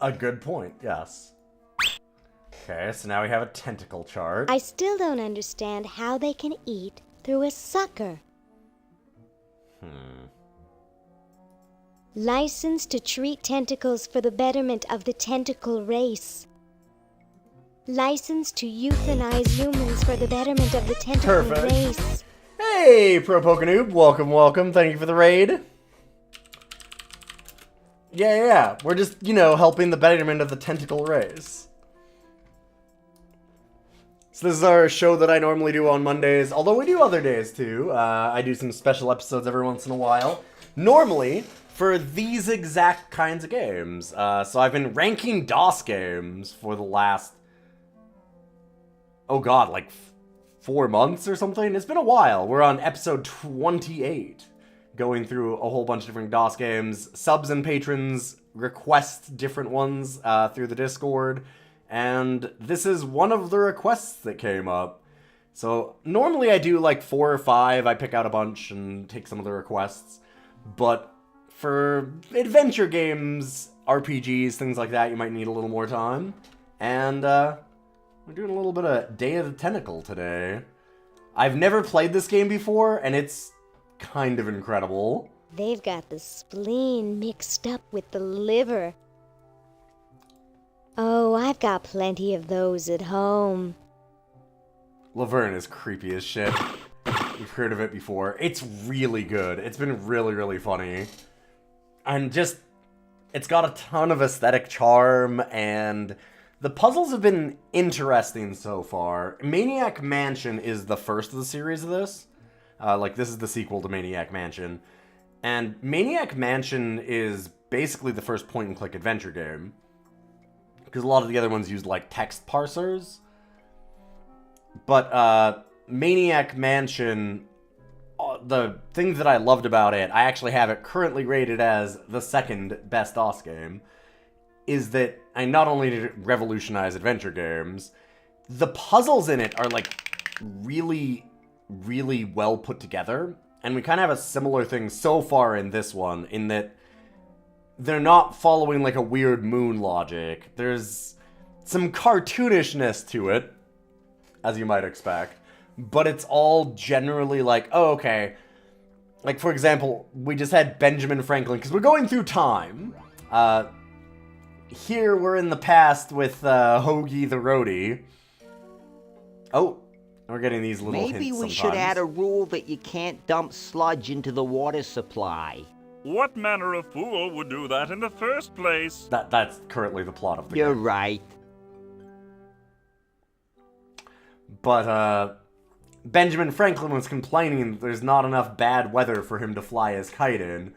Speaker 1: a good point, yes. Okay, so now we have a tentacle chart.
Speaker 3: I still don't understand how they can eat through a sucker. License to treat tentacles for the betterment of the tentacle race. License to euthanize humans for the betterment of the tentacle race.
Speaker 1: Hey, Pro Pokenoob, welcome, welcome. Thank you for the raid. Yeah. We're just, helping the betterment of the tentacle race. So this is our show that I normally do on Mondays, although we do other days too. I do some special episodes every once in a while. Normally, for these exact kinds of games. So I've been ranking DOS games for the last, oh god, like 4 months or something? It's been a while. We're on episode 28, going through a whole bunch of different DOS games. Subs and patrons request different ones through the Discord, and this is one of the requests that came up. So normally I do like 4 or 5, I pick out a bunch and take some of the requests, but for adventure games, RPGs, things like that, you might need a little more time. And we're doing a little bit of Day of the Tentacle today. I've never played this game before, and it's kind of incredible.
Speaker 3: They've got the spleen mixed up with the liver. Oh, I've got plenty of those at home.
Speaker 1: Laverne is creepy as shit. We've heard of it before. It's really good. It's been really, really funny. And just, it's got a ton of aesthetic charm, and the puzzles have been interesting so far. Maniac Mansion is the first of the series of this. This is the sequel to Maniac Mansion. And Maniac Mansion is basically the first point-and-click adventure game. Because a lot of the other ones used, text parsers. But, Maniac Mansion, the thing that I loved about it, I actually have it currently rated as the second best DOS game, is that I not only did it revolutionize adventure games, the puzzles in it are, really, really well put together. And we kind of have a similar thing so far in this one, in that they're not following, a weird moon logic. There's some cartoonishness to it, as you might expect. But it's all generally oh, okay. For example, we just had Benjamin Franklin, because we're going through time. Here we're in the past with Hoagie the Roadie. Oh, we're getting these little hints
Speaker 4: Maybe we
Speaker 1: sometimes.
Speaker 4: should add a rule that you can't dump sludge into the water supply.
Speaker 8: What manner of fool would do that in the first place?
Speaker 1: That's currently the plot of the
Speaker 4: You're
Speaker 1: game.
Speaker 4: right.
Speaker 1: But, Benjamin Franklin was complaining that there's not enough bad weather for him to fly his kite in.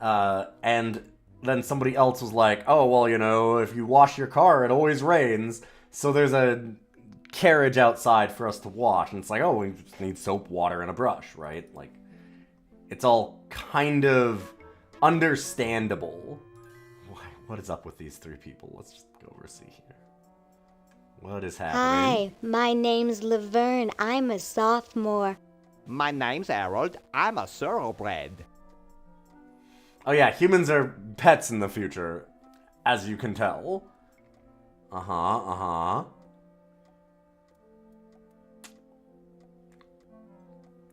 Speaker 1: And then somebody else was like, oh, well, if you wash your car, it always rains. So there's a carriage outside for us to wash. And it's oh, we just need soap, water, and a brush, right? It's all kind of understandable. What is up with these 3 people? Let's just go over see here. What is happening?
Speaker 3: Hi, my name's Laverne. I'm a sophomore.
Speaker 4: My name's Harold. I'm a thoroughbred.
Speaker 1: Oh yeah, humans are pets in the future, as you can tell.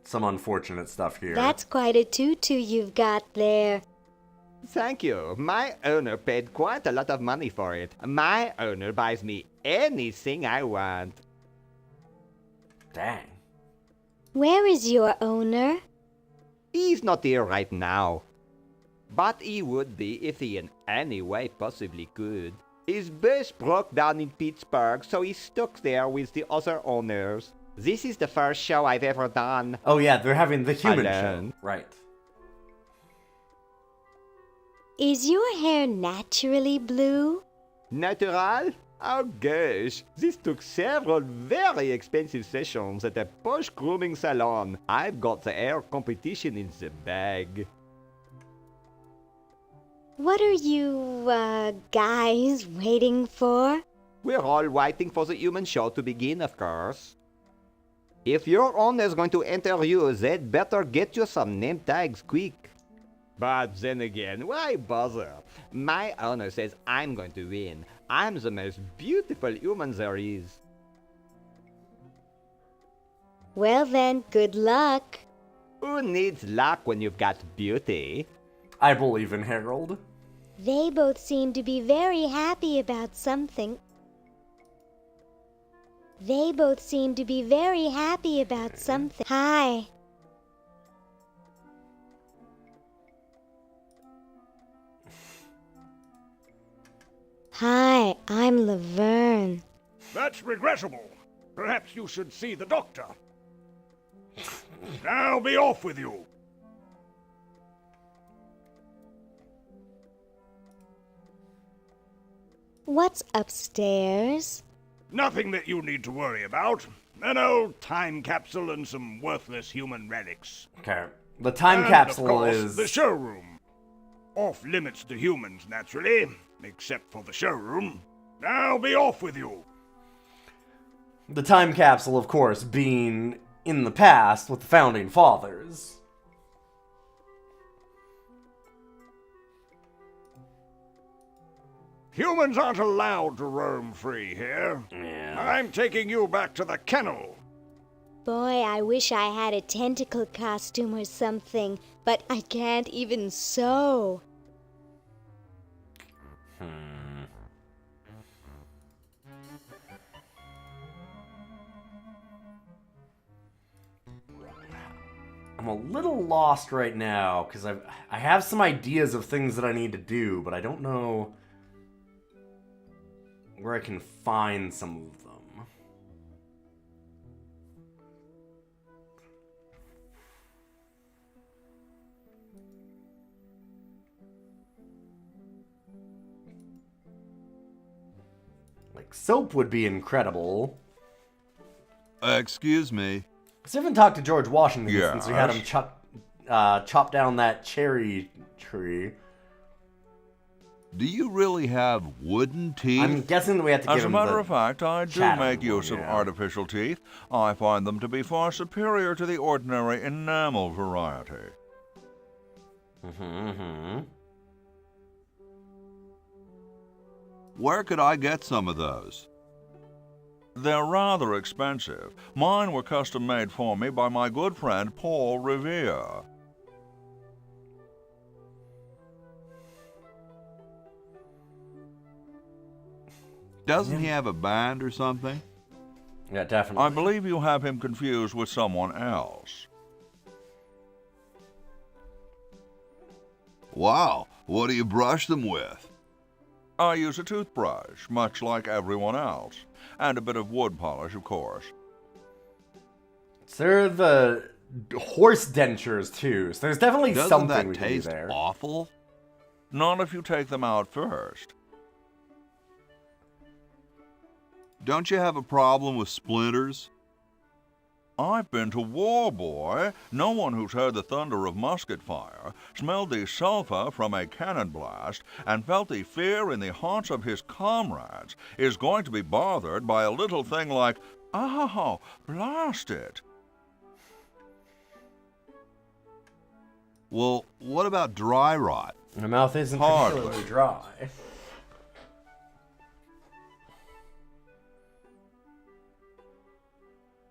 Speaker 1: Some unfortunate stuff here.
Speaker 3: That's quite a tutu you've got there.
Speaker 4: Thank you. My owner paid quite a lot of money for it. My owner buys me anything I want.
Speaker 1: Dang.
Speaker 3: Where is your owner?
Speaker 4: He's not here right now. But he would be if he in any way possibly could. His bus broke down in Pittsburgh, so he's stuck there with the other owners. This is the first show I've ever done.
Speaker 1: Oh yeah, they're having the human
Speaker 4: Alone.
Speaker 1: show. Right.
Speaker 3: Is your hair naturally blue?
Speaker 4: Natural? Oh gosh, this took several very expensive sessions at a posh grooming salon. I've got the hair competition in the bag.
Speaker 3: What are you, guys waiting for?
Speaker 4: We're all waiting for the human show to begin, of course. If your owner's going to enter you, they'd better get you some name tags quick. But then again, why bother? My owner says I'm going to win. I'm the most beautiful human there is.
Speaker 3: Well then, good luck.
Speaker 4: Who needs luck when you've got beauty?
Speaker 1: I believe in Harold.
Speaker 3: They both seem to be very happy about something. Hi. Hi, I'm Laverne.
Speaker 14: That's regrettable. Perhaps you should see the doctor. Now be off with you.
Speaker 3: What's upstairs?
Speaker 14: Nothing that you need to worry about. An old time capsule and some worthless human relics.
Speaker 1: Okay. The time
Speaker 14: And,
Speaker 1: capsule
Speaker 14: of course,
Speaker 1: is...
Speaker 14: the showroom. Off limits to humans, naturally. Except for the showroom. Now be off with you.
Speaker 1: The time capsule, of course, being in the past with the Founding Fathers.
Speaker 14: Humans aren't allowed to roam free here.
Speaker 1: Yeah.
Speaker 14: I'm taking you back to the kennel.
Speaker 3: Boy, I wish I had a tentacle costume or something, but I can't even sew.
Speaker 1: I'm a little lost right now, because I have some ideas of things that I need to do, but I don't know where I can find some of them. Like, soap would be incredible.
Speaker 5: Excuse me.
Speaker 1: So I haven't talked to George Washington
Speaker 5: Yes.
Speaker 1: since we had him chop down that cherry tree.
Speaker 5: Do you really have wooden teeth?
Speaker 1: I'm guessing that we have to give
Speaker 2: As a
Speaker 1: him
Speaker 2: matter
Speaker 1: the
Speaker 2: of fact, I do
Speaker 1: chattering
Speaker 2: make use
Speaker 1: one,
Speaker 2: of
Speaker 1: yeah.
Speaker 2: artificial teeth. I find them to be far superior to the ordinary enamel variety.
Speaker 5: Where could I get some of those?
Speaker 2: They're rather expensive. Mine were custom made for me by my good friend Paul Revere.
Speaker 5: Doesn't he have a band or something?
Speaker 1: Yeah, definitely.
Speaker 2: I believe you have him confused with someone else.
Speaker 5: Wow, what do you brush them with?
Speaker 2: I use a toothbrush, much like everyone else, and a bit of wood polish, of course.
Speaker 1: So there are the horse dentures, too. So there's definitely
Speaker 5: Doesn't
Speaker 1: something
Speaker 5: that
Speaker 1: we can do
Speaker 5: taste
Speaker 1: there.
Speaker 5: awful?
Speaker 2: Not if you take them out first.
Speaker 5: Don't you have a problem with splinters?
Speaker 2: I've been to war, boy. No one who's heard the thunder of musket fire, smelled the sulphur from a cannon blast, and felt the fear in the hearts of his comrades is going to be bothered by a little thing like, oh, blast it.
Speaker 5: Well, what about dry rot?
Speaker 1: My mouth isn't
Speaker 2: Hardly.
Speaker 1: particularly dry.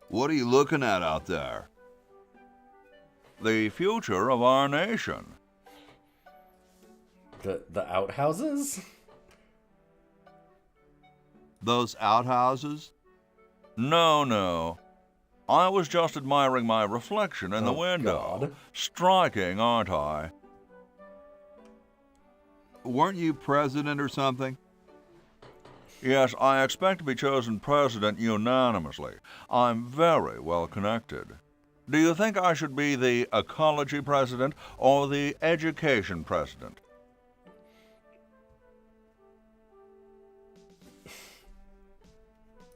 Speaker 5: What are you looking at out there?
Speaker 2: The future of our nation.
Speaker 1: The outhouses?
Speaker 5: Those outhouses?
Speaker 2: No. I was just admiring my reflection in the
Speaker 1: Oh,
Speaker 2: window.
Speaker 1: God.
Speaker 2: Striking, aren't I?
Speaker 5: Weren't you president or something?
Speaker 2: Yes, I expect to be chosen president unanimously. I'm very well connected. Do you think I should be the ecology president or the education president?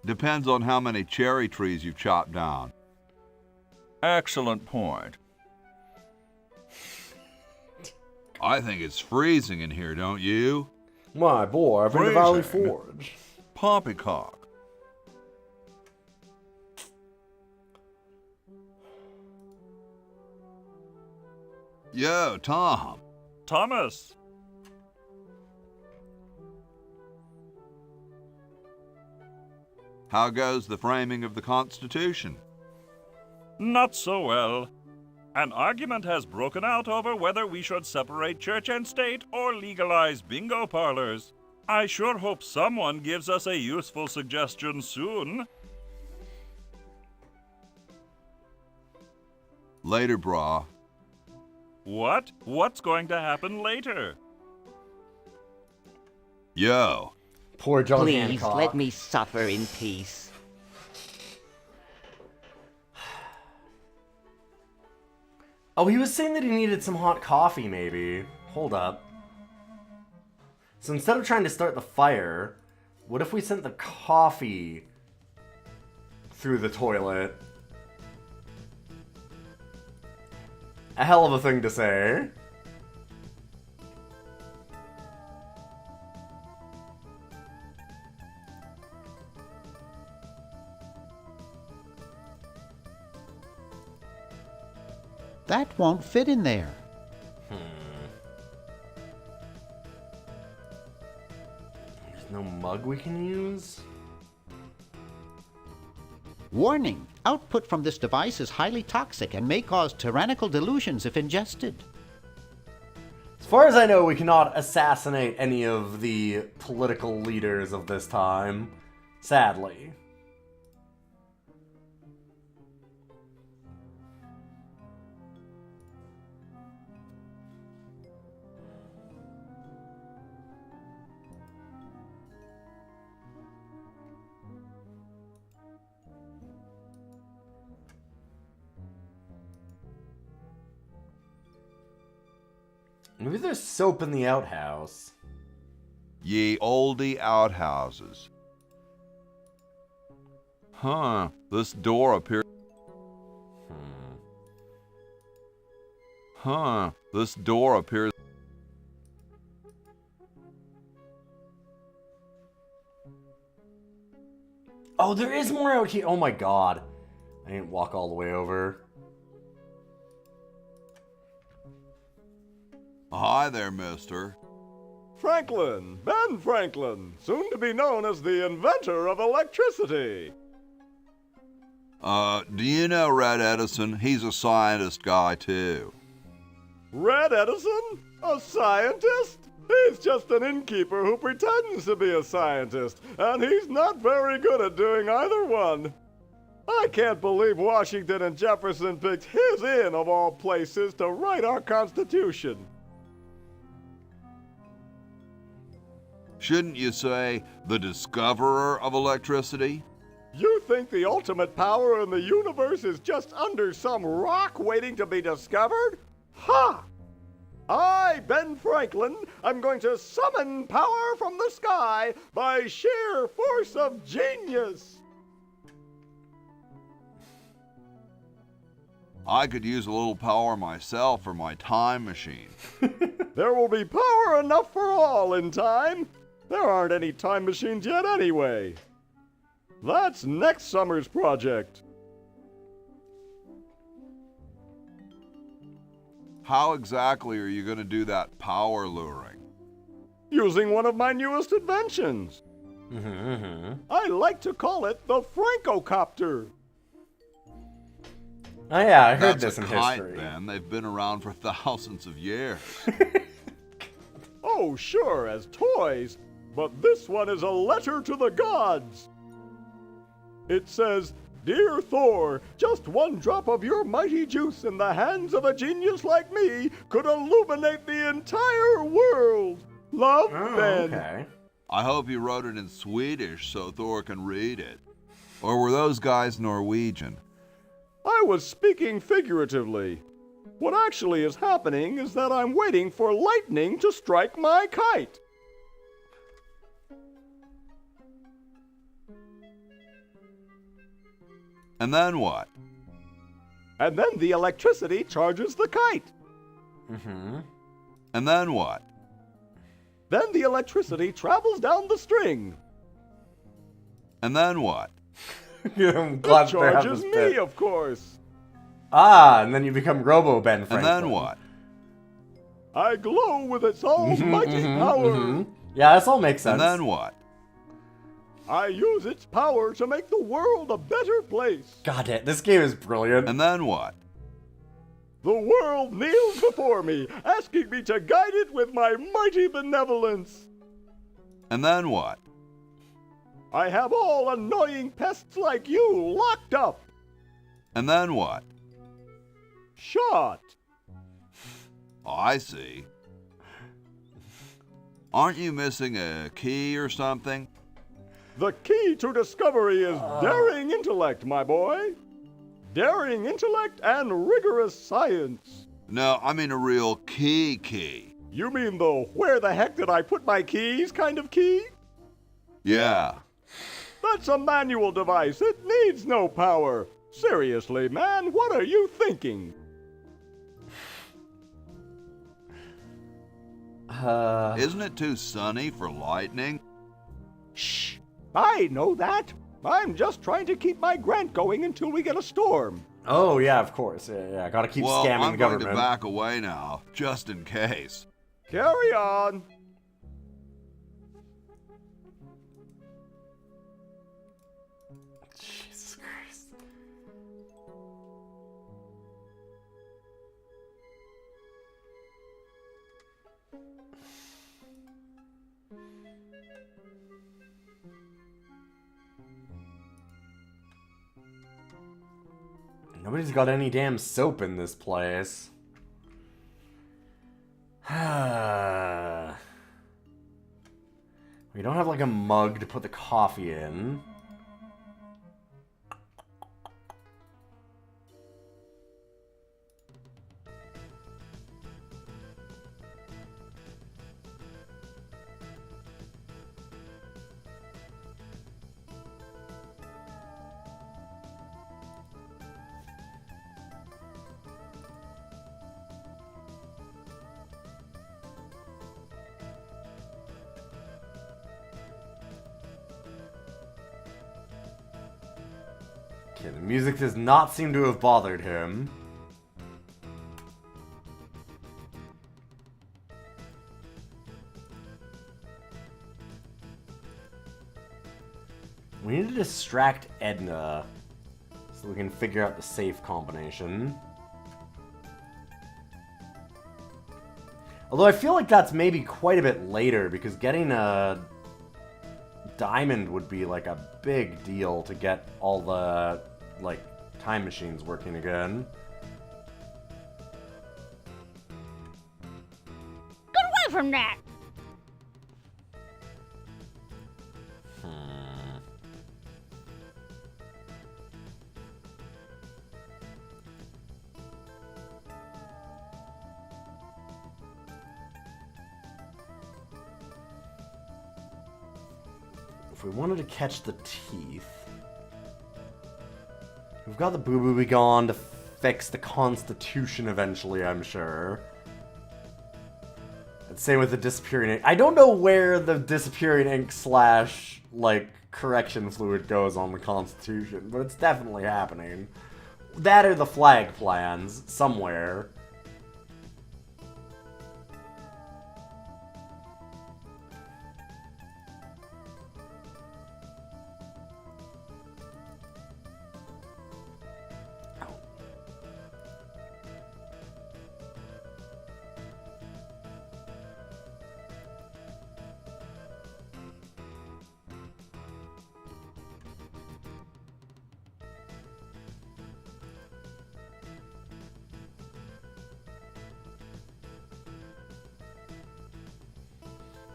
Speaker 5: Depends on how many cherry trees you've chopped down.
Speaker 2: Excellent point.
Speaker 5: I think it's freezing in here, don't you?
Speaker 1: My boy, I've been to Valley
Speaker 2: Freezing.
Speaker 1: Forge.
Speaker 2: Poppycock.
Speaker 5: Yo, Tom.
Speaker 8: Thomas.
Speaker 5: How goes the framing of the Constitution?
Speaker 8: Not so well. An argument has broken out over whether we should separate church and state or legalize bingo parlors. I sure hope someone gives us a useful suggestion soon.
Speaker 5: Later, brah.
Speaker 8: What? What's going to happen later?
Speaker 5: Yo.
Speaker 1: Poor John
Speaker 4: Please,
Speaker 1: Hancock.
Speaker 4: let me suffer in peace.
Speaker 1: Oh, he was saying that he needed some hot coffee, maybe. Hold up. So instead of trying to start the fire, what if we sent the coffee through the toilet? A hell of a thing to say.
Speaker 6: That won't fit in there.
Speaker 1: There's no mug we can use?
Speaker 6: Warning! Output from this device is highly toxic and may cause tyrannical delusions if ingested.
Speaker 1: As far as I know, we cannot assassinate any of the political leaders of this time. Sadly. Maybe there's soap in the outhouse.
Speaker 5: Ye oldie outhouses. Huh, this door appears... Huh, this door appears...
Speaker 1: Oh, there is more out here. Oh my god. I didn't walk all the way over.
Speaker 5: Hi there, mister.
Speaker 11: Franklin, Ben Franklin, soon to be known as the inventor of electricity.
Speaker 5: Do you know Red Edison? He's a scientist guy, too.
Speaker 11: Red Edison? A scientist? He's just an innkeeper who pretends to be a scientist, and he's not very good at doing either one. I can't believe Washington and Jefferson picked his inn, of all places, to write our Constitution.
Speaker 5: Shouldn't you say the discoverer of electricity?
Speaker 11: You think the ultimate power in the universe is just under some rock waiting to be discovered? Ha! I, Ben Franklin, am going to summon power from the sky by sheer force of genius.
Speaker 5: I could use a little power myself for my time machine.
Speaker 11: There will be power enough for all in time. There aren't any time machines yet anyway. That's next summer's project.
Speaker 5: How exactly are you going to do that power luring?
Speaker 11: Using one of my newest inventions. I like to call it the Francocopter.
Speaker 1: Oh yeah, I heard
Speaker 5: That's
Speaker 1: this in
Speaker 5: a kite,
Speaker 1: history.
Speaker 5: Ben. They've been around for thousands of years.
Speaker 11: Oh, sure, as toys. But this one is a letter to the gods. It says, "Dear Thor, just one drop of your mighty juice in the hands of a genius like me could illuminate the entire world. Love, Ben."
Speaker 1: Okay.
Speaker 5: I hope you wrote it in Swedish so Thor can read it. Or were those guys Norwegian?
Speaker 11: I was speaking figuratively. What actually is happening is that I'm waiting for lightning to strike my kite.
Speaker 5: And then what?
Speaker 11: And then the electricity charges the kite.
Speaker 5: And then what?
Speaker 11: Then the electricity travels down the string.
Speaker 5: And then what?
Speaker 1: I'm glad
Speaker 11: It
Speaker 1: they have
Speaker 11: charges
Speaker 1: this
Speaker 11: me,
Speaker 1: bit.
Speaker 11: of course.
Speaker 1: Ah, and then you become Robo Ben Franklin.
Speaker 5: And then what?
Speaker 11: I glow with its almighty power.
Speaker 1: Yeah, this all makes sense.
Speaker 5: And then what?
Speaker 11: I use its power to make the world a better place.
Speaker 1: God damn, this game is brilliant.
Speaker 5: And then what?
Speaker 11: The world kneels before me, asking me to guide it with my mighty benevolence.
Speaker 5: And then what?
Speaker 11: I have all annoying pests like you locked up.
Speaker 5: And then what?
Speaker 11: Shot.
Speaker 5: Oh, I see. Aren't you missing a key or something?
Speaker 11: The key to discovery is daring intellect, my boy. Daring intellect and rigorous science.
Speaker 5: No, I mean a real key.
Speaker 11: You mean the where the heck did I put my keys kind of key?
Speaker 5: Yeah.
Speaker 11: That's a manual device. It needs no power. Seriously, man, what are you thinking?
Speaker 5: Isn't it too sunny for lightning?
Speaker 11: Shh. I know that. I'm just trying to keep my grant going until we get a storm.
Speaker 1: Oh, yeah, of course. Yeah, gotta keep scamming the government.
Speaker 5: I'm going to back away now, just in case.
Speaker 11: Carry on.
Speaker 1: Jesus Christ. Nobody's got any damn soap in this place. We don't have like a mug to put the coffee in. Okay, the music does not seem to have bothered him. We need to distract Edna so we can figure out the safe combination. Although I feel like that's maybe quite a bit later, because getting a diamond would be like a big deal to get all the like time machines working again.
Speaker 13: Get away from that!
Speaker 1: If we wanted to catch the teeth, we've got the Boo Boo gone to fix the Constitution eventually, I'm sure. And same with the disappearing ink. I don't know where the disappearing ink slash, like, correction fluid goes on the Constitution, but it's definitely happening. That or the flag plans, somewhere.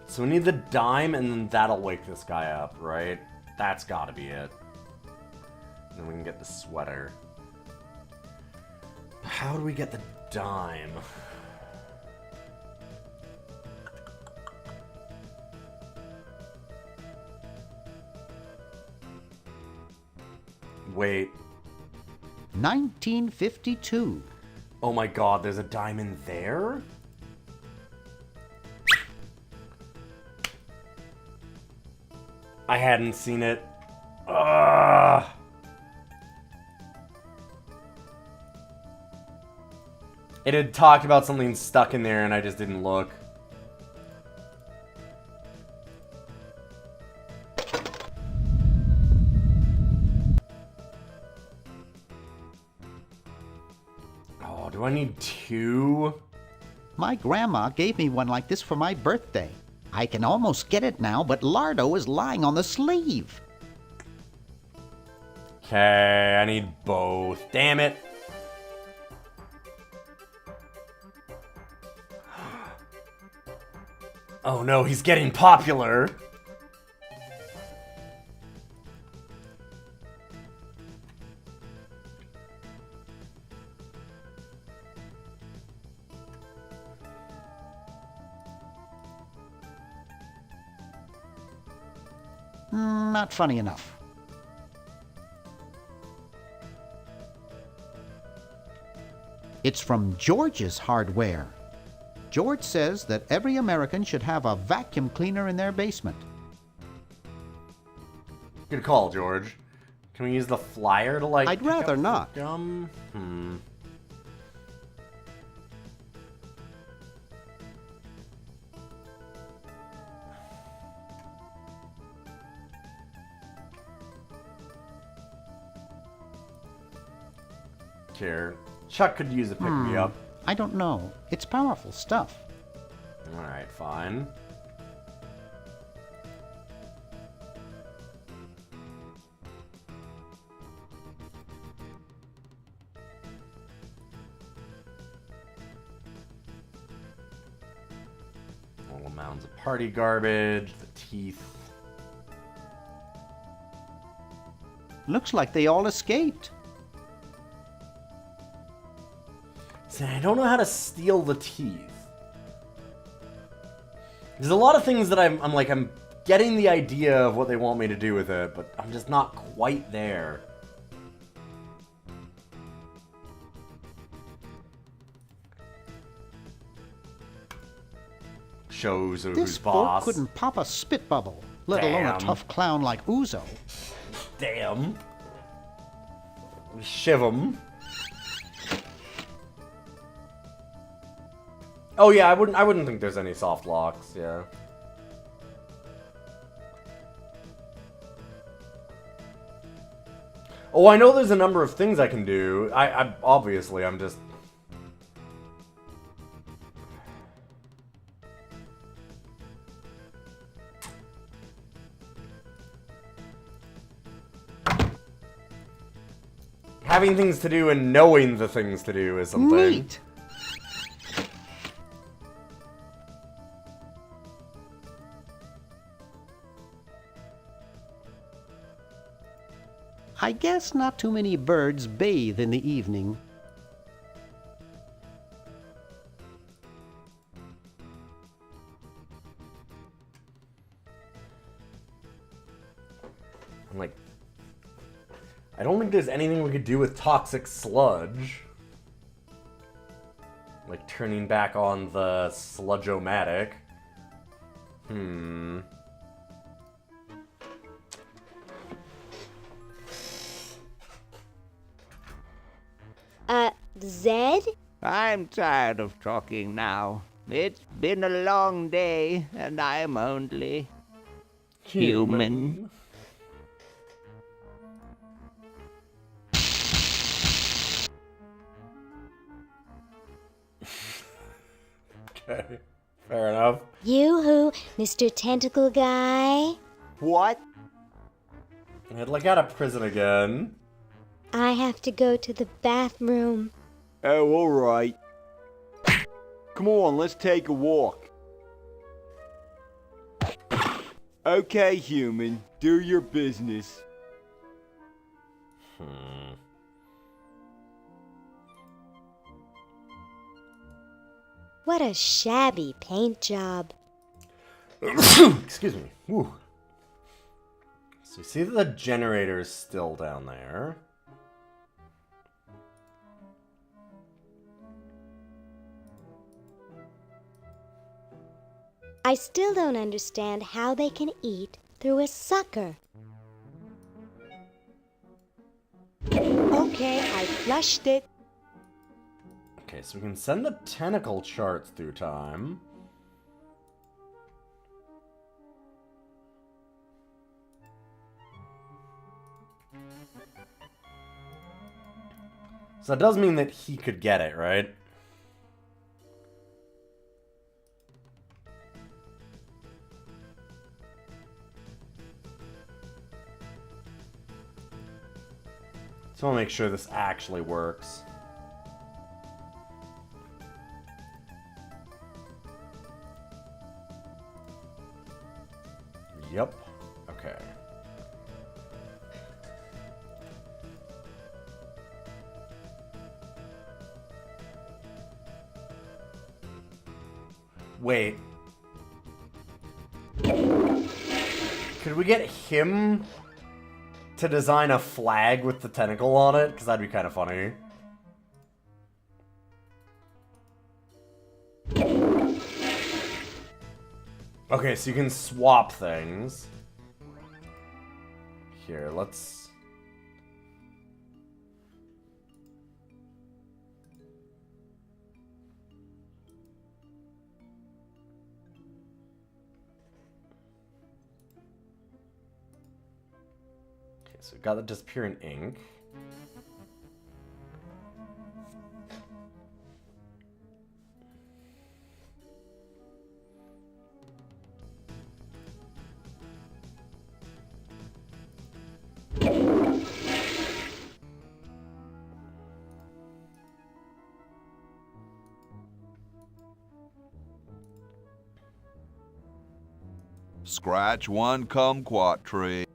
Speaker 1: So we need the dime, and then that'll wake this guy up, right? That's gotta be it. And then we can get the sweater. How do we get the dime? Wait.
Speaker 6: 1952.
Speaker 1: Oh my god, there's a diamond there? I hadn't seen it. Ugh. It had talked about something stuck in there and I just didn't look. Oh, do I need 2?
Speaker 6: My grandma gave me one like this for my birthday. I can almost get it now, but Lardo is lying on the sleeve.
Speaker 1: Okay, I need both. Damn it. Oh no, he's getting popular.
Speaker 6: Not funny enough. It's from George's Hardware. George says that every American should have a vacuum cleaner in their basement.
Speaker 1: Good call, George. Can we use the flyer to, like,
Speaker 6: I'd rather not.
Speaker 1: Gum? Here. Chuck could use a pick-me-up.
Speaker 6: I don't know. It's powerful stuff.
Speaker 1: Alright, fine. All the mounds of party garbage, the teeth.
Speaker 6: Looks like they all escaped.
Speaker 1: See, I don't know how to steal the teeth. There's a lot of things that I'm getting the idea of what they want me to do with it, but I'm just not quite there. Shows who's
Speaker 6: This
Speaker 1: boss.
Speaker 6: fork couldn't pop a spit bubble, let alone a tough clown like Uzo.
Speaker 1: Damn. Shiv him. Oh yeah, I wouldn't think there's any soft locks, yeah. Oh, I know there's a number of things I can do. Obviously, I'm just... Having things to do and knowing the things to do is something.
Speaker 6: Neat. I guess not too many birds bathe in the evening.
Speaker 1: I'm like, I don't think there's anything we could do with toxic sludge. Like turning back on the sludge-o-matic.
Speaker 3: Zed?
Speaker 4: I'm tired of talking now. It's been a long day, and I'm only human.
Speaker 1: Okay, fair enough.
Speaker 3: Yoo-hoo, Mr. Tentacle Guy.
Speaker 4: What?
Speaker 1: I'd like out of prison again.
Speaker 3: I have to go to the bathroom.
Speaker 11: Oh, all right. Come on, let's take a walk. Okay, human, do your business.
Speaker 3: What a shabby paint job.
Speaker 1: Excuse me. Whew. So you see that the generator is still down there.
Speaker 3: I still don't understand how they can eat through a sucker. Okay, I flushed it.
Speaker 1: Okay, so we can send the tentacle charts through time. So that does mean that he could get it, right? So I want to make sure this actually works. Yep. Okay. Wait. Could we get him to design a flag with the tentacle on it? Because that'd be kind of funny. Okay, so you can swap things. Here, let's... Okay, so we've got the disappearing ink.
Speaker 5: Scratch one kumquat tree.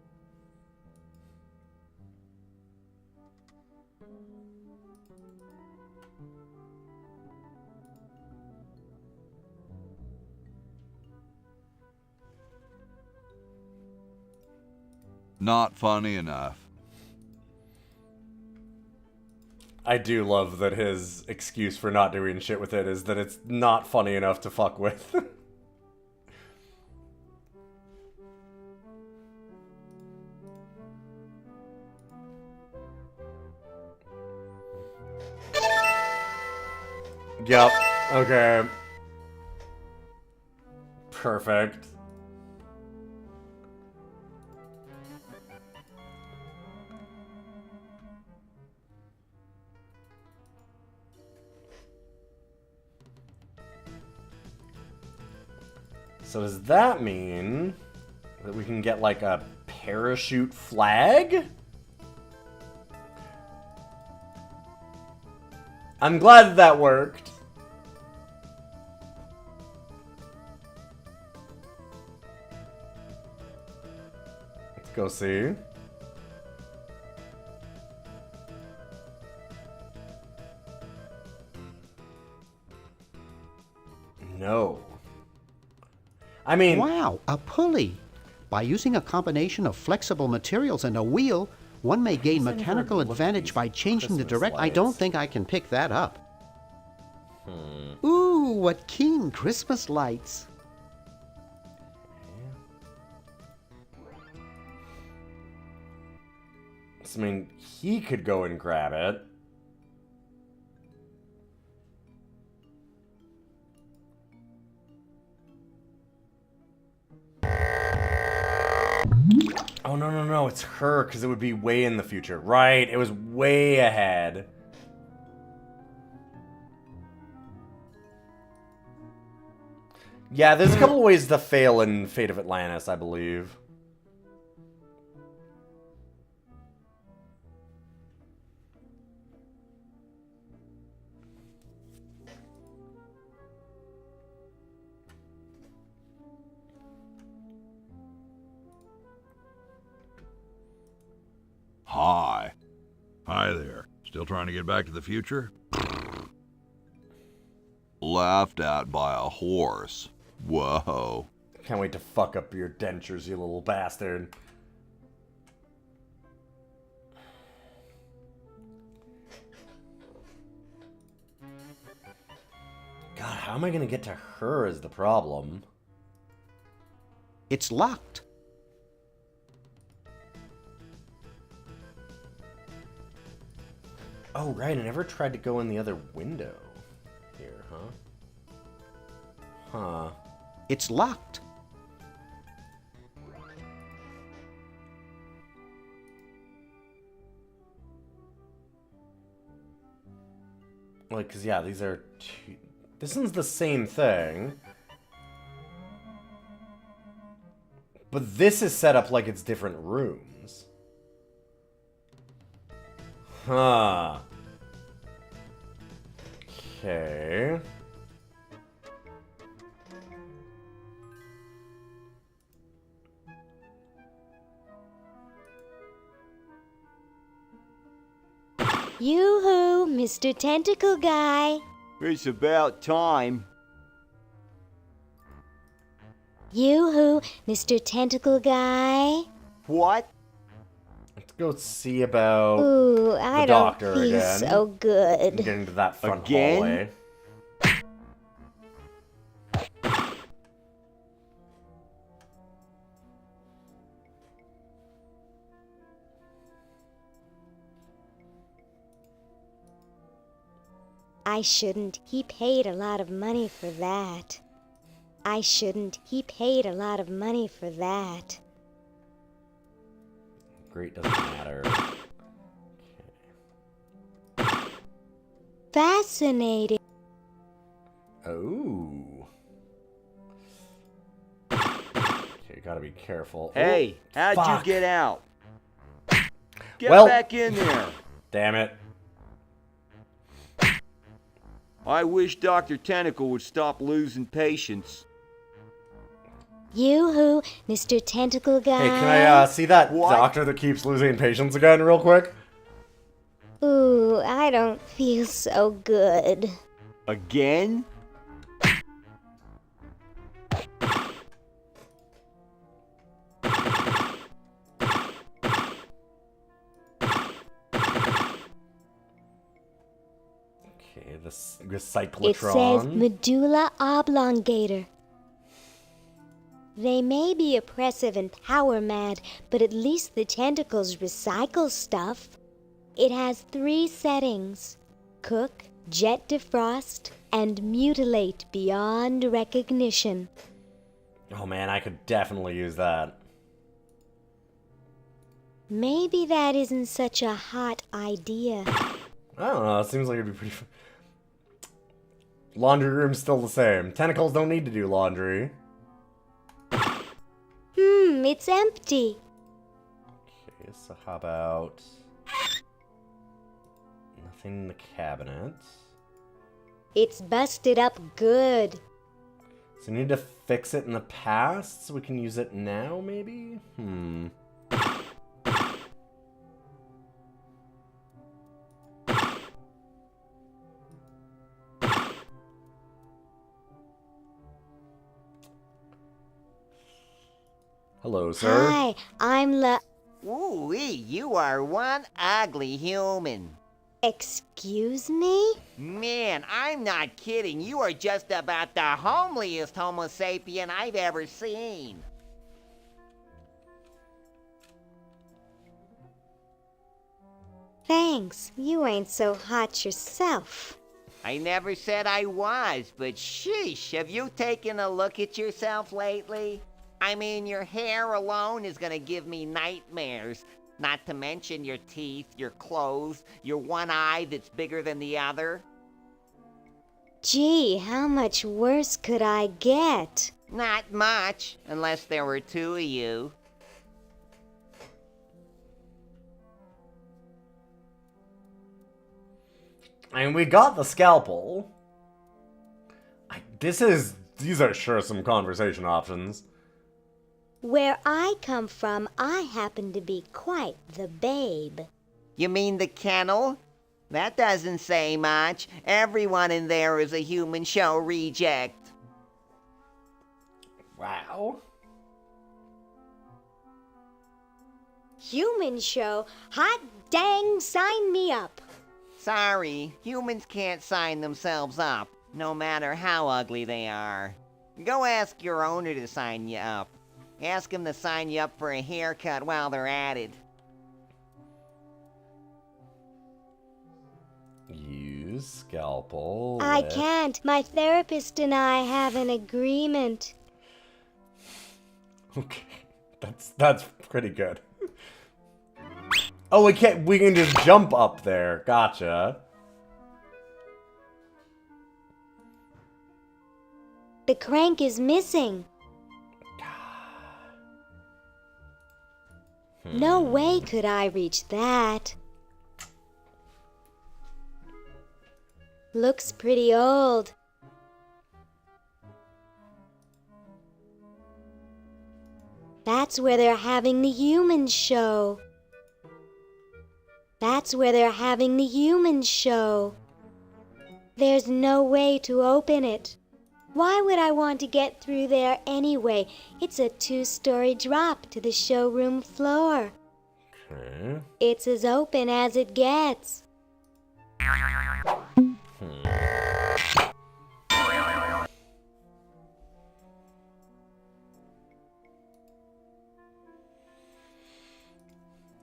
Speaker 5: Not funny enough.
Speaker 1: I do love that his excuse for not doing shit with it is that it's not funny enough to fuck with. Yep. Okay. Perfect. So does that mean that we can get like a parachute flag? I'm glad that worked. Let's go see. No. I mean...
Speaker 6: Wow, a pulley! By using a combination of flexible materials and a wheel, one may gain mechanical advantage by changing the direction. I don't think I can pick that up. Ooh, what keen Christmas lights!
Speaker 1: So, I mean, he could go and grab it. Oh, no, it's her, because it would be way in the future. Right, it was way ahead. Yeah, there's a couple of ways to fail in Fate of Atlantis, I believe.
Speaker 5: Hi. Hi there. Still trying to get back to the future? Laughed at by a horse. Whoa.
Speaker 1: Can't wait to fuck up your dentures, you little bastard. God, how am I gonna get to her is the problem.
Speaker 6: It's locked.
Speaker 1: Oh, right, I never tried to go in the other window. huh? Huh.
Speaker 6: It's locked.
Speaker 1: Like, cause yeah, these are two... This one's the same thing. But this is set up like it's different rooms. Huh. Okay.
Speaker 3: Yoo-hoo, Mr. Tentacle Guy.
Speaker 4: It's about time.
Speaker 3: Yoo-hoo, Mr. Tentacle Guy.
Speaker 4: What?
Speaker 1: Let's go see about
Speaker 3: Ooh,
Speaker 1: the
Speaker 3: I don't
Speaker 1: doctor
Speaker 3: feel
Speaker 1: again.
Speaker 3: so good.
Speaker 1: Getting to that front
Speaker 4: Again?
Speaker 1: hallway.
Speaker 3: I shouldn't. He paid a lot of money for that. I shouldn't. He paid a lot of money for that.
Speaker 1: Great, doesn't matter.
Speaker 3: Fascinating.
Speaker 1: Oh. Okay, gotta be careful.
Speaker 4: Hey,
Speaker 1: Oh,
Speaker 4: how'd
Speaker 1: fuck.
Speaker 4: you get out? Get
Speaker 1: Well-
Speaker 4: back in there.
Speaker 1: Damn it.
Speaker 4: I wish Dr. Tentacle would stop losing patience.
Speaker 3: Yoo-hoo, Mr. Tentacle Guy.
Speaker 1: Hey, can I see that
Speaker 4: What?
Speaker 1: doctor that keeps losing patience again real quick?
Speaker 3: Ooh, I don't feel so good.
Speaker 4: Again?
Speaker 1: Okay, the
Speaker 3: It
Speaker 1: cyclotron.
Speaker 3: says medulla oblongata. They may be oppressive and power mad, but at least the tentacles recycle stuff. It has 3 settings: cook, jet defrost, and mutilate beyond recognition.
Speaker 1: Oh man, I could definitely use that.
Speaker 3: Maybe that isn't such a hot idea.
Speaker 1: I don't know, it seems like it'd be pretty fun. Laundry room's still the same. Tentacles don't need to do laundry.
Speaker 3: It's empty.
Speaker 1: Okay, so how about... Nothing in the cabinet.
Speaker 3: It's busted up good.
Speaker 1: So we need to fix it in the past so we can use it now, maybe? Hello, sir.
Speaker 3: Hi, I'm
Speaker 7: Ooh-wee, you are one ugly human.
Speaker 3: Excuse me?
Speaker 7: Man, I'm not kidding. You are just about the homeliest Homo sapien I've ever seen.
Speaker 3: Thanks. You ain't so hot yourself.
Speaker 7: I never said I was, but sheesh, have you taken a look at yourself lately? I mean, your hair alone is gonna give me nightmares. Not to mention your teeth, your clothes, your one eye that's bigger than the other.
Speaker 3: Gee, how much worse could I get?
Speaker 7: Not much, unless there were 2 of you.
Speaker 1: And we got the scalpel. These are sure some conversation options.
Speaker 3: Where I come from, I happen to be quite the babe.
Speaker 7: You mean the kennel? That doesn't say much. Everyone in there is a human show reject.
Speaker 1: Wow.
Speaker 3: Human show? Hot dang, sign me up.
Speaker 7: Sorry, humans can't sign themselves up, no matter how ugly they are. Go ask your owner to sign you up. Ask him to sign you up for a haircut while they're at it.
Speaker 1: Yep. Use scalpel.
Speaker 3: I
Speaker 1: with-
Speaker 3: can't. My therapist and I have an agreement.
Speaker 1: Okay, that's pretty good. Oh, we can just jump up there. Gotcha.
Speaker 3: The crank is missing. No way could I reach that. Looks pretty old. That's where they're having the humans show. That's where they're having the humans show. There's no way to open it. Why would I want to get through there anyway? It's a 2-story drop to the showroom floor.
Speaker 1: Okay.
Speaker 3: It's as open as it gets.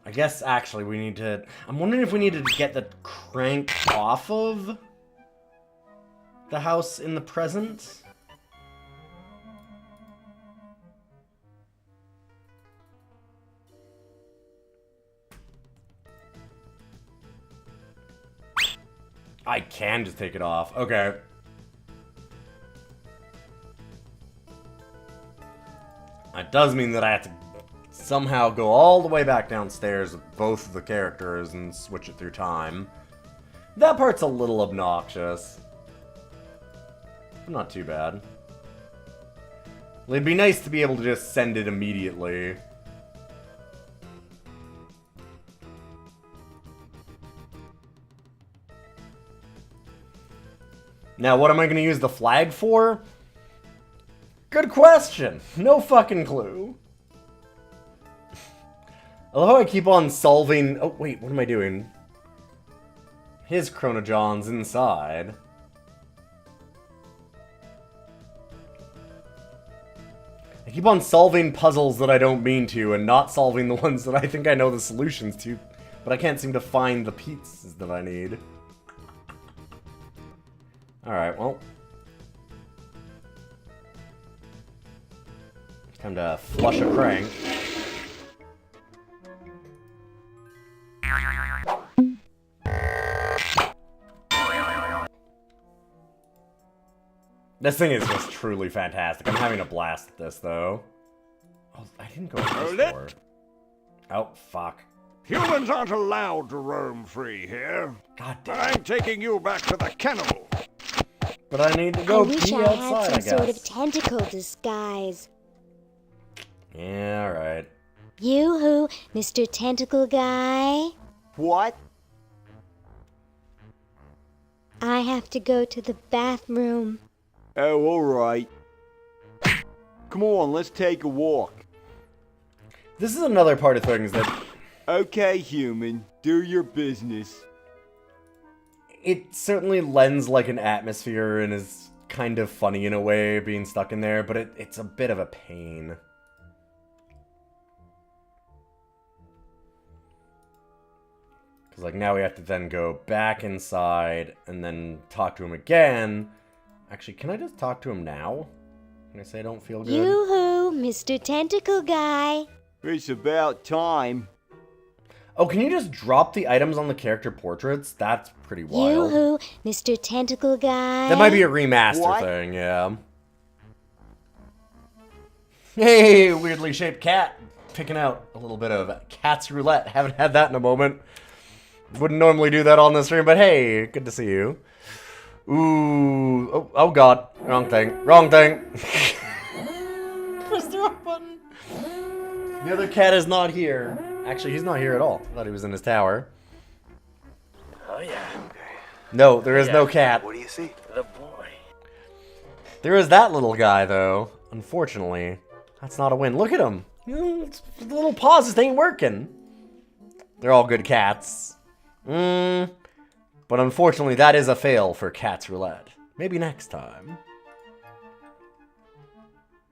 Speaker 1: I guess actually we need to... I'm wondering if we needed to get the crank off of the house in the present. I can just take it off. Okay. It does mean that I have to somehow go all the way back downstairs with both of the characters and switch it through time. That part's a little obnoxious. Not too bad. It'd be nice to be able to just send it immediately. Now, what am I going to use the flag for? Good question. No fucking clue. I love how I keep on solving... Oh, wait, what am I doing? His Chronojohn's inside. I keep on solving puzzles that I don't mean to, and not solving the ones that I think I know the solutions to, but I can't seem to find the pieces that I need. Alright, well. Time to flush a crank. This thing is just truly fantastic. I'm having a blast at this, though. Oh, I didn't go to this door. Oh, fuck.
Speaker 14: Humans aren't allowed to roam free here.
Speaker 1: God damn.
Speaker 14: I'm taking you back to the kennel.
Speaker 1: But I need to go
Speaker 3: I wish
Speaker 1: pee
Speaker 3: I
Speaker 1: outside,
Speaker 3: had some
Speaker 1: I
Speaker 3: sort
Speaker 1: guess.
Speaker 3: of tentacle disguise.
Speaker 1: Yeah, alright.
Speaker 3: Yoo-hoo, Mr. Tentacle Guy.
Speaker 4: What?
Speaker 3: I have to go to the bathroom.
Speaker 4: Oh, alright. Come on, let's take a walk.
Speaker 1: This is another part of things that...
Speaker 4: Okay, human. Do your business.
Speaker 1: It certainly lends like an atmosphere and is kind of funny in a way, being stuck in there, but it's a bit of a pain. Because, like, now we have to then go back inside and then talk to him again. Actually, can I just talk to him now? Can I say I don't feel good?
Speaker 3: Yoo-hoo, Mr. Tentacle Guy.
Speaker 4: It's about time.
Speaker 1: Oh, can you just drop the items on the character portraits? That's pretty wild.
Speaker 3: Yoo-hoo, Mr. Tentacle Guy.
Speaker 1: That might be a remaster
Speaker 4: What?
Speaker 1: thing, yeah. Hey, weirdly shaped cat. Picking out a little bit of cat's roulette. Haven't had that in a moment. Wouldn't normally do that on this stream, but hey, good to see you. Ooh. Oh god. Wrong thing. Wrong thing. Press the wrong button. The other cat is not here. Actually, he's not here at all. I thought he was in his tower.
Speaker 15: Oh yeah.
Speaker 1: No, there is no cat.
Speaker 15: What do you see? The boy.
Speaker 1: There is that little guy, though. Unfortunately, that's not a win. Look at him. The little paws just ain't working. They're all good cats. But unfortunately, that is a fail for Cat's Roulette. Maybe next time.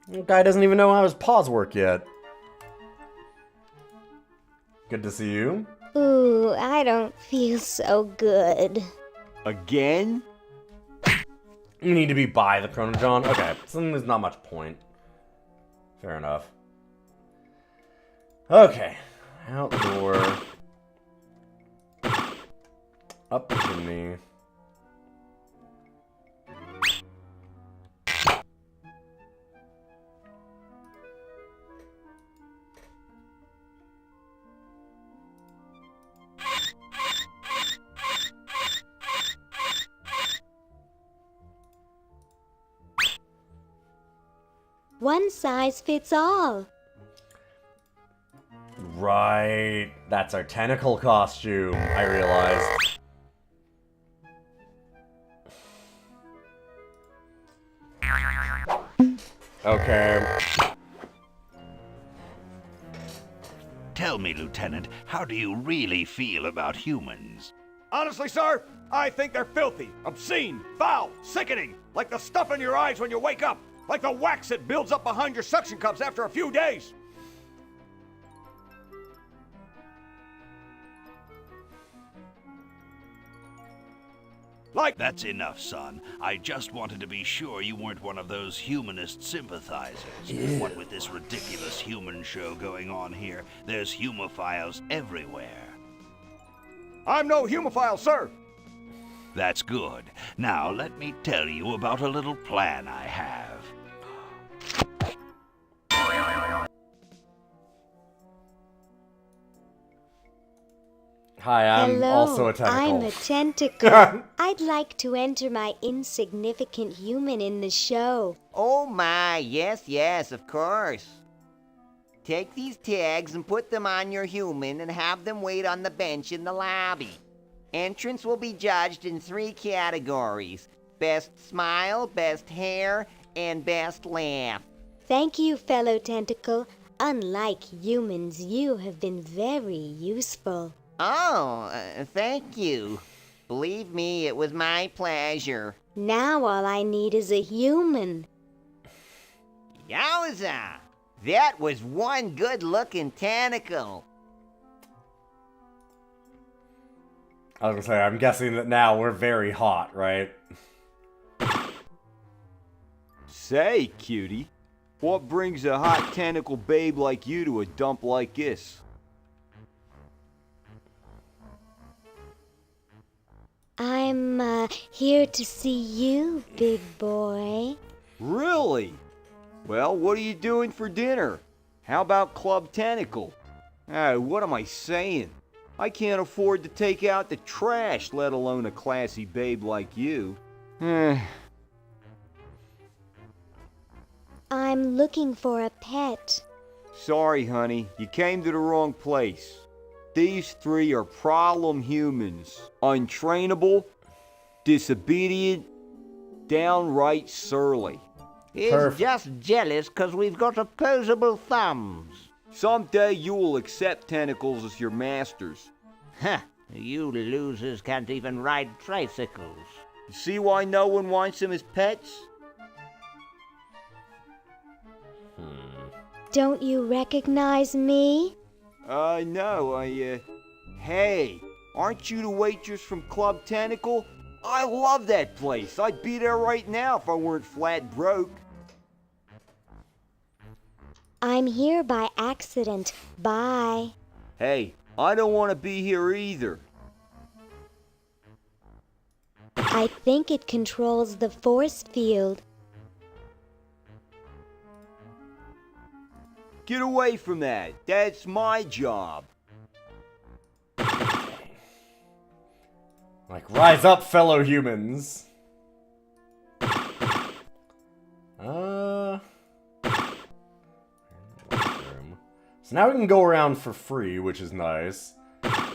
Speaker 1: The guy doesn't even know how his paws work yet. Good to see you.
Speaker 3: Ooh, I don't feel so good.
Speaker 12: Again?
Speaker 1: You need to be by the Chronogon? Okay, so there's not much point. Fair enough. Okay. Out the door. Up the chimney.
Speaker 3: One size fits all.
Speaker 1: Right. That's our tentacle costume, I realized. Okay.
Speaker 16: Tell me, Lieutenant, how do you really feel about humans?
Speaker 14: Honestly, sir, I think they're filthy, obscene, foul, sickening, like the stuff in your eyes when you wake up, like the wax that builds up behind your suction cups after a few days.
Speaker 16: That's enough, son. I just wanted to be sure you weren't one of those humanist sympathizers.
Speaker 1: Yeah.
Speaker 16: What with this ridiculous human show going on here, there's humophiles everywhere.
Speaker 14: I'm no humophile, sir.
Speaker 16: That's good. Now let me tell you about a little plan I have.
Speaker 1: Hi, I'm
Speaker 3: Hello,
Speaker 1: also a tentacle.
Speaker 3: I'm a tentacle. I'd like to enter my insignificant human in the show.
Speaker 7: Oh my, yes, of course. Take these tags and put them on your human and have them wait on the bench in the lobby. Entrance will be judged in 3 categories: best smile, best hair, and best laugh.
Speaker 3: Thank you, fellow tentacle. Unlike humans, you have been very useful.
Speaker 7: Oh, thank you. Believe me, it was my pleasure.
Speaker 3: Now all I need is a human.
Speaker 7: Yowza! That was one good-looking tentacle.
Speaker 1: I was gonna say, I'm guessing that now we're very hot, right?
Speaker 12: Say, cutie, what brings a hot tentacle babe like you to a dump like this?
Speaker 3: I'm here to see you, big boy.
Speaker 12: Really? Well, what are you doing for dinner? How about Club Tentacle? What am I saying? I can't afford to take out the trash, let alone a classy babe like you.
Speaker 3: I'm looking for a pet.
Speaker 12: Sorry, honey, you came to the wrong place. These 3 are problem humans. Untrainable, disobedient, downright surly.
Speaker 7: He's just jealous 'cause we've got opposable thumbs.
Speaker 12: Someday you will accept tentacles as your masters.
Speaker 7: Huh, you losers can't even ride tricycles.
Speaker 12: See why no one wants them as pets?
Speaker 3: Don't you recognize me?
Speaker 12: No, Hey, aren't you the waitress from Club Tentacle? I love that place. I'd be there right now if I weren't flat broke.
Speaker 3: I'm here by accident. Bye.
Speaker 12: Hey, I don't want to be here either.
Speaker 3: I think it controls the force field.
Speaker 12: Get away from that. That's my job.
Speaker 1: Like, rise up, fellow humans. So now we can go around for free, which is nice.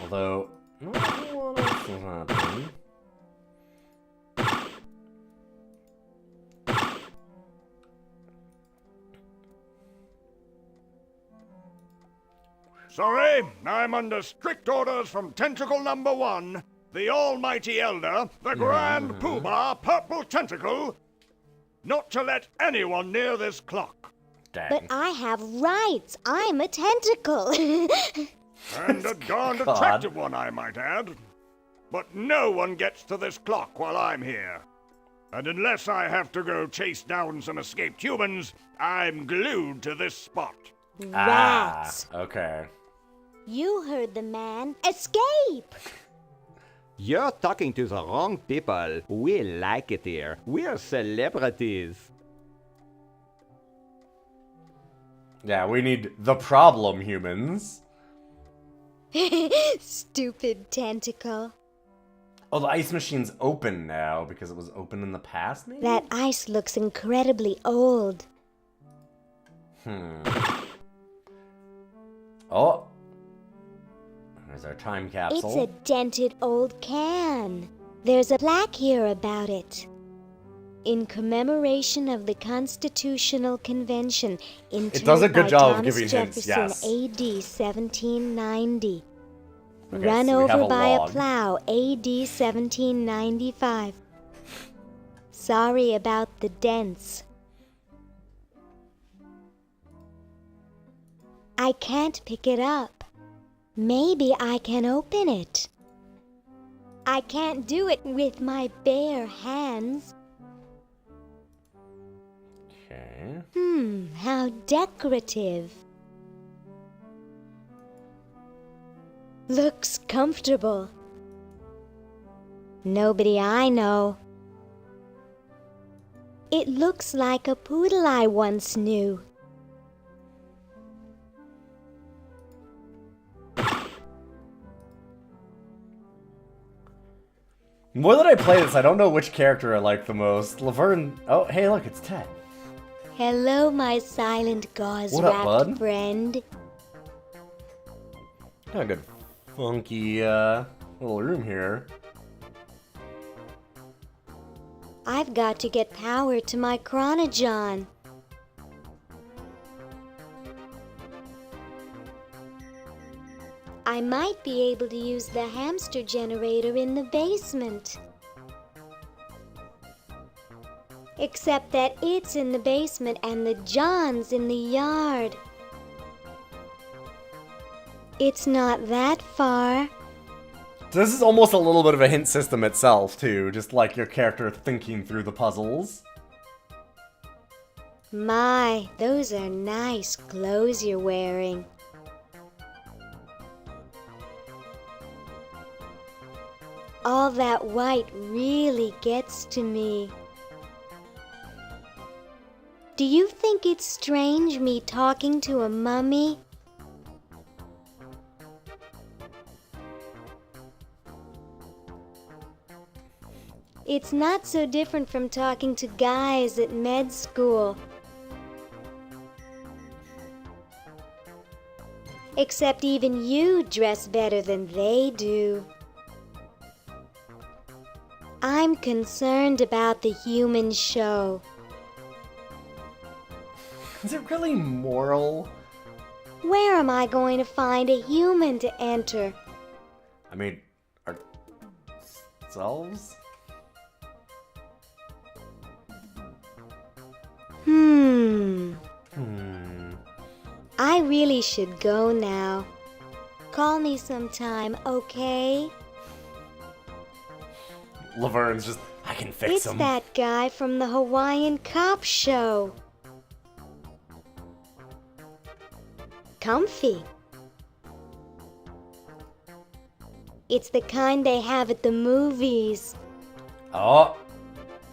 Speaker 1: Although, not a whole lot else is happening.
Speaker 14: Sorry, I'm under strict orders from Tentacle Number 1, the Almighty Elder, the Grand Poobah Purple Tentacle, not to let anyone near this clock.
Speaker 1: Dang.
Speaker 3: But I have rights. I'm a tentacle.
Speaker 14: And a darned attractive one, I might add. but no one gets to this clock while I'm here. And unless I have to go chase down some escaped humans, I'm glued to this spot.
Speaker 3: Rats.
Speaker 1: Okay.
Speaker 3: You heard the man. Escape!
Speaker 4: You're talking to the wrong people. We like it here. We're celebrities.
Speaker 1: Yeah, we need the problem humans.
Speaker 3: Stupid Tentacle.
Speaker 1: Oh, the ice machine's open now because it was open in the past, maybe?
Speaker 3: That ice looks incredibly old.
Speaker 1: Oh. There's our time capsule.
Speaker 3: It's a dented old can. There's a plaque here about it. In commemoration of the Constitutional Convention
Speaker 1: It does a
Speaker 3: intended
Speaker 1: good
Speaker 3: by
Speaker 1: job of
Speaker 3: Thomas
Speaker 1: giving hints,
Speaker 3: Jefferson,
Speaker 1: yes.
Speaker 3: A.D. 1790.
Speaker 1: Okay,
Speaker 3: Run
Speaker 1: so we have
Speaker 3: over
Speaker 1: a
Speaker 3: by
Speaker 1: log.
Speaker 3: a plow, A.D. 1795. Sorry about the dents. I can't pick it up. Maybe I can open it. I can't do it with my bare hands.
Speaker 1: Okay.
Speaker 3: How decorative. Looks comfortable. Nobody I know. It looks like a poodle I once knew.
Speaker 1: More than I play this, I don't know which character I like the most. Laverne. Oh, hey, look, it's Ted.
Speaker 3: Hello, my silent
Speaker 1: What up,
Speaker 3: gauze-wrapped
Speaker 1: bud?
Speaker 3: friend.
Speaker 1: Got a good funky little room here.
Speaker 3: I've got to get power to my chronojohn. I might be able to use the hamster generator in the basement. Except that it's in the basement and the John's in the yard. It's not that far.
Speaker 1: This is almost a little bit of a hint system itself, too. Just like your character thinking through the puzzles.
Speaker 3: My, those are nice clothes you're wearing. All that white really gets to me. Do you think it's strange me talking to a mummy? It's not so different from talking to guys at med school. Except even you dress better than they do. I'm concerned about the human show.
Speaker 1: Is it really moral?
Speaker 3: Where am I going to find a human to enter?
Speaker 1: I mean, ourselves?
Speaker 3: I really should go now. Call me sometime, okay?
Speaker 1: Laverne's just, I can fix
Speaker 3: It's
Speaker 1: him.
Speaker 3: that guy from the Hawaiian Cop Show. Comfy. It's the kind they have at the movies.
Speaker 1: Oh.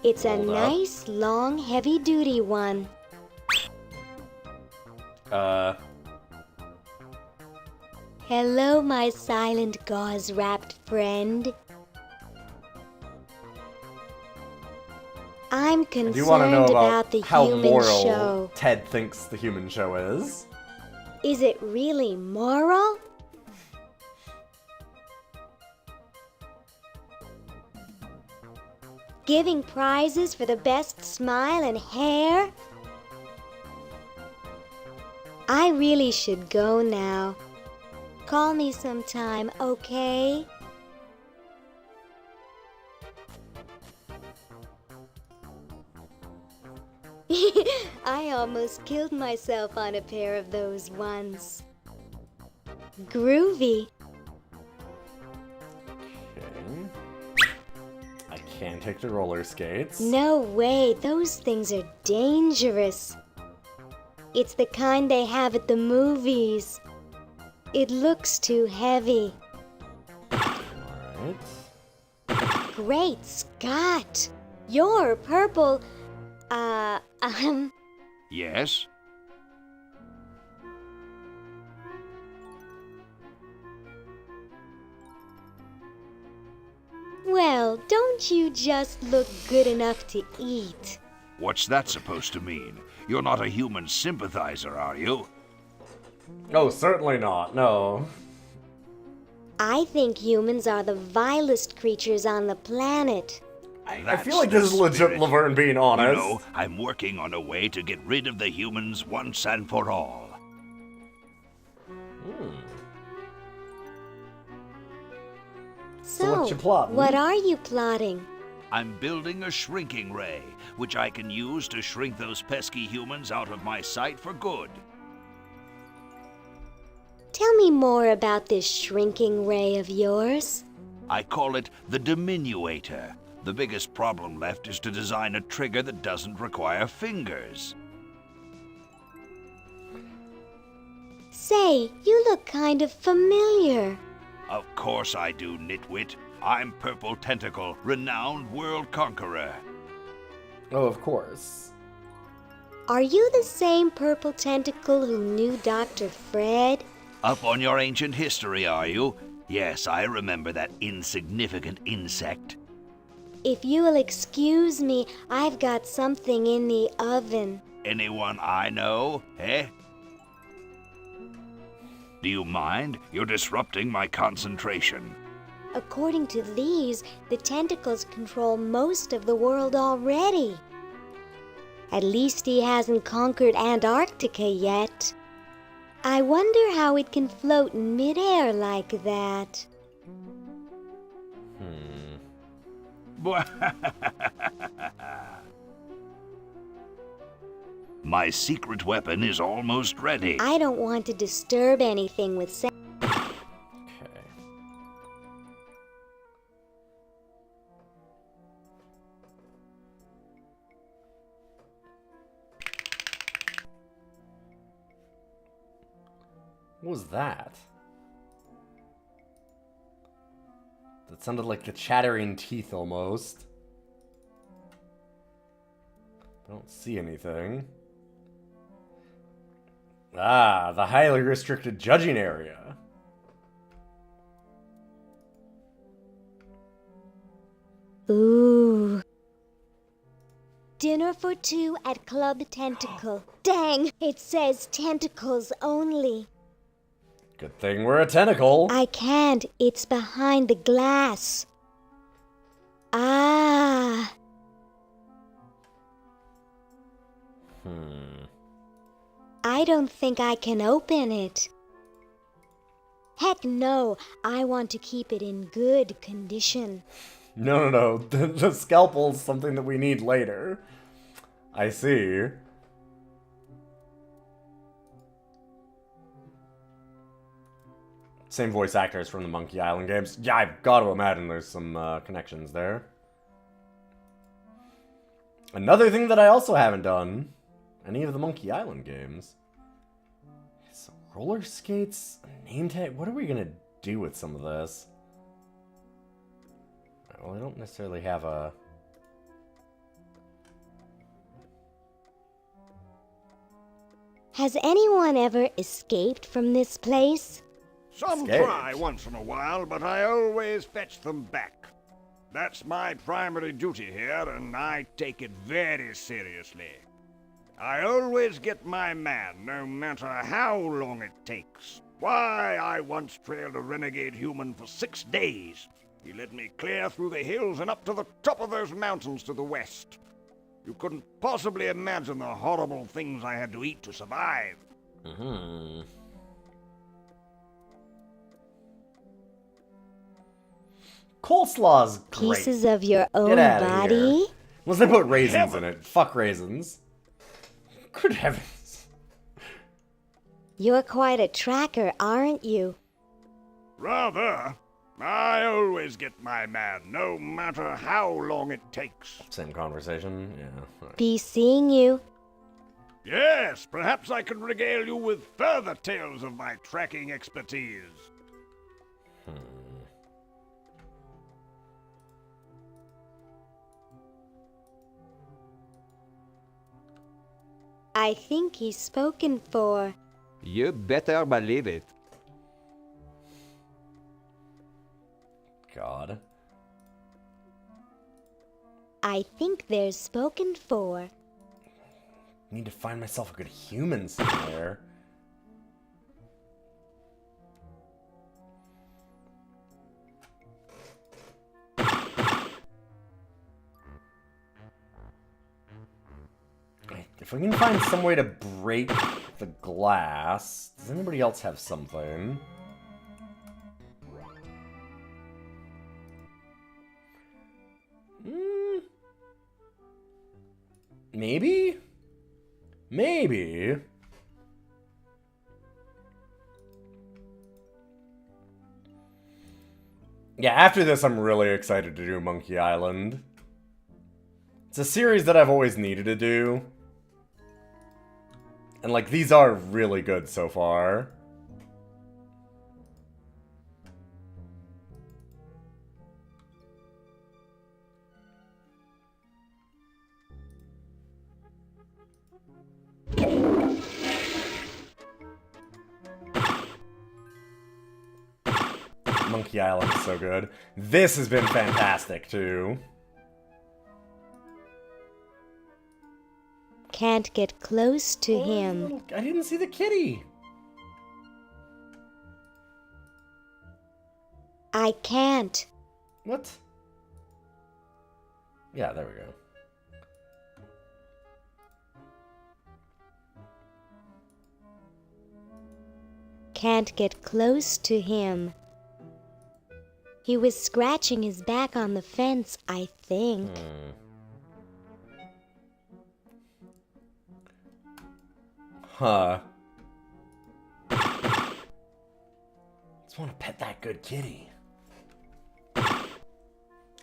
Speaker 3: It's a
Speaker 1: Hold up.
Speaker 3: nice, long, heavy-duty one. Hello, my silent gauze-wrapped friend. I'm
Speaker 1: Do you want to know
Speaker 3: concerned
Speaker 1: about
Speaker 3: about the
Speaker 1: how
Speaker 3: human
Speaker 1: moral
Speaker 3: show.
Speaker 1: Ted thinks the human show is?
Speaker 3: Is it really moral? Giving prizes for the best smile and hair? I really should go now. Call me sometime, okay? I almost killed myself on a pair of those once. Groovy.
Speaker 1: Okay. Can't take the roller skates.
Speaker 3: No way, those things are dangerous. It's the kind they have at the movies. It looks too heavy.
Speaker 1: Alright.
Speaker 3: Great Scott! You're purple.
Speaker 16: Yes?
Speaker 3: Well, don't you just look good enough to eat?
Speaker 16: What's that supposed to mean? You're not a human sympathizer, are you?
Speaker 1: Oh, certainly not, no.
Speaker 3: I think humans are the vilest creatures on the planet.
Speaker 1: I feel like this is legit Laverne being honest.
Speaker 16: You know, I'm working on a way to get rid of the humans once and for all.
Speaker 3: So,
Speaker 1: what you plotting?
Speaker 3: What are you plotting?
Speaker 16: I'm building a shrinking ray, which I can use to shrink those pesky humans out of my sight for good.
Speaker 3: Tell me more about this shrinking ray of yours.
Speaker 16: I call it the diminuator. The biggest problem left is to design a trigger that doesn't require fingers.
Speaker 3: Say, you look kind of familiar.
Speaker 16: Of course I do, nitwit. I'm Purple Tentacle, renowned world conqueror.
Speaker 1: Oh, of course.
Speaker 3: Are you the same Purple Tentacle who knew Dr. Fred?
Speaker 16: Up on your ancient history, are you? Yes, I remember that insignificant insect.
Speaker 3: If you will excuse me, I've got something in the oven.
Speaker 16: Anyone I know, eh? Do you mind? You're disrupting my concentration.
Speaker 3: According to these, the tentacles control most of the world already. At least he hasn't conquered Antarctica yet. I wonder how it can float in midair like that.
Speaker 16: My secret weapon is almost ready.
Speaker 3: I don't want to disturb anything with
Speaker 1: What was that? That sounded like the chattering teeth almost. I don't see anything. Ah, the highly restricted judging area.
Speaker 3: Ooh. Dinner for two at Club Tentacle. Dang, it says tentacles only.
Speaker 1: Good thing we're a tentacle.
Speaker 3: I can't. It's behind the glass. Ah. I don't think I can open it. Heck no. I want to keep it in good condition.
Speaker 1: No. The scalpel's something that we need later. I see. Same voice actors from the Monkey Island games. Yeah, I've got to imagine there's some connections there. Another thing that I also haven't done, any of the Monkey Island games. So roller skates, name tag, what are we going to do with some of this? Well, I don't necessarily have a...
Speaker 3: Has anyone ever escaped from this place?
Speaker 14: Some try once in a while, but I always fetch them back. That's my primary duty here, and I take it very seriously. I always get my man, no matter how long it takes. Why, I once trailed a renegade human for 6 days. He led me clear through the hills and up to the top of those mountains to the west. You couldn't possibly imagine the horrible things I had to eat to survive.
Speaker 1: Coleslaw's great.
Speaker 3: Pieces of your own
Speaker 1: Get outta
Speaker 3: body?
Speaker 1: here. Unless they put raisins in it. Fuck raisins. Good heavens.
Speaker 3: You're quite a tracker, aren't you?
Speaker 14: Rather. I always get my man, no matter how long it takes.
Speaker 1: Same conversation, yeah.
Speaker 3: Be seeing you.
Speaker 14: Yes, perhaps I can regale you with further tales of my tracking expertise.
Speaker 3: I think he's spoken for.
Speaker 4: You better believe it.
Speaker 1: God.
Speaker 3: I think they're spoken for.
Speaker 1: Need to find myself a good human somewhere. If we can find some way to break the glass... Does anybody else have something? Maybe? Maybe. Yeah, after this, I'm really excited to do Monkey Island. It's a series that I've always needed to do. And, like, these are really good so far. Monkey Island is so good. This has been fantastic, too.
Speaker 3: Can't get close to him.
Speaker 1: I didn't see the kitty.
Speaker 3: I can't.
Speaker 1: What? Yeah, there we go.
Speaker 3: Can't get close to him. He was scratching his back on the fence, I think.
Speaker 1: Huh. Just want to pet that good kitty.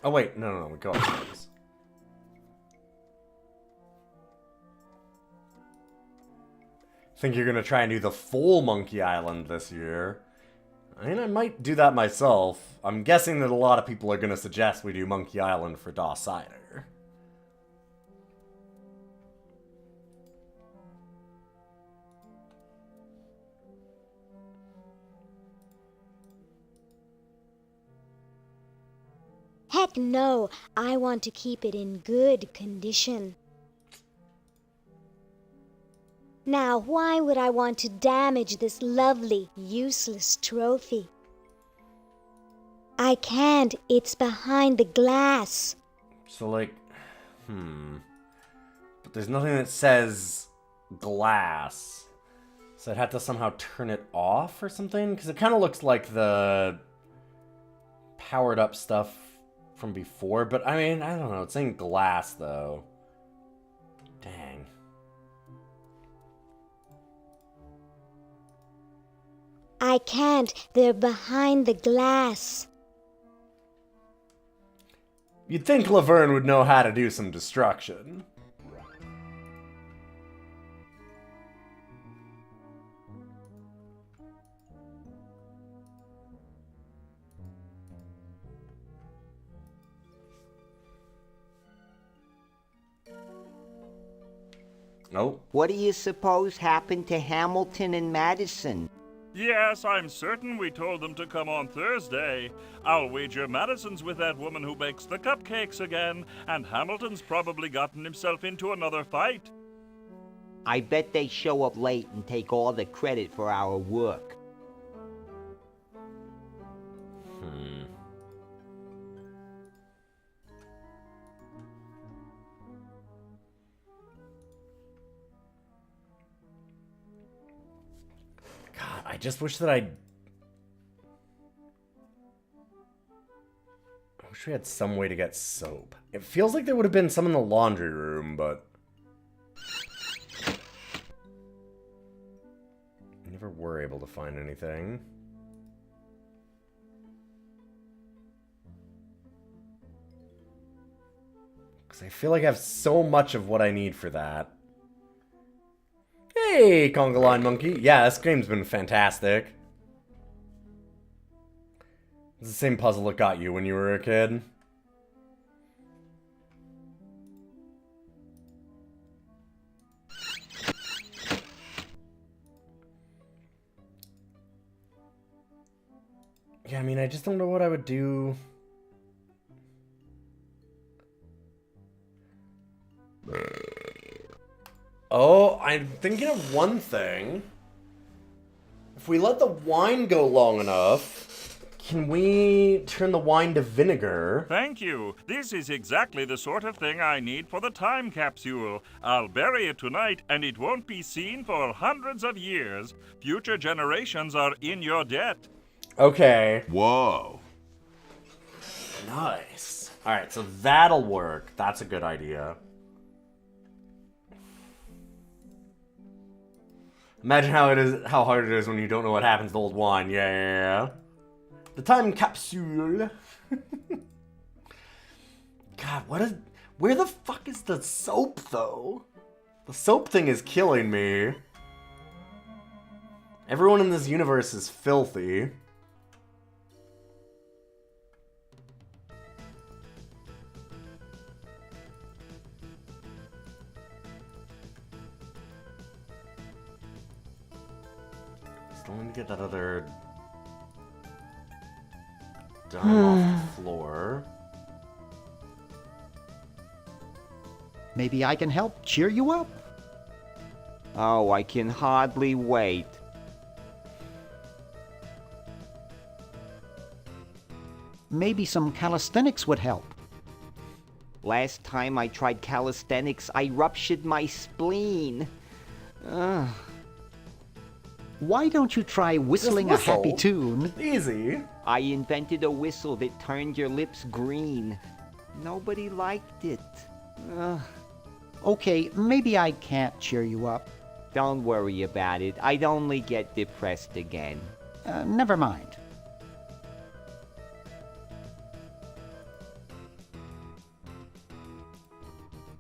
Speaker 1: Oh wait, no, we go upstairs. Think you're gonna try and do the full Monkey Island this year? I mean, I might do that myself. I'm guessing that a lot of people are gonna suggest we do Monkey Island for DOScider.
Speaker 3: Heck no, I want to keep it in good condition. Now, why would I want to damage this lovely, useless trophy? I can't, it's behind the glass.
Speaker 1: So, like, But there's nothing that says glass. So I'd have to somehow turn it off or something? Because it kind of looks like the powered up stuff from before. But, I mean, I don't know. It's saying glass, though. Dang.
Speaker 3: I can't, they're behind the glass.
Speaker 1: You'd think Laverne would know how to do some destruction. Nope.
Speaker 4: What do you suppose happened to Hamilton and Madison?
Speaker 8: Yes, I'm certain we told them to come on Thursday. I'll wager Madison's with that woman who bakes the cupcakes again, and Hamilton's probably gotten himself into another fight.
Speaker 4: I bet they show up late and take all the credit for our work.
Speaker 1: God, I just wish that I wish we had some way to get soap. It feels like there would have been some in the laundry room, but we never were able to find anything. Because I feel like I have so much of what I need for that. Hey, Conga Line Monkey. Yeah, this game's been fantastic. It's the same puzzle that got you when you were a kid. Yeah, I mean, I just don't know what I would do. Oh, I'm thinking of one thing. If we let the wine go long enough, can we turn the wine to vinegar?
Speaker 8: Thank you. This is exactly the sort of thing I need for the time capsule. I'll bury it tonight, and it won't be seen for hundreds of years. Future generations are in your debt.
Speaker 1: Okay.
Speaker 5: Whoa.
Speaker 1: Nice. Alright, so that'll work. That's a good idea. Imagine how hard it is when you don't know what happens to old wine. Yeah. The time capsule. God, where the fuck is the soap, though? The soap thing is killing me. Everyone in this universe is filthy. Still need to get that other dime off the floor.
Speaker 6: Maybe I can help cheer you up.
Speaker 4: Oh, I can hardly wait.
Speaker 6: Maybe some calisthenics would help.
Speaker 4: Last time I tried calisthenics, I ruptured my spleen. Ugh.
Speaker 6: Why don't you try whistling a happy tune?
Speaker 1: Easy.
Speaker 4: I invented a whistle that turned your lips green. Nobody liked it. Ugh.
Speaker 6: Okay, maybe I can't cheer you up.
Speaker 4: Don't worry about it. I'd only get depressed again.
Speaker 6: Never mind.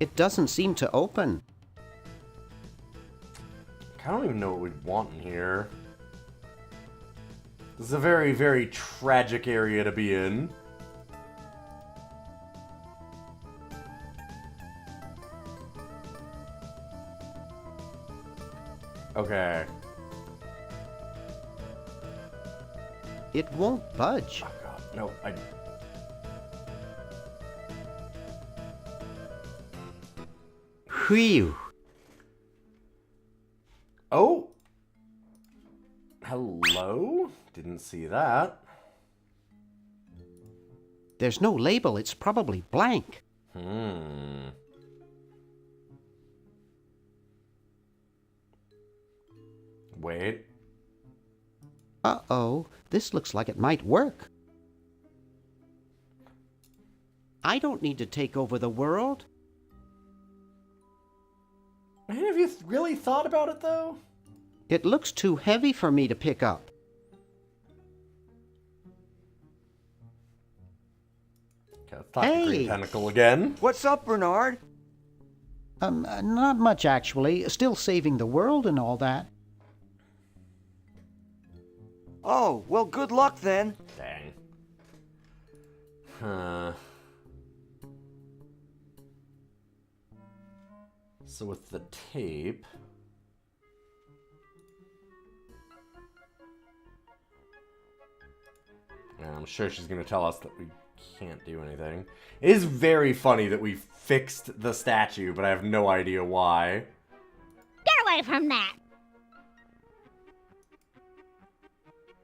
Speaker 6: It doesn't seem to open.
Speaker 1: I don't even know what we'd want in here. This is a very, very tragic area to be in. Okay.
Speaker 6: It won't budge.
Speaker 1: Oh god, no,
Speaker 6: Whew.
Speaker 1: Oh! Hello? Didn't see that.
Speaker 6: There's no label. It's probably blank.
Speaker 1: Wait.
Speaker 6: Uh-oh. This looks like it might work. I don't need to take over the world.
Speaker 1: Man, have you really thought about it, though?
Speaker 6: It looks too heavy for me to pick up.
Speaker 1: Okay, let's talk to Green Tentacle again.
Speaker 12: What's up, Bernard?
Speaker 6: Not much, actually. Still saving the world and all that.
Speaker 12: Oh, well, good luck then.
Speaker 1: Dang. Huh. So with the tape... I'm sure she's going to tell us that we can't do anything. It is very funny that we fixed the statue, but I have no idea why.
Speaker 13: Get away from that!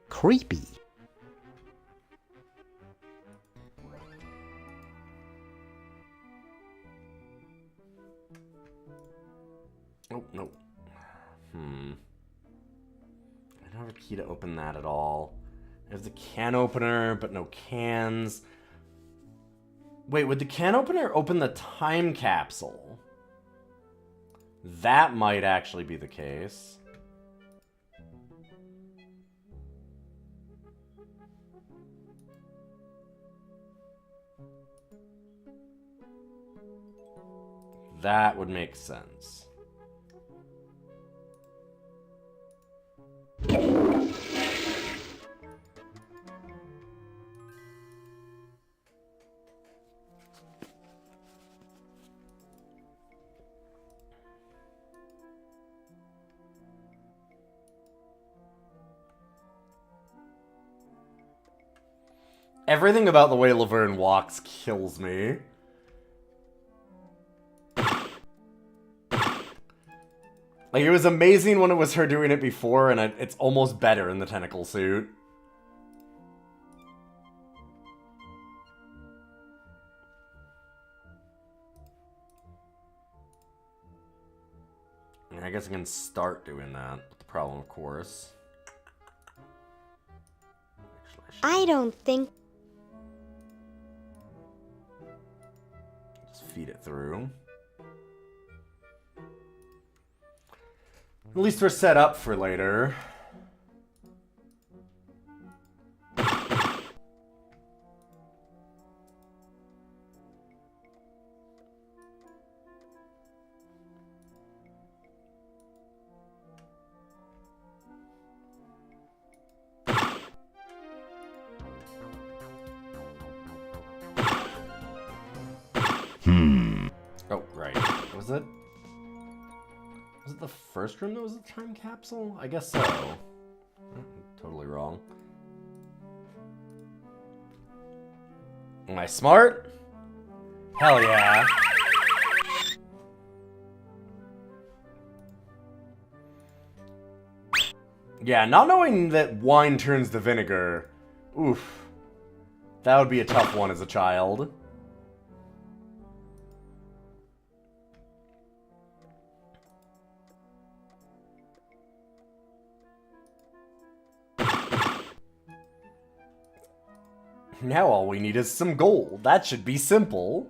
Speaker 6: Creepy.
Speaker 1: Oh, no. I don't have a key to open that at all. I have the can opener, but no cans. Wait, would the can opener open the time capsule? That might actually be the case. That would make sense. Everything about the way Laverne walks kills me. Like, it was amazing when it was her doing it before, and it's almost better in the tentacle suit. I guess I can start doing that. But the problem, of course...
Speaker 3: I don't think...
Speaker 1: Just feed it through. At least we're set up for later. Oh, right. Was it the first room that was a time capsule? I guess so. Totally wrong. Am I smart? Hell yeah. Yeah, not knowing that wine turns to vinegar. Oof. That would be a tough one as a child. Now all we need is some gold. That should be simple.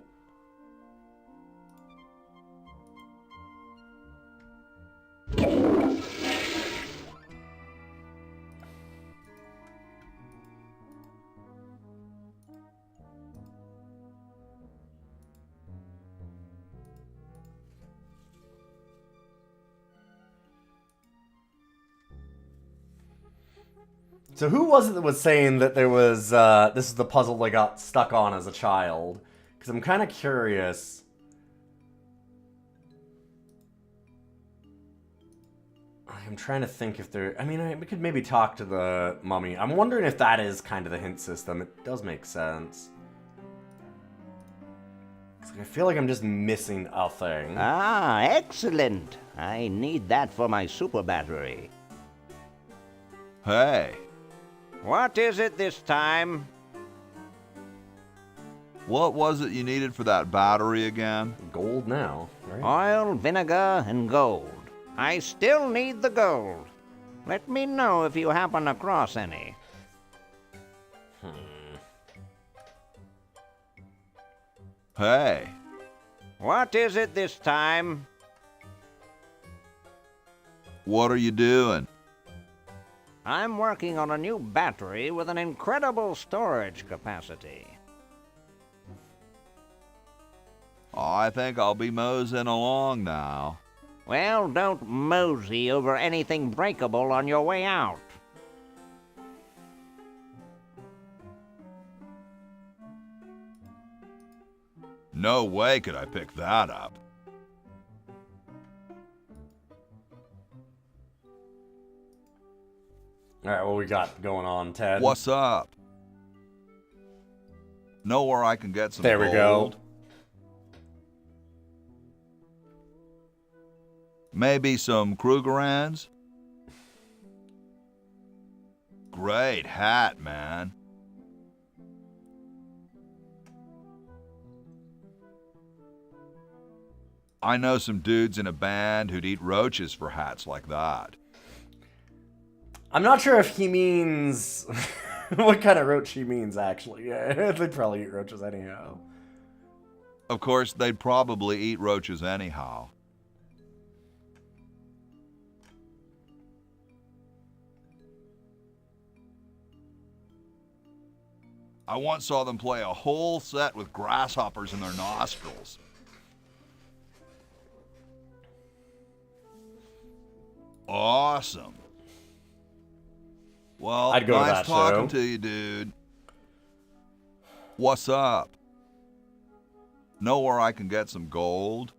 Speaker 1: So who was it that was saying that there was, this is the puzzle they got stuck on as a child? Because I'm kind of curious. I'm trying to think if there, I mean, we could maybe talk to the mummy. I'm wondering if that is kind of the hint system. It does make sense. 'Cause I feel like I'm just missing a thing.
Speaker 7: Ah, excellent. I need that for my super battery.
Speaker 5: Hey.
Speaker 7: What is it this time?
Speaker 5: What was it you needed for that battery again?
Speaker 1: Gold now, right?
Speaker 7: Oil, vinegar, and gold. I still need the gold. Let me know if you happen across any.
Speaker 5: Hey.
Speaker 7: What is it this time?
Speaker 5: What are you doing?
Speaker 7: I'm working on a new battery with an incredible storage capacity.
Speaker 5: I think I'll be moseying along now.
Speaker 7: Well, don't mosey over anything breakable on your way out.
Speaker 5: No way could I pick that up.
Speaker 1: Alright, what we got going on, Ted?
Speaker 5: What's up? Know where I can get some
Speaker 1: There we
Speaker 5: gold?
Speaker 1: go.
Speaker 5: Maybe some Krugerrands? Great hat, man. I know some dudes in a band who'd eat roaches for hats like that.
Speaker 1: I'm not sure if he means what kind of roach he means, actually. Yeah, they'd probably eat roaches anyhow.
Speaker 5: Of course, they'd probably eat roaches anyhow. I once saw them play a whole set with grasshoppers in their nostrils. Awesome. Well,
Speaker 1: I'd go to
Speaker 5: nice
Speaker 1: that
Speaker 5: talking
Speaker 1: show.
Speaker 5: to you, dude. What's up? Know where I can get some gold?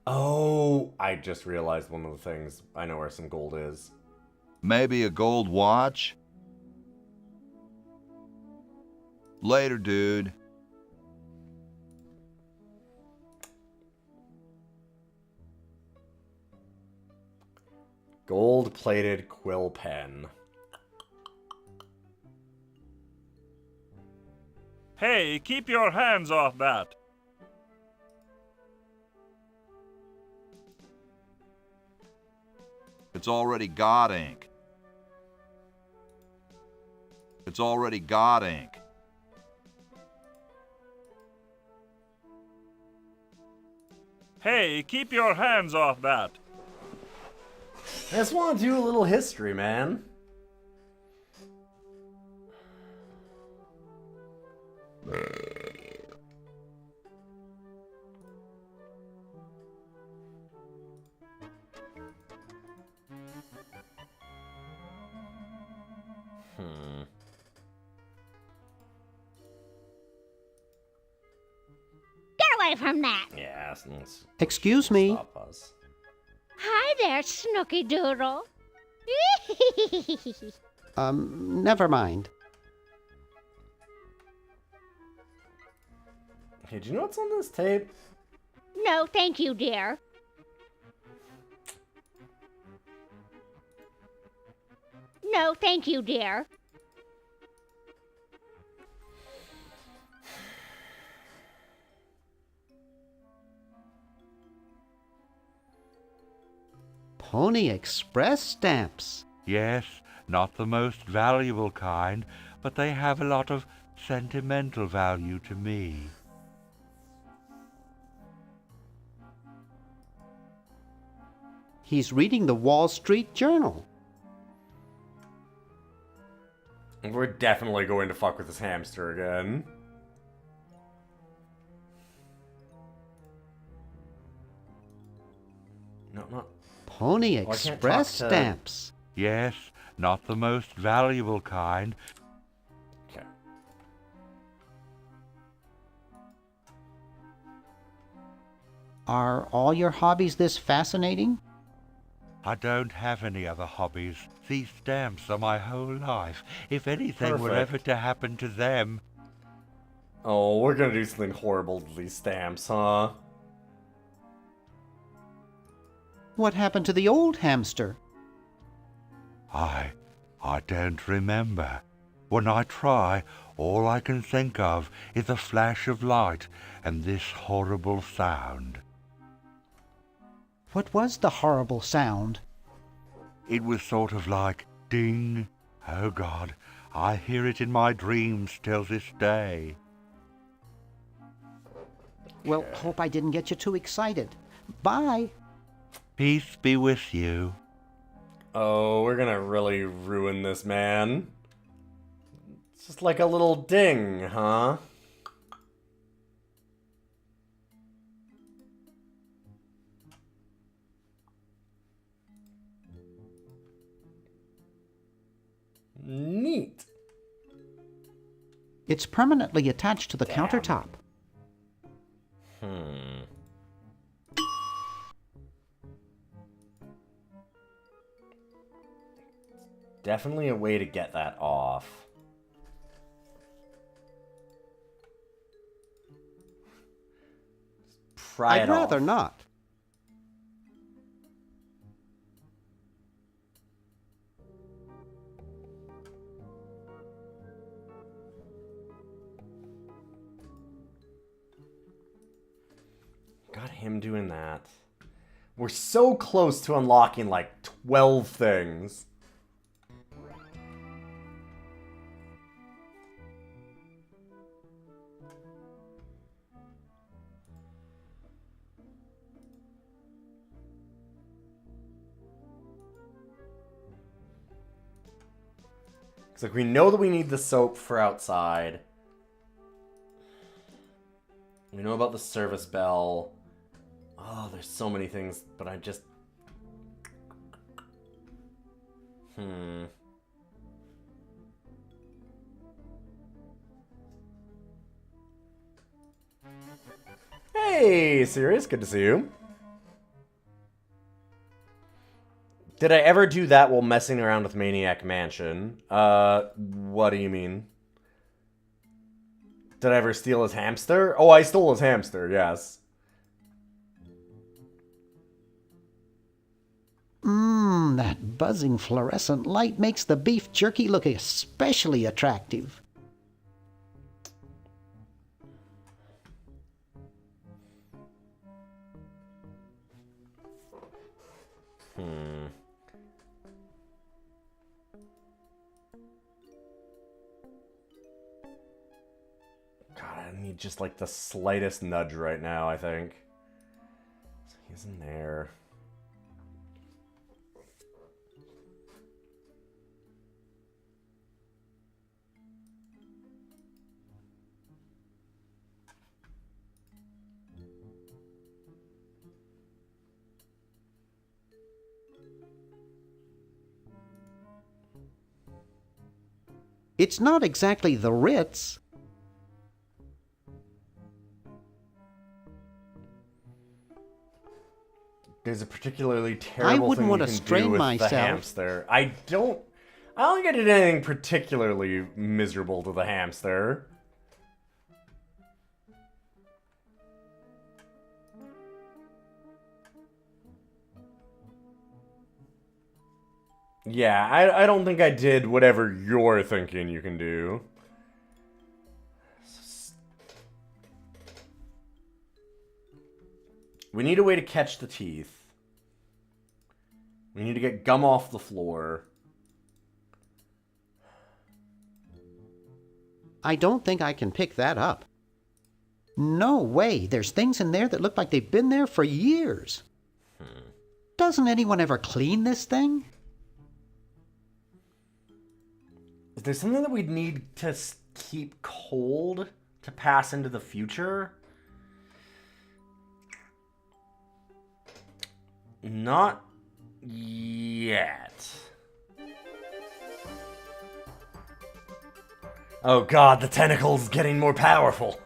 Speaker 1: Oh, I just realized one of the things. I know where some gold is.
Speaker 5: Maybe a gold watch? Later, dude.
Speaker 1: Gold-plated quill pen.
Speaker 8: Hey, keep your hands off that.
Speaker 5: It's already got ink. It's already got ink.
Speaker 8: Hey, keep your hands off that.
Speaker 1: I just want to do a little history, man.
Speaker 13: Get away from that!
Speaker 1: Yeah,
Speaker 6: Excuse me.
Speaker 1: stop us.
Speaker 13: Hi there, Snooky Doodle.
Speaker 6: Never mind.
Speaker 1: Hey, do you know what's on this tape?
Speaker 13: No, thank you, dear. No, thank you, dear.
Speaker 6: Pony Express stamps.
Speaker 16: Yes, not the most valuable kind, but they have a lot of sentimental value to me.
Speaker 6: He's reading the Wall Street Journal.
Speaker 1: We're definitely going to fuck with this hamster again. No, not...
Speaker 6: Pony
Speaker 1: Oh, I can't
Speaker 6: Express
Speaker 1: talk to-
Speaker 6: stamps.
Speaker 16: Yes, not the most valuable kind.
Speaker 1: Okay.
Speaker 6: Are all your hobbies this fascinating?
Speaker 16: I don't have any other hobbies. These stamps are my whole life. If anything were ever
Speaker 1: Perfect.
Speaker 16: to happen to them...
Speaker 1: Oh, we're gonna do something horrible to these stamps, huh?
Speaker 6: What happened to the old hamster?
Speaker 16: I don't remember. When I try, all I can think of is a flash of light and this horrible sound.
Speaker 6: What was the horrible sound?
Speaker 16: It was sort of like ding. Oh God, I hear it in my dreams till this day.
Speaker 6: Well, hope I didn't get you too excited. Bye.
Speaker 16: Peace be with you.
Speaker 1: Oh, we're gonna really ruin this, man. It's just like a little ding, huh? Neat.
Speaker 6: It's permanently attached to the countertop.
Speaker 1: Definitely a way to get that off. Pry
Speaker 6: I'd
Speaker 1: it off.
Speaker 6: rather not.
Speaker 1: Got him doing that. We're so close to unlocking like 12 things. It's like we know that we need the soap for outside. We know about the service bell. Oh, there's so many things, but I just... Hey, Sirius, good to see you. Did I ever do that while messing around with Maniac Mansion? What do you mean? Did I ever steal his hamster? Oh, I stole his hamster, yes.
Speaker 6: That buzzing fluorescent light makes the beef jerky look especially attractive.
Speaker 1: God, I need just like the slightest nudge right now, I think. So he's in there.
Speaker 6: It's not exactly the Ritz.
Speaker 1: There's a particularly terrible
Speaker 6: wouldn't
Speaker 1: thing
Speaker 6: want
Speaker 1: you
Speaker 6: to
Speaker 1: can
Speaker 6: strain
Speaker 1: do with
Speaker 6: myself.
Speaker 1: the hamster. I don't think I did anything particularly miserable to the hamster. Yeah, I don't think I did whatever you're thinking you can do. We need a way to catch the teeth. We need to get gum off the floor.
Speaker 6: I don't think I can pick that up. No way. There's things in there that look like they've been there for years. Doesn't anyone ever clean this thing?
Speaker 1: Is there something that we'd need to keep cold to pass into the future? Not yet. Oh god, the tentacle's getting more powerful.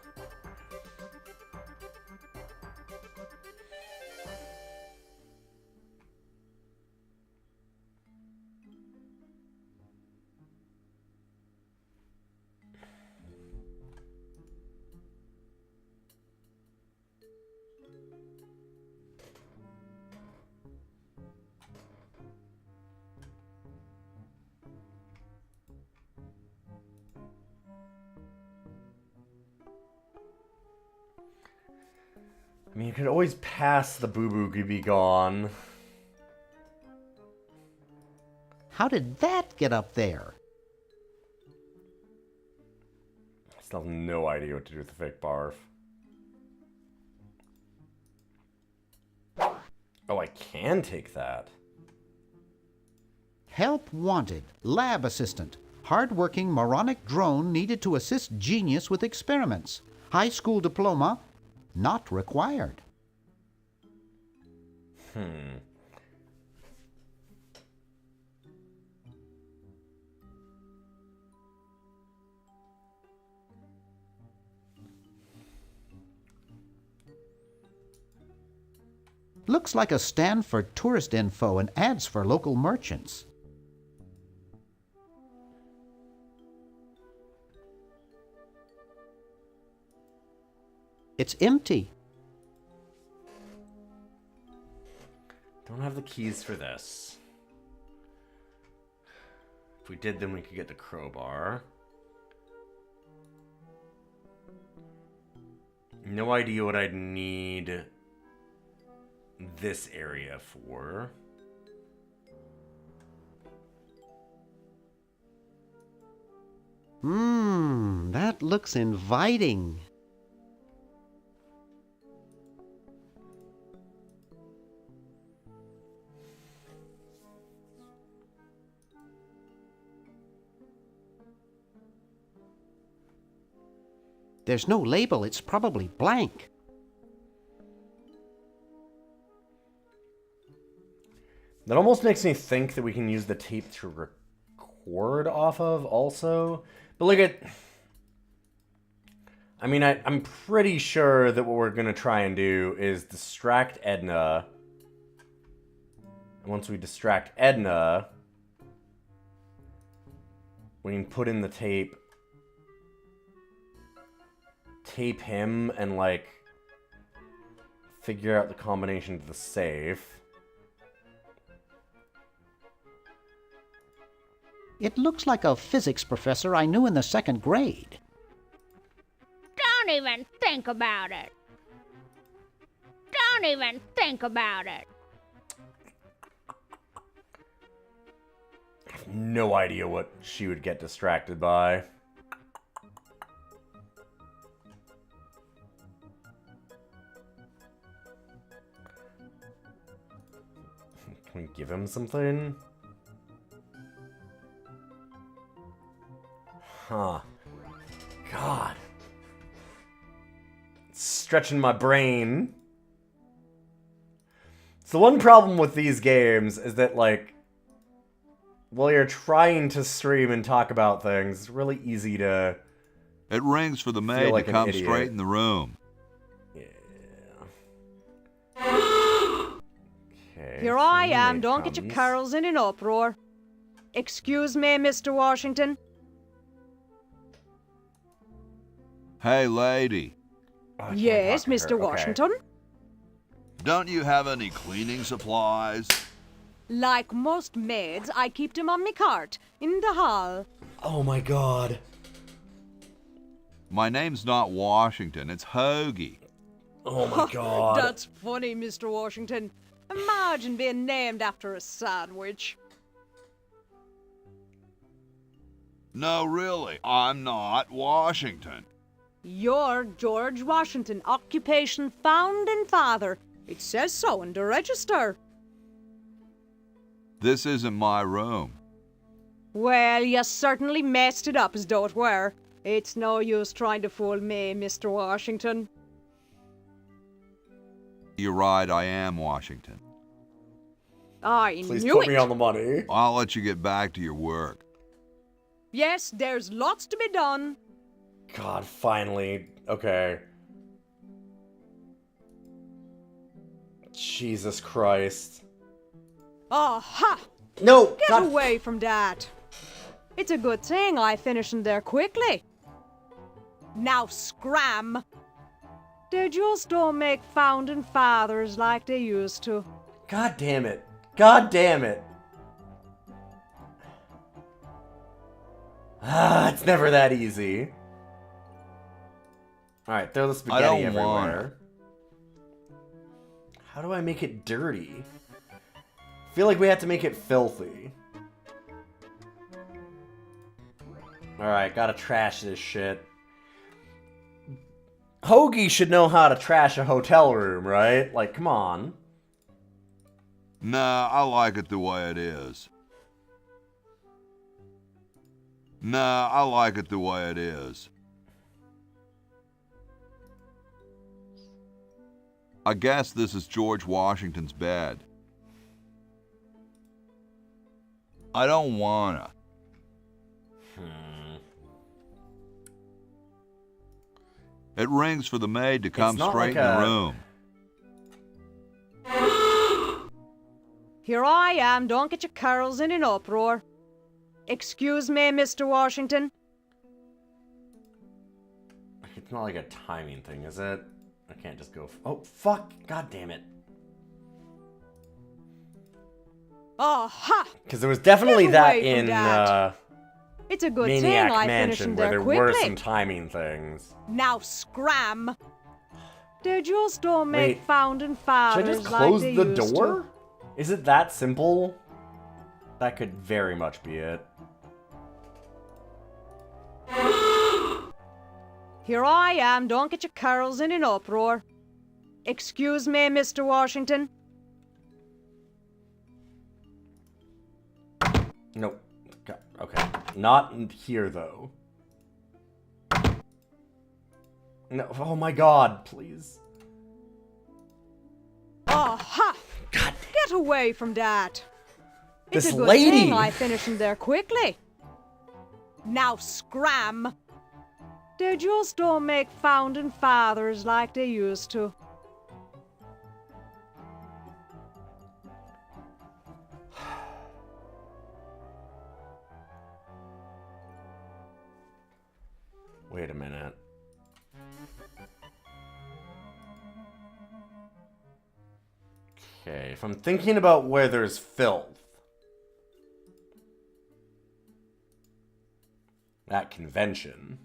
Speaker 1: I mean, you could always pass the Boo Boo Be Gone.
Speaker 6: How did that get up there?
Speaker 1: I still have no idea what to do with the fake barf. Oh, I can take that.
Speaker 6: Help wanted. Lab assistant. Hard-working moronic drone needed to assist genius with experiments. High school diploma not required. Looks like a stand for tourist info and ads for local merchants. It's empty.
Speaker 1: Don't have the keys for this. If we did, then we could get the crowbar. No idea what I'd need this area for.
Speaker 6: That looks inviting. There's no label. It's probably blank.
Speaker 1: That almost makes me think that we can use the tape to record off of also. But look at... I mean, I'm pretty sure that what we're going to try and do is distract Edna. And once we distract Edna, we can put in the tape, him, and, like, figure out the combination to the safe.
Speaker 6: It looks like a physics professor I knew in the 2nd grade.
Speaker 13: Don't even think about it. Don't even think about it.
Speaker 1: I have no idea what she would get distracted by. Can we give him something? Huh. God. It's stretching my brain. So one problem with these games is that, like, while you're trying to stream and talk about things, it's really easy to...
Speaker 5: It rings for the maid
Speaker 1: like
Speaker 5: to come
Speaker 1: idiot.
Speaker 5: straight in the room.
Speaker 1: Okay,
Speaker 9: Here
Speaker 1: so
Speaker 9: I
Speaker 1: the
Speaker 9: am.
Speaker 1: maid
Speaker 9: Don't get your
Speaker 1: comes.
Speaker 9: carols in an uproar. Excuse me, Mr. Washington.
Speaker 5: Hey, lady.
Speaker 9: Yes,
Speaker 1: talk to
Speaker 9: Mr.
Speaker 1: her, okay.
Speaker 9: Washington.
Speaker 5: Don't you have any cleaning supplies?
Speaker 9: Like most maids, I keep them on me cart in the hall.
Speaker 1: Oh my god.
Speaker 5: My name's not Washington, it's Hoagie.
Speaker 1: Oh my god.
Speaker 9: That's funny, Mr. Washington. Imagine being named after a sandwich.
Speaker 5: No, really, I'm not Washington.
Speaker 9: You're George Washington, occupation founding father. It says so in the register.
Speaker 5: This isn't my room.
Speaker 9: Well, you certainly messed it up as though it were. It's no use trying to fool me, Mr. Washington.
Speaker 5: You're right, I am Washington.
Speaker 9: I
Speaker 1: Please
Speaker 9: knew
Speaker 1: put
Speaker 9: it.
Speaker 1: me on the money.
Speaker 5: I'll let you get back to your work.
Speaker 9: Yes, there's lots to be done.
Speaker 1: God, finally. Okay. Jesus Christ.
Speaker 9: Aha!
Speaker 1: No!
Speaker 9: Get
Speaker 1: God.
Speaker 9: away from that. It's a good thing I finished in there quickly. Now scram. They just don't make founding fathers like they used to.
Speaker 1: God damn it. God damn it. Ah, it's never that easy. Alright, throw the spaghetti
Speaker 5: don't
Speaker 1: everywhere.
Speaker 5: wanna.
Speaker 1: How do I make it dirty? I feel like we have to make it filthy. Alright, gotta trash this shit. Hoagie should know how to trash a hotel room, right? Like, come on.
Speaker 5: Nah, I like it the way it is. Nah, I like it the way it is. I guess this is George Washington's bed. I don't wanna. It rings for the maid to come
Speaker 1: not
Speaker 5: straight
Speaker 1: like
Speaker 5: in the
Speaker 1: a-
Speaker 5: room.
Speaker 9: Here I am. Don't get your carols in an uproar. Excuse me, Mr. Washington.
Speaker 1: It's not like a timing thing, is it? I can't just go... Oh, fuck! God damn it.
Speaker 9: Aha!
Speaker 1: Because there was definitely
Speaker 9: Get
Speaker 1: that
Speaker 9: away from
Speaker 1: in
Speaker 9: that. It's a good thing
Speaker 1: Maniac
Speaker 9: I finished
Speaker 1: Mansion
Speaker 9: in
Speaker 1: where
Speaker 9: there
Speaker 1: there
Speaker 9: quickly.
Speaker 1: were some timing things.
Speaker 9: Now scram. They just don't make
Speaker 1: Wait,
Speaker 9: founding
Speaker 1: Should I
Speaker 9: fathers
Speaker 1: just
Speaker 9: like
Speaker 1: close
Speaker 9: they
Speaker 1: the
Speaker 9: used
Speaker 1: door?
Speaker 9: to.
Speaker 1: Is it that simple? That could very much be it.
Speaker 9: Here I am. Don't get your carols in an uproar. Excuse me, Mr. Washington.
Speaker 1: Nope. God, okay. Not in here, though. No. Oh my god, please.
Speaker 9: Aha! God. Get away from that. It's
Speaker 1: This
Speaker 9: a good
Speaker 1: lady.
Speaker 9: thing I finished in there quickly. Now scram. They just don't make founding fathers like they used to.
Speaker 1: Wait a minute. Okay, if I'm thinking about where there's filth. That convention.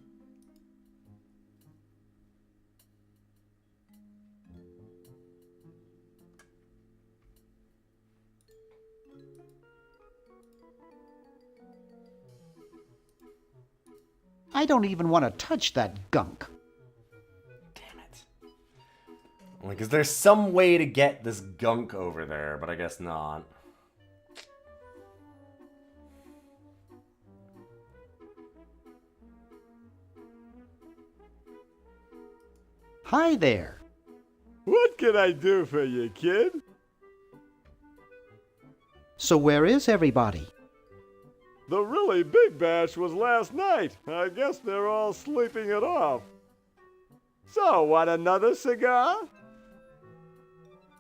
Speaker 6: I don't even want to touch that gunk.
Speaker 1: Like, is there some way to get this gunk over there? But I guess not.
Speaker 6: Hi there.
Speaker 11: What can I do for you, kid?
Speaker 6: So where is everybody?
Speaker 11: The really big bash was last night. I guess they're all sleeping it off. So, want another cigar?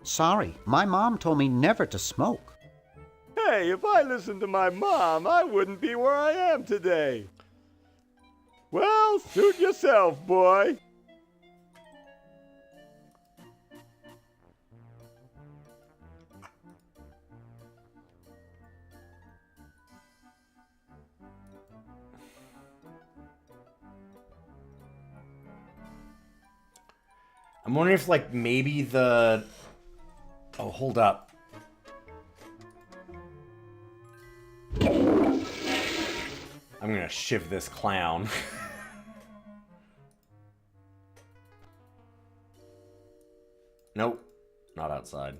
Speaker 6: Sorry, my mom told me never to smoke.
Speaker 11: Hey, if I listened to my mom, I wouldn't be where I am today. Well, suit yourself, boy.
Speaker 1: I'm wondering if, like, maybe the... Oh, hold up. I'm gonna shiv this clown. Nope. Not outside.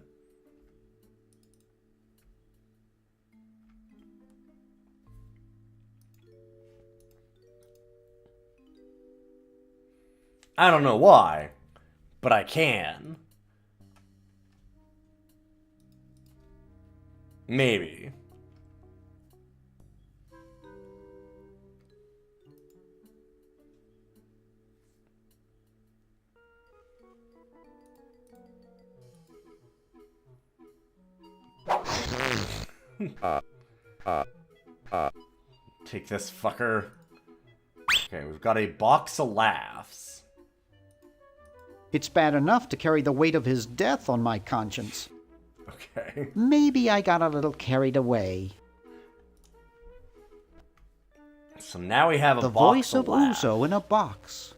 Speaker 1: I don't know why, but I can. Maybe. Take this fucker. Okay, we've got a box of laughs.
Speaker 6: It's bad enough to carry the weight of his death on my conscience.
Speaker 1: Okay.
Speaker 6: Maybe I got a little carried away.
Speaker 1: So now we have a
Speaker 6: the
Speaker 1: box
Speaker 6: voice of
Speaker 1: laughs.
Speaker 6: Uzo in a box.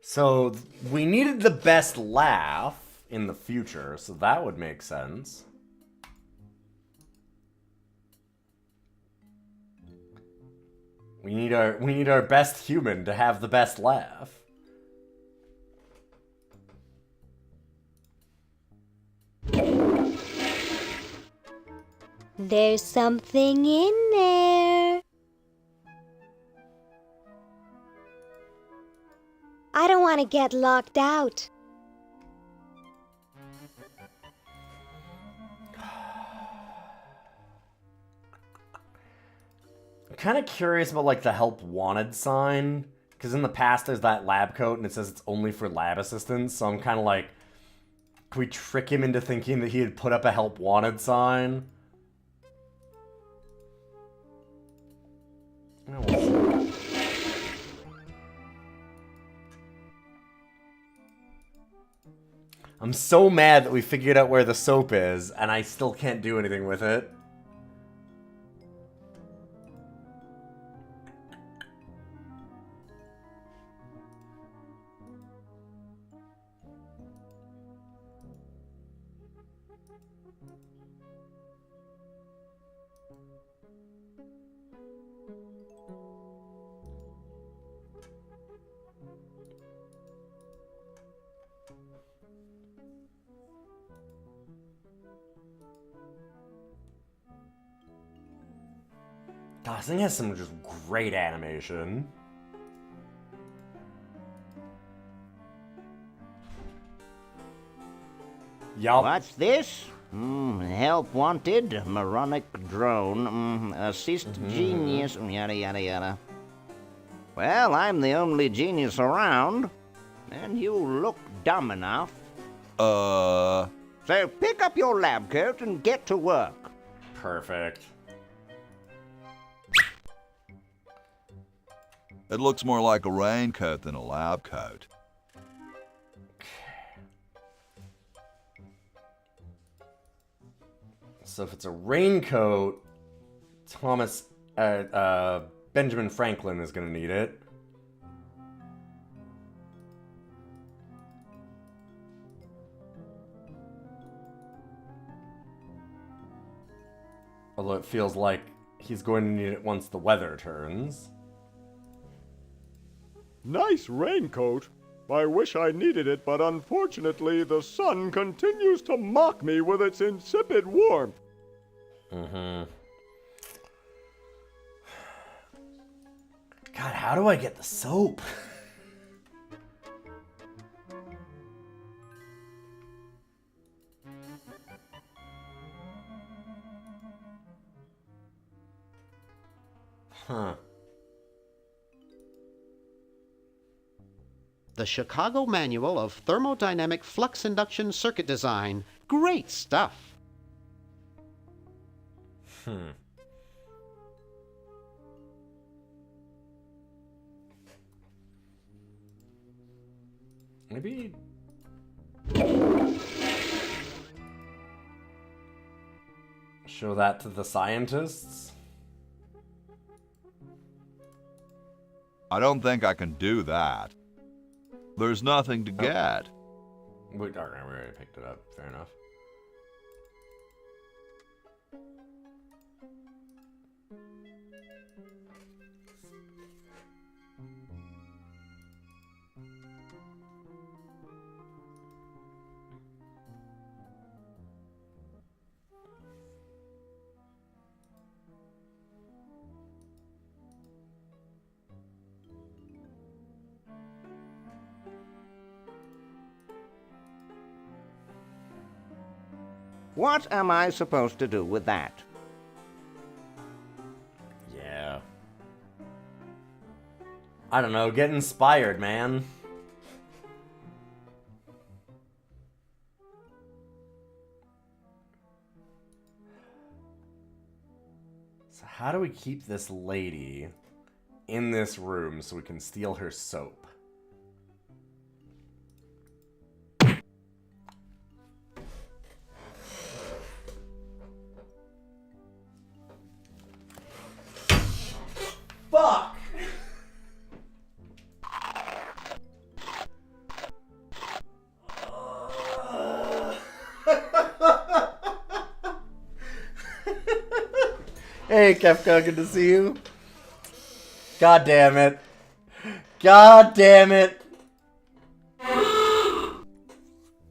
Speaker 1: So we needed the best laugh in the future, so that would make sense. We need our best human to have the best laugh.
Speaker 3: There's something in there. I don't want to get locked out.
Speaker 1: I'm kind of curious about, like, the help wanted sign, because in the past there's that lab coat and it says it's only for lab assistants, so I'm kind of like, can we trick him into thinking that he had put up a help wanted sign? I'm so mad that we figured out where the soap is, and I still can't do anything with it. God, this thing has some just great animation. Yup.
Speaker 7: What's this? Help wanted, moronic drone, assist genius, yada yada yada. Well, I'm the only genius around, and you look dumb enough. So pick up your lab coat and get to work.
Speaker 1: Perfect.
Speaker 2: It looks more like a raincoat than a lab coat.
Speaker 1: So if it's a raincoat, Benjamin Franklin is going to need it. Although it feels like he's going to need it once the weather turns.
Speaker 11: Nice raincoat. I wish I needed it, but unfortunately the sun continues to mock me with its insipid warmth.
Speaker 1: God, how do I get the soap? Huh.
Speaker 6: The Chicago Manual of Thermodynamic Flux Induction Circuit Design. Great stuff.
Speaker 1: Maybe... show that to the scientists?
Speaker 2: I don't think I can do that. There's nothing to get.
Speaker 1: We already picked it up. Fair enough.
Speaker 7: What am I supposed to do with that?
Speaker 1: Yeah. I don't know, get inspired, man. So how do we keep this lady in this room so we can steal her soap? Fuck! Hey, Kefka, good to see you. God damn it. God damn it.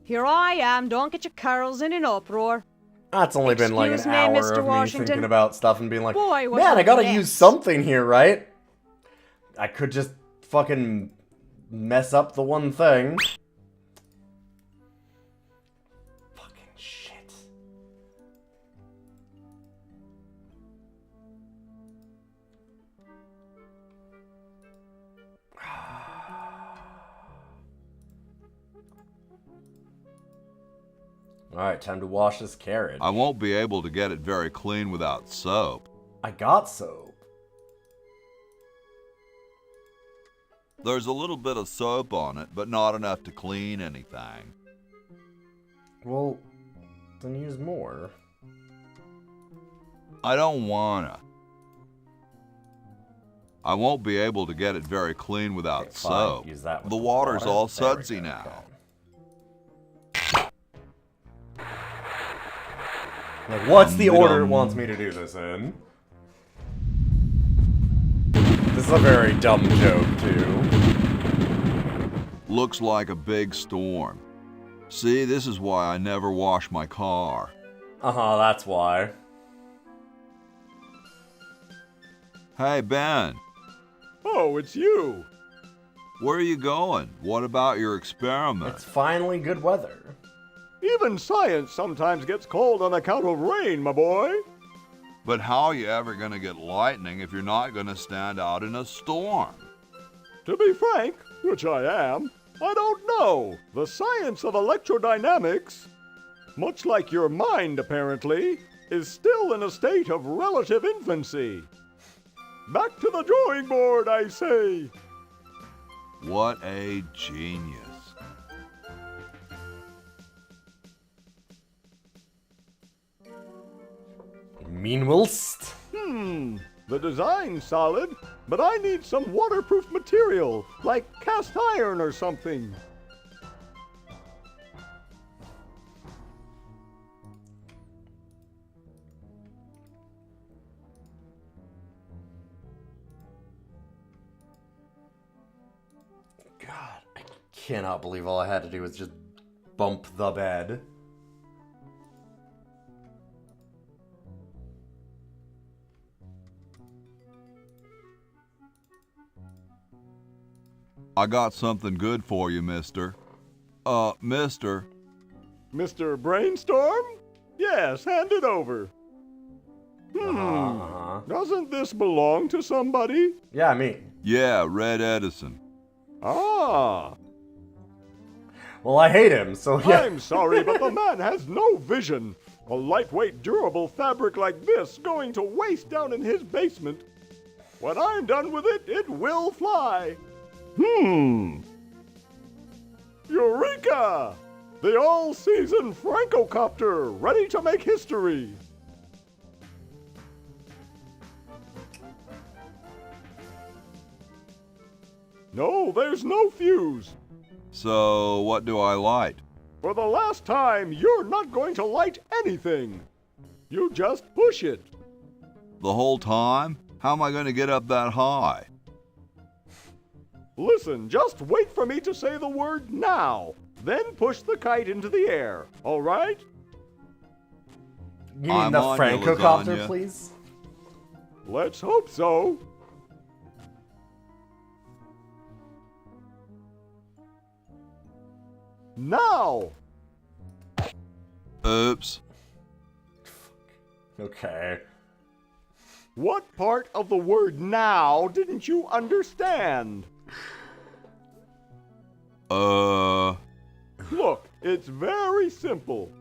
Speaker 9: Here I am, don't get your curls in an uproar.
Speaker 1: That's only been like an
Speaker 9: Excuse me,
Speaker 1: hour
Speaker 9: Mr.
Speaker 1: of me
Speaker 9: Washington.
Speaker 1: thinking about stuff and being like,
Speaker 9: Boy, what
Speaker 1: man,
Speaker 9: a
Speaker 1: I gotta
Speaker 9: mess."
Speaker 1: use something here, right? I could just fucking mess up the one thing. Fucking shit. Alright, time to wash this carriage.
Speaker 2: I won't be able to get it very clean without soap.
Speaker 1: I got soap.
Speaker 2: There's a little bit of soap on it, but not enough to clean anything.
Speaker 1: Well, then use more.
Speaker 2: I don't wanna. I won't be able to get it very clean without
Speaker 1: Okay, fine.
Speaker 2: soap.
Speaker 1: Use that with
Speaker 2: The
Speaker 1: the
Speaker 2: water's
Speaker 1: water.
Speaker 2: all
Speaker 1: There we
Speaker 2: sudsy
Speaker 1: go,
Speaker 2: now.
Speaker 1: okay. Like, what's the order it wants me to do this in? This is a very dumb joke, too.
Speaker 2: Looks like a big storm. See, this is why I never wash my car.
Speaker 1: Uh-huh, that's why.
Speaker 2: Hey, Ben.
Speaker 11: Oh, it's you.
Speaker 2: Where are you going? What about your experiment?
Speaker 1: It's finally good weather.
Speaker 14: Even science sometimes gets cold on account of rain, my boy.
Speaker 2: But how are you ever going to get lightning if you're not going to stand out in a storm?
Speaker 14: To be frank, which I am, I don't know. The science of electrodynamics, much like your mind apparently, is still in a state of relative infancy. Back to the drawing board, I say.
Speaker 2: What a genius.
Speaker 1: Meanwhilst?
Speaker 14: The design's solid, but I need some waterproof material, like cast iron or something.
Speaker 1: God, I cannot believe all I had to do was just bump the bed.
Speaker 2: I got something good for you, mister. Mister.
Speaker 14: Mr. Brainstorm? Yes, hand it over. Doesn't this belong to somebody?
Speaker 1: Yeah, me.
Speaker 2: Yeah, Red Edison.
Speaker 14: Ah.
Speaker 1: Well, I hate him, so yeah.
Speaker 14: I'm sorry, but the man has no vision. A lightweight, durable fabric like this going to waste down in his basement. When I'm done with it, it will fly. Eureka! The all-season Francocopter, ready to make history. No, there's no fuse.
Speaker 2: So, what do I light?
Speaker 14: For the last time, you're not going to light anything. You just push it.
Speaker 2: The whole time? How am I going to get up that high?
Speaker 14: Listen, just wait for me to say the word now. Then push the kite into the air, all right?
Speaker 1: You mean the Francocopter, please?
Speaker 14: Let's hope so. Now!
Speaker 2: Oops.
Speaker 1: Okay.
Speaker 14: What part of the word now didn't you understand? Look, it's very simple.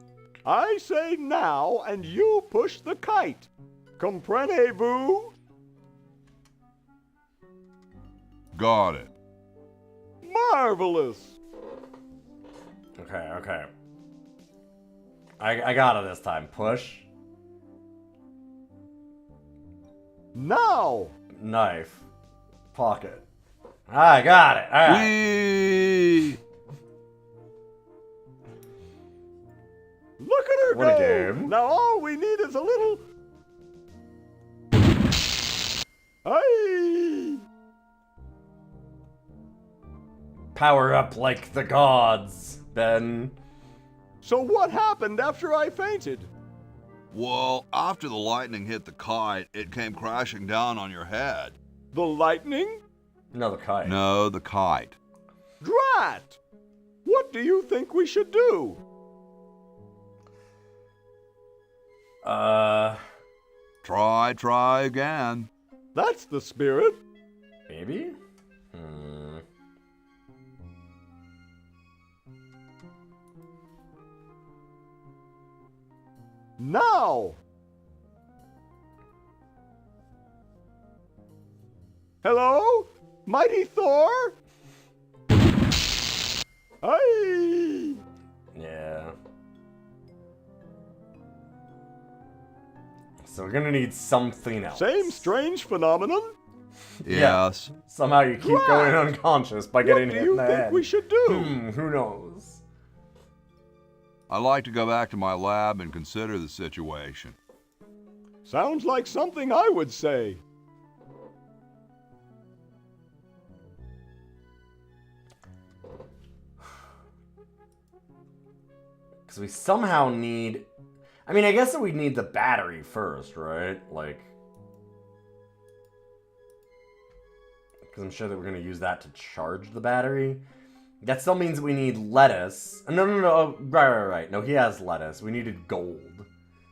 Speaker 14: I say now and you push the kite. Comprenez-vous?
Speaker 2: Got it.
Speaker 14: Marvelous.
Speaker 1: Okay. I got it this time. Push.
Speaker 14: Now!
Speaker 1: Knife. Pocket. I got it. All right.
Speaker 2: Whee!
Speaker 14: Look at her
Speaker 1: What
Speaker 14: go!
Speaker 1: a game.
Speaker 14: Now all we need is a little... Hey!
Speaker 1: Power up like the gods, Ben.
Speaker 14: So what happened after I fainted?
Speaker 2: Well, after the lightning hit the kite, it came crashing down on your head.
Speaker 14: The lightning?
Speaker 1: No, the kite.
Speaker 2: No, the kite.
Speaker 14: Drat! What do you think we should do?
Speaker 2: Try again.
Speaker 14: That's the spirit.
Speaker 1: Maybe?
Speaker 14: Now! Hello? Mighty Thor? Hey!
Speaker 1: Yeah. So we're gonna need something else.
Speaker 14: Same strange phenomenon?
Speaker 2: Yes.
Speaker 1: Yeah. Somehow you keep going unconscious by getting hit in the head.
Speaker 14: What do you think we should do?
Speaker 1: Who knows?
Speaker 2: I'd like to go back to my lab and consider the situation.
Speaker 14: Sounds like something I would say.
Speaker 1: Because we somehow need... I mean, I guess that we need the battery first, right? Like... Because I'm sure that we're going to use that to charge the battery. That still means we need lettuce. No. Oh, right. No, he has lettuce. We needed gold.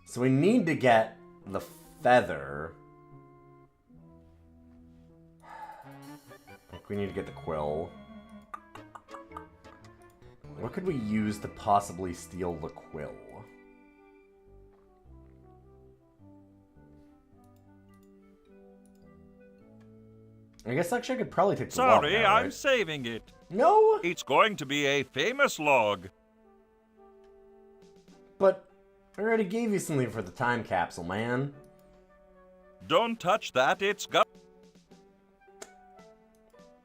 Speaker 1: So we need to get the feather. I think we need to get the quill. What could we use to possibly steal the quill? I guess actually I could probably take the log
Speaker 8: Sorry,
Speaker 1: now,
Speaker 8: I'm
Speaker 1: right?
Speaker 8: saving it.
Speaker 1: No?
Speaker 8: It's going to be a famous log.
Speaker 1: But I already gave you something for the time capsule, man.
Speaker 8: Don't touch that, it's got...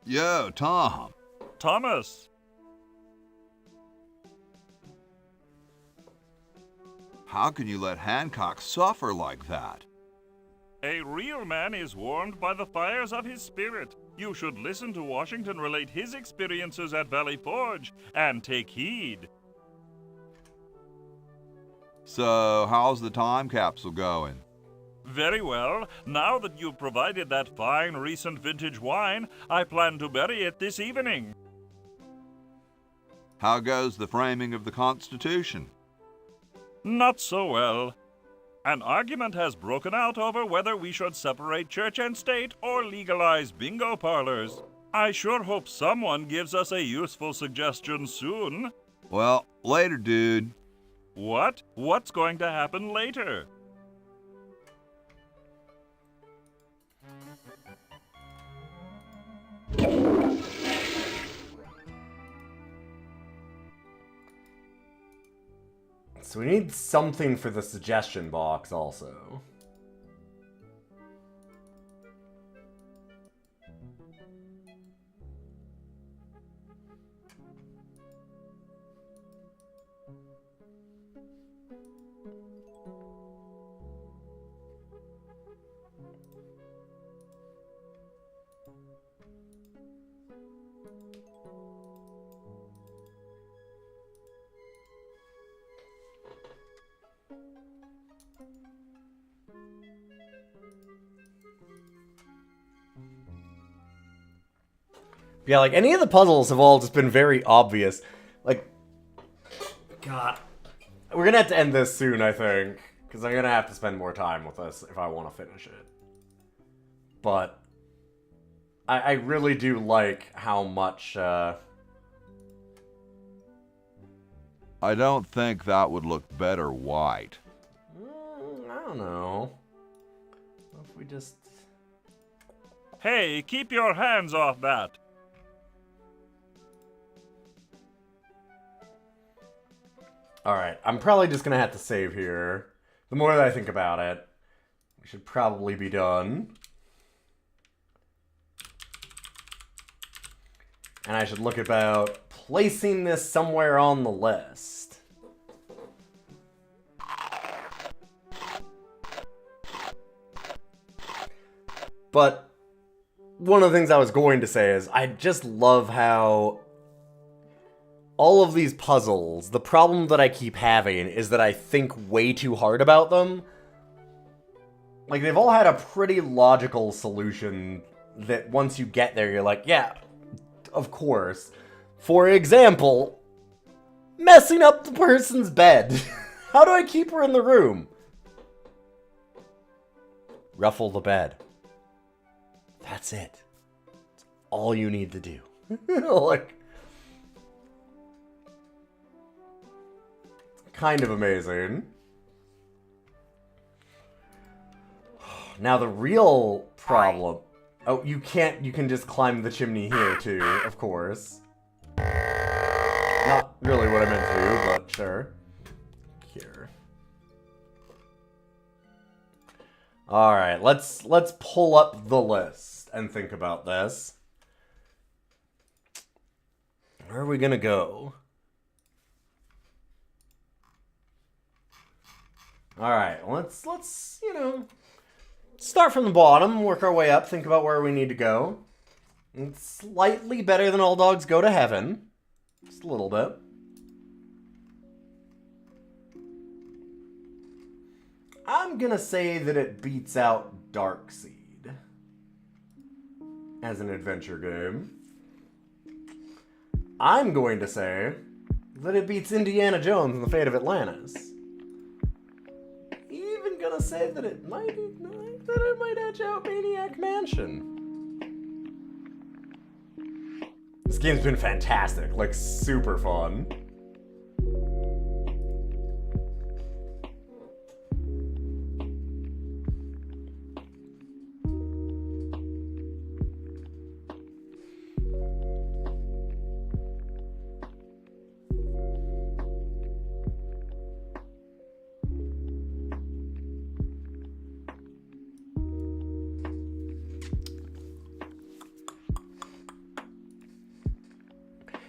Speaker 5: Yo, Tom.
Speaker 8: Thomas.
Speaker 5: How can you let Hancock suffer like that?
Speaker 8: A real man is warmed by the fires of his spirit. You should listen to Washington relate his experiences at Valley Forge and take heed.
Speaker 5: So, how's the time capsule going?
Speaker 8: Very well. Now that you've provided that fine recent vintage wine, I plan to bury it this evening.
Speaker 5: How goes the framing of the Constitution?
Speaker 8: Not so well. An argument has broken out over whether we should separate church and state or legalize bingo parlors. I sure hope someone gives us a useful suggestion soon.
Speaker 5: Well, later, dude.
Speaker 8: What? What's going to happen later?
Speaker 1: So we need something for the suggestion box also. Yeah, like, any of the puzzles have all just been very obvious. Like, God. We're gonna have to end this soon, I think. Because I'm gonna have to spend more time with this if I want to finish it. But I really do like how much,
Speaker 5: I don't think that would look better white.
Speaker 1: I don't know. What if we just...
Speaker 8: Hey, keep your hands off that.
Speaker 1: Alright, I'm probably just gonna have to save here. The more that I think about it, we should probably be done. And I should look about placing this somewhere on the list. But one of the things I was going to say is I just love how all of these puzzles, the problem that I keep having is that I think way too hard about them. Like, they've all had a pretty logical solution that once you get there, you're like, yeah, of course. For example, messing up the person's bed. How do I keep her in the room? Ruffle the bed. That's it. That's all you need to do. Like... kind of amazing. Now the real problem... Oh, you can just climb the chimney here too, of course. Not really what I meant to do, but sure. Here. Alright, let's pull up the list and think about this. Where are we gonna go? Alright, let's, you know, start from the bottom, work our way up, think about where we need to go. It's slightly better than All Dogs Go to Heaven. Just a little bit. I'm gonna say that it beats out DOScider as an adventure game. I'm going to say that it beats Indiana Jones and the Fate of Atlantis. Even gonna say that it might edge out Maniac Mansion. This game's been fantastic, like super fun.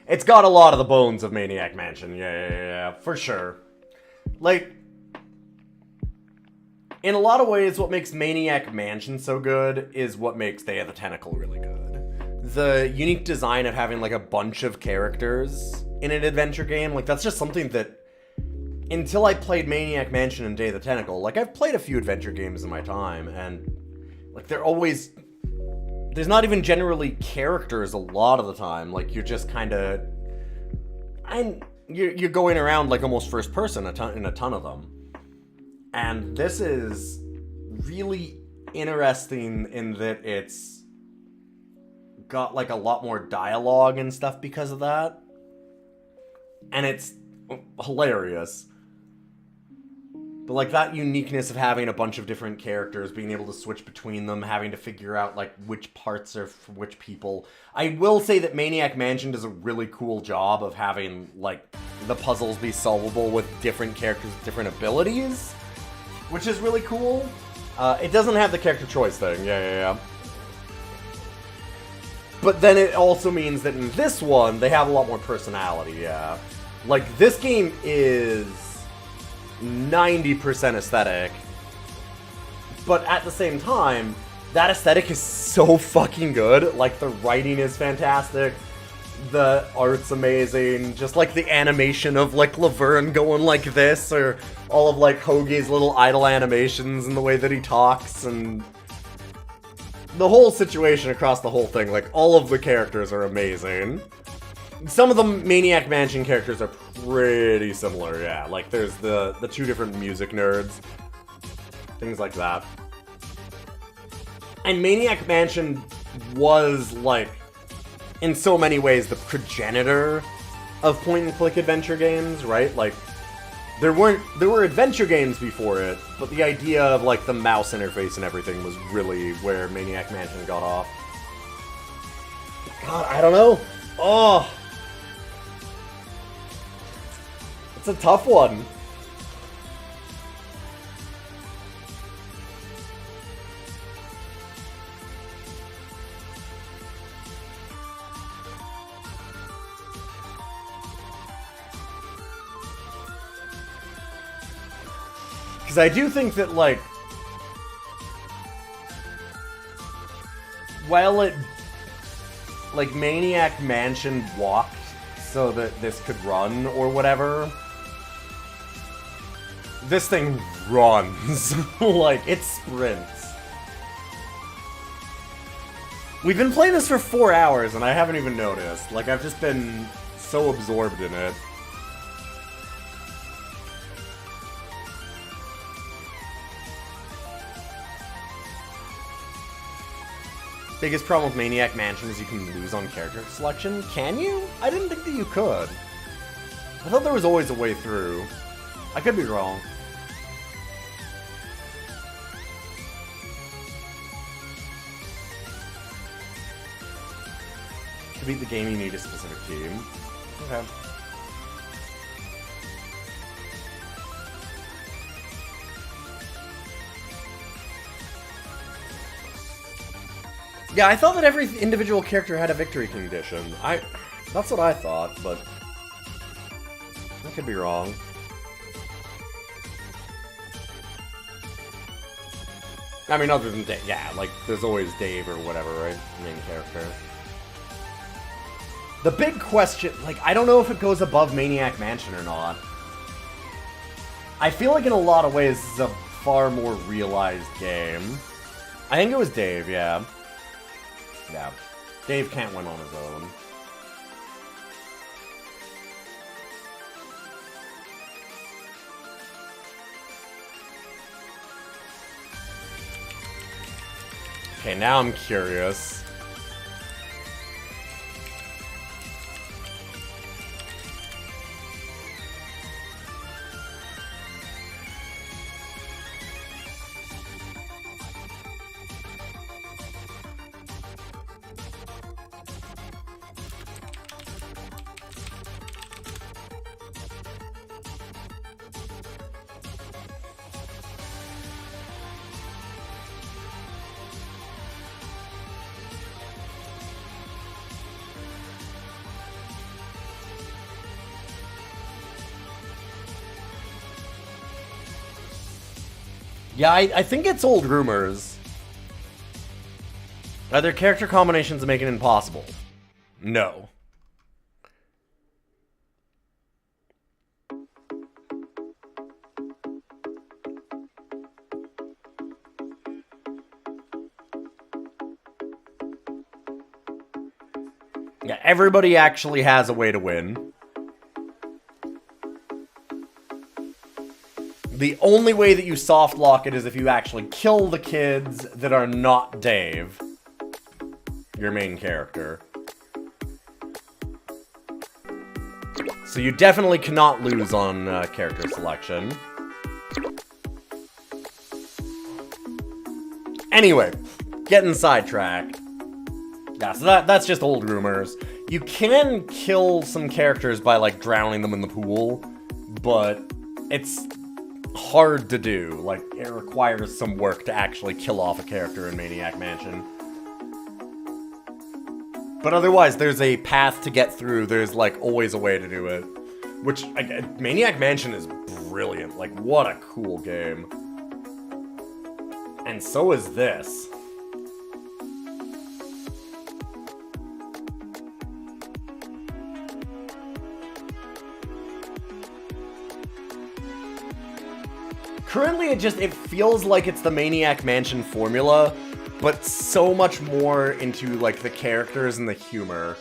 Speaker 1: It's got a lot of the bones of Maniac Mansion, yeah, for sure. Like, in a lot of ways, what makes Maniac Mansion so good is what makes Day of the Tentacle really good. The unique design of having, like, a bunch of characters in an adventure game, like, that's just something that, until I played Maniac Mansion and Day of the Tentacle, like, I've played a few adventure games in my time, and, like, they're always... There's not even generally characters a lot of the time. Like, you're just kind of... You're going around, like, almost first person in a ton of them. And this is really interesting in that it's got, like, a lot more dialogue and stuff because of that. And it's hilarious. But, like, that uniqueness of having a bunch of different characters, being able to switch between them, having to figure out, like, which parts are for which people. I will say that Maniac Mansion does a really cool job of having, like, the puzzles be solvable with different characters with different abilities, which is really cool. It doesn't have the character choice thing, yeah. But then it also means that in this one, they have a lot more personality, yeah. Like, this game is 90% aesthetic, but at the same time, that aesthetic is so fucking good. Like, the writing is fantastic, the art's amazing, just like the animation of, like, Laverne going like this, or all of, like, Hoagie's little idle animations and the way that he talks, and the whole situation across the whole thing, like, all of the characters are amazing. Some of the Maniac Mansion characters are pretty similar, yeah. Like, there's the two different music nerds. Things like that. And Maniac Mansion was, like, in so many ways, the progenitor of point-and-click adventure games, right? Like, there were adventure games before it, but the idea of, like, the mouse interface and everything was really where Maniac Mansion got off. God, I don't know. Oh! It's a tough one. Because I do think that, like, while it, like, Maniac Mansion walked so that this could run or whatever, this thing runs. Like, it sprints. We've been playing this for 4 hours and I haven't even noticed. Like, I've just been so absorbed in it. Biggest problem with Maniac Mansion is you can lose on character selection. Can you? I didn't think that you could. I thought there was always a way through. I could be wrong. To beat the game, you need a specific team. Okay. Yeah, I thought that every individual character had a victory condition. That's what I thought, but I could be wrong. I mean, other than Dave, yeah, like, there's always Dave or whatever, right? Main character. The big question, like, I don't know if it goes above Maniac Mansion or not. I feel like in a lot of ways, this is a far more realized game. I think it was Dave, yeah. Yeah. Dave can't win on his own. Okay, now I'm curious. Yeah, I think it's old rumors. Are there character combinations that make it impossible? No. Yeah, everybody actually has a way to win. The only way that you soft lock it is if you actually kill the kids that are not Dave, your main character. So you definitely cannot lose on character selection. Anyway, getting sidetracked. Yeah, so that's just old rumors. You can kill some characters by, like, drowning them in the pool, but it's hard to do. Like, it requires some work to actually kill off a character in Maniac Mansion. But otherwise, there's a path to get through. There's, like, always a way to do it. Which, Maniac Mansion is brilliant. Like, what a cool game. And so is this. Currently, it feels like it's the Maniac Mansion formula, but so much more into, like, the characters and the humor.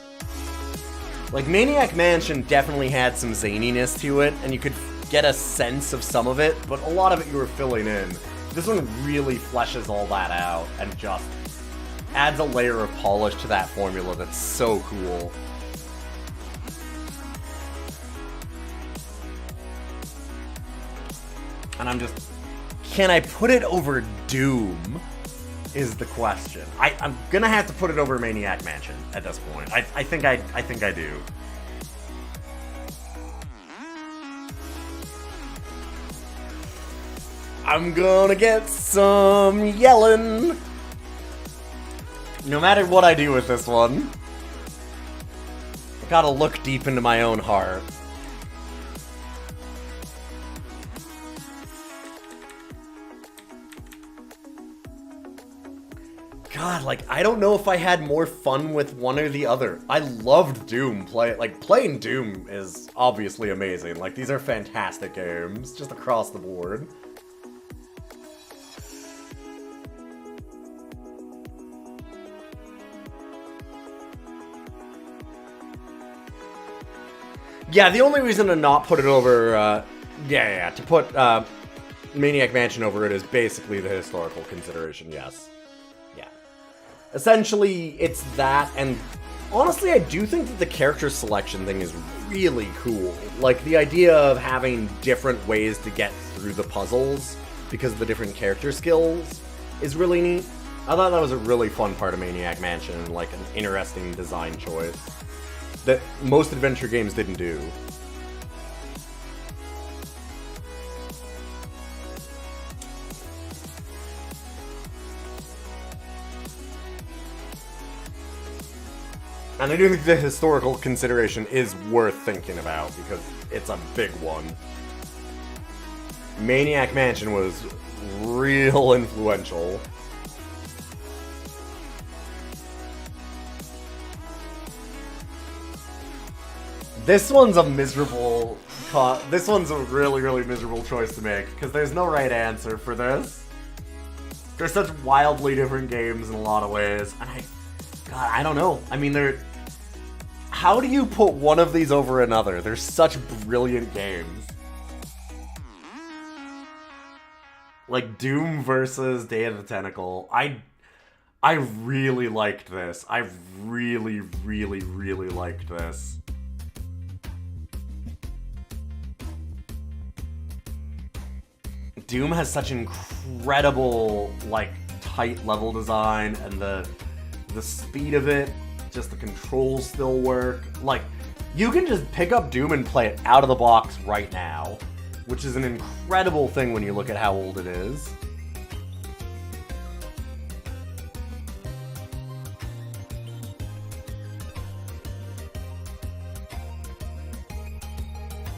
Speaker 1: Like, Maniac Mansion definitely had some zaniness to it, and you could get a sense of some of it, but a lot of it you were filling in. This one really fleshes all that out, and just adds a layer of polish to that formula that's so cool. And I'm just, can I put it over Doom? Is the question. I'm gonna have to put it over Maniac Mansion at this point. I think I do. I'm gonna get some yelling. No matter what I do with this one, I gotta look deep into my own heart. God, like, I don't know if I had more fun with one or the other. I loved Doom. Playing Doom is obviously amazing. Like, these are fantastic games, just across the board. Yeah, the only reason to not put it over, to put Maniac Mansion over it is basically the historical consideration, yes. Essentially, it's that, and honestly, I do think that the character selection thing is really cool. Like, the idea of having different ways to get through the puzzles because of the different character skills is really neat. I thought that was a really fun part of Maniac Mansion, like an interesting design choice that most adventure games didn't do. And I do think the historical consideration is worth thinking about, because it's a big one. Maniac Mansion was real influential. This one's a miserable... This one's a really, really miserable choice to make, because there's no right answer for this. They're such wildly different games in a lot of ways, and God, I don't know. I mean, how do you put one of these over another? They're such brilliant games. Like Doom versus Day of the Tentacle. I really liked this. I really, really, really liked this. Doom has such incredible, like, tight level design, and the speed of it, just the controls still work. Like, you can just pick up Doom and play it out of the box right now, which is an incredible thing when you look at how old it is.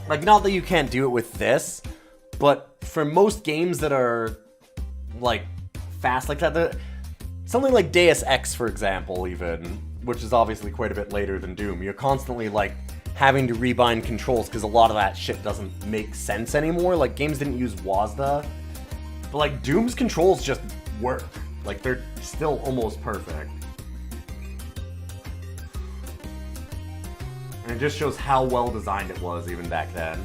Speaker 1: Like, not that you can't do it with this, but for most games that are, like, fast like that, something like Deus Ex, for example, even, which is obviously quite a bit later than Doom, you're constantly, like, having to rebind controls because a lot of that shit doesn't make sense anymore. Like, games didn't use WASD, but, like, Doom's controls just work. Like, they're still almost perfect. And it just shows how well designed it was even back then.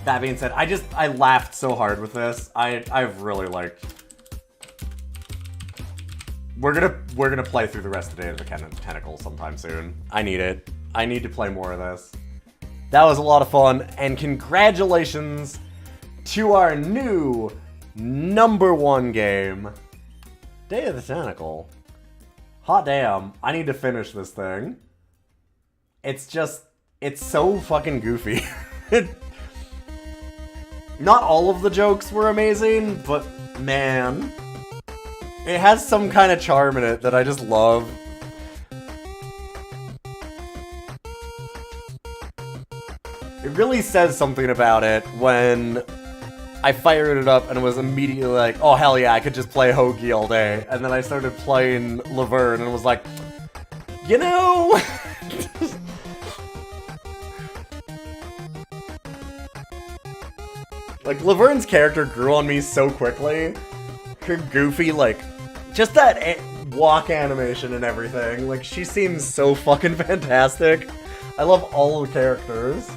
Speaker 1: That being said, I laughed so hard with this. I've really liked. We're gonna play through the rest of Day of the Tentacle sometime soon. I need it. I need to play more of this. That was a lot of fun, and congratulations to our new #1 game, Day of the Tentacle. Hot damn, I need to finish this thing. It's so fucking goofy. Not all of the jokes were amazing, but man, it has some kind of charm in it that I just love. It really says something about it when I fired it up and was immediately like, oh hell yeah, I could just play Hoagie all day. And then I started playing Laverne and was like, you know... Like, Laverne's character grew on me so quickly. Her goofy, like, just that walk animation and everything. Like, she seems so fucking fantastic. I love all the characters.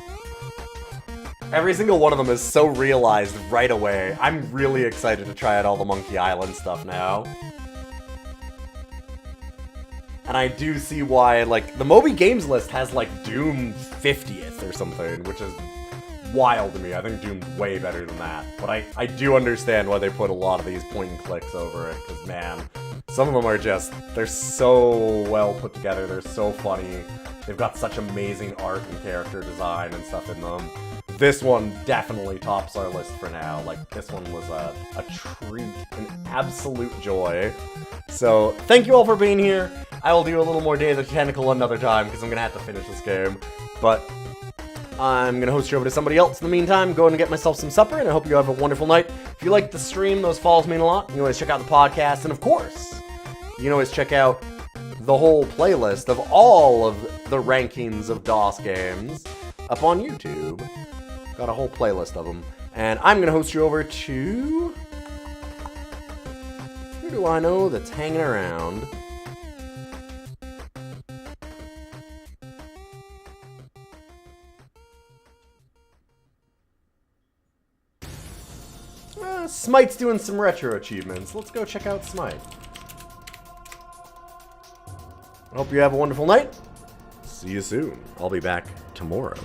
Speaker 1: Every single one of them is so realized right away. I'm really excited to try out all the Monkey Island stuff now. And I do see why, like, the Moby Games list has, like, Doom 50th or something, which is wild to me. I think Doom's way better than that. But I do understand why they put a lot of these point and clicks over it, because, man, some of them are just, they're so well put together, they're so funny. They've got such amazing art and character design and stuff in them. This one definitely tops our list for now. Like, this one was a treat, an absolute joy. So, thank you all for being here. I will do a little more Day of the Tentacle another time, because I'm going to have to finish this game. But I'm going to host you over to somebody else. In the meantime, go and get myself some supper, and I hope you have a wonderful night. If you like the stream, those follows mean a lot. You can always check out the podcast, and of course, you can always check out the whole playlist of all of the rankings of DOS games up on YouTube. Got a whole playlist of them. And I'm going to host you over to... Who do I know that's hanging around? Smite's doing some retro achievements. Let's go check out Smite. I hope you have a wonderful night. See you soon. I'll be back tomorrow.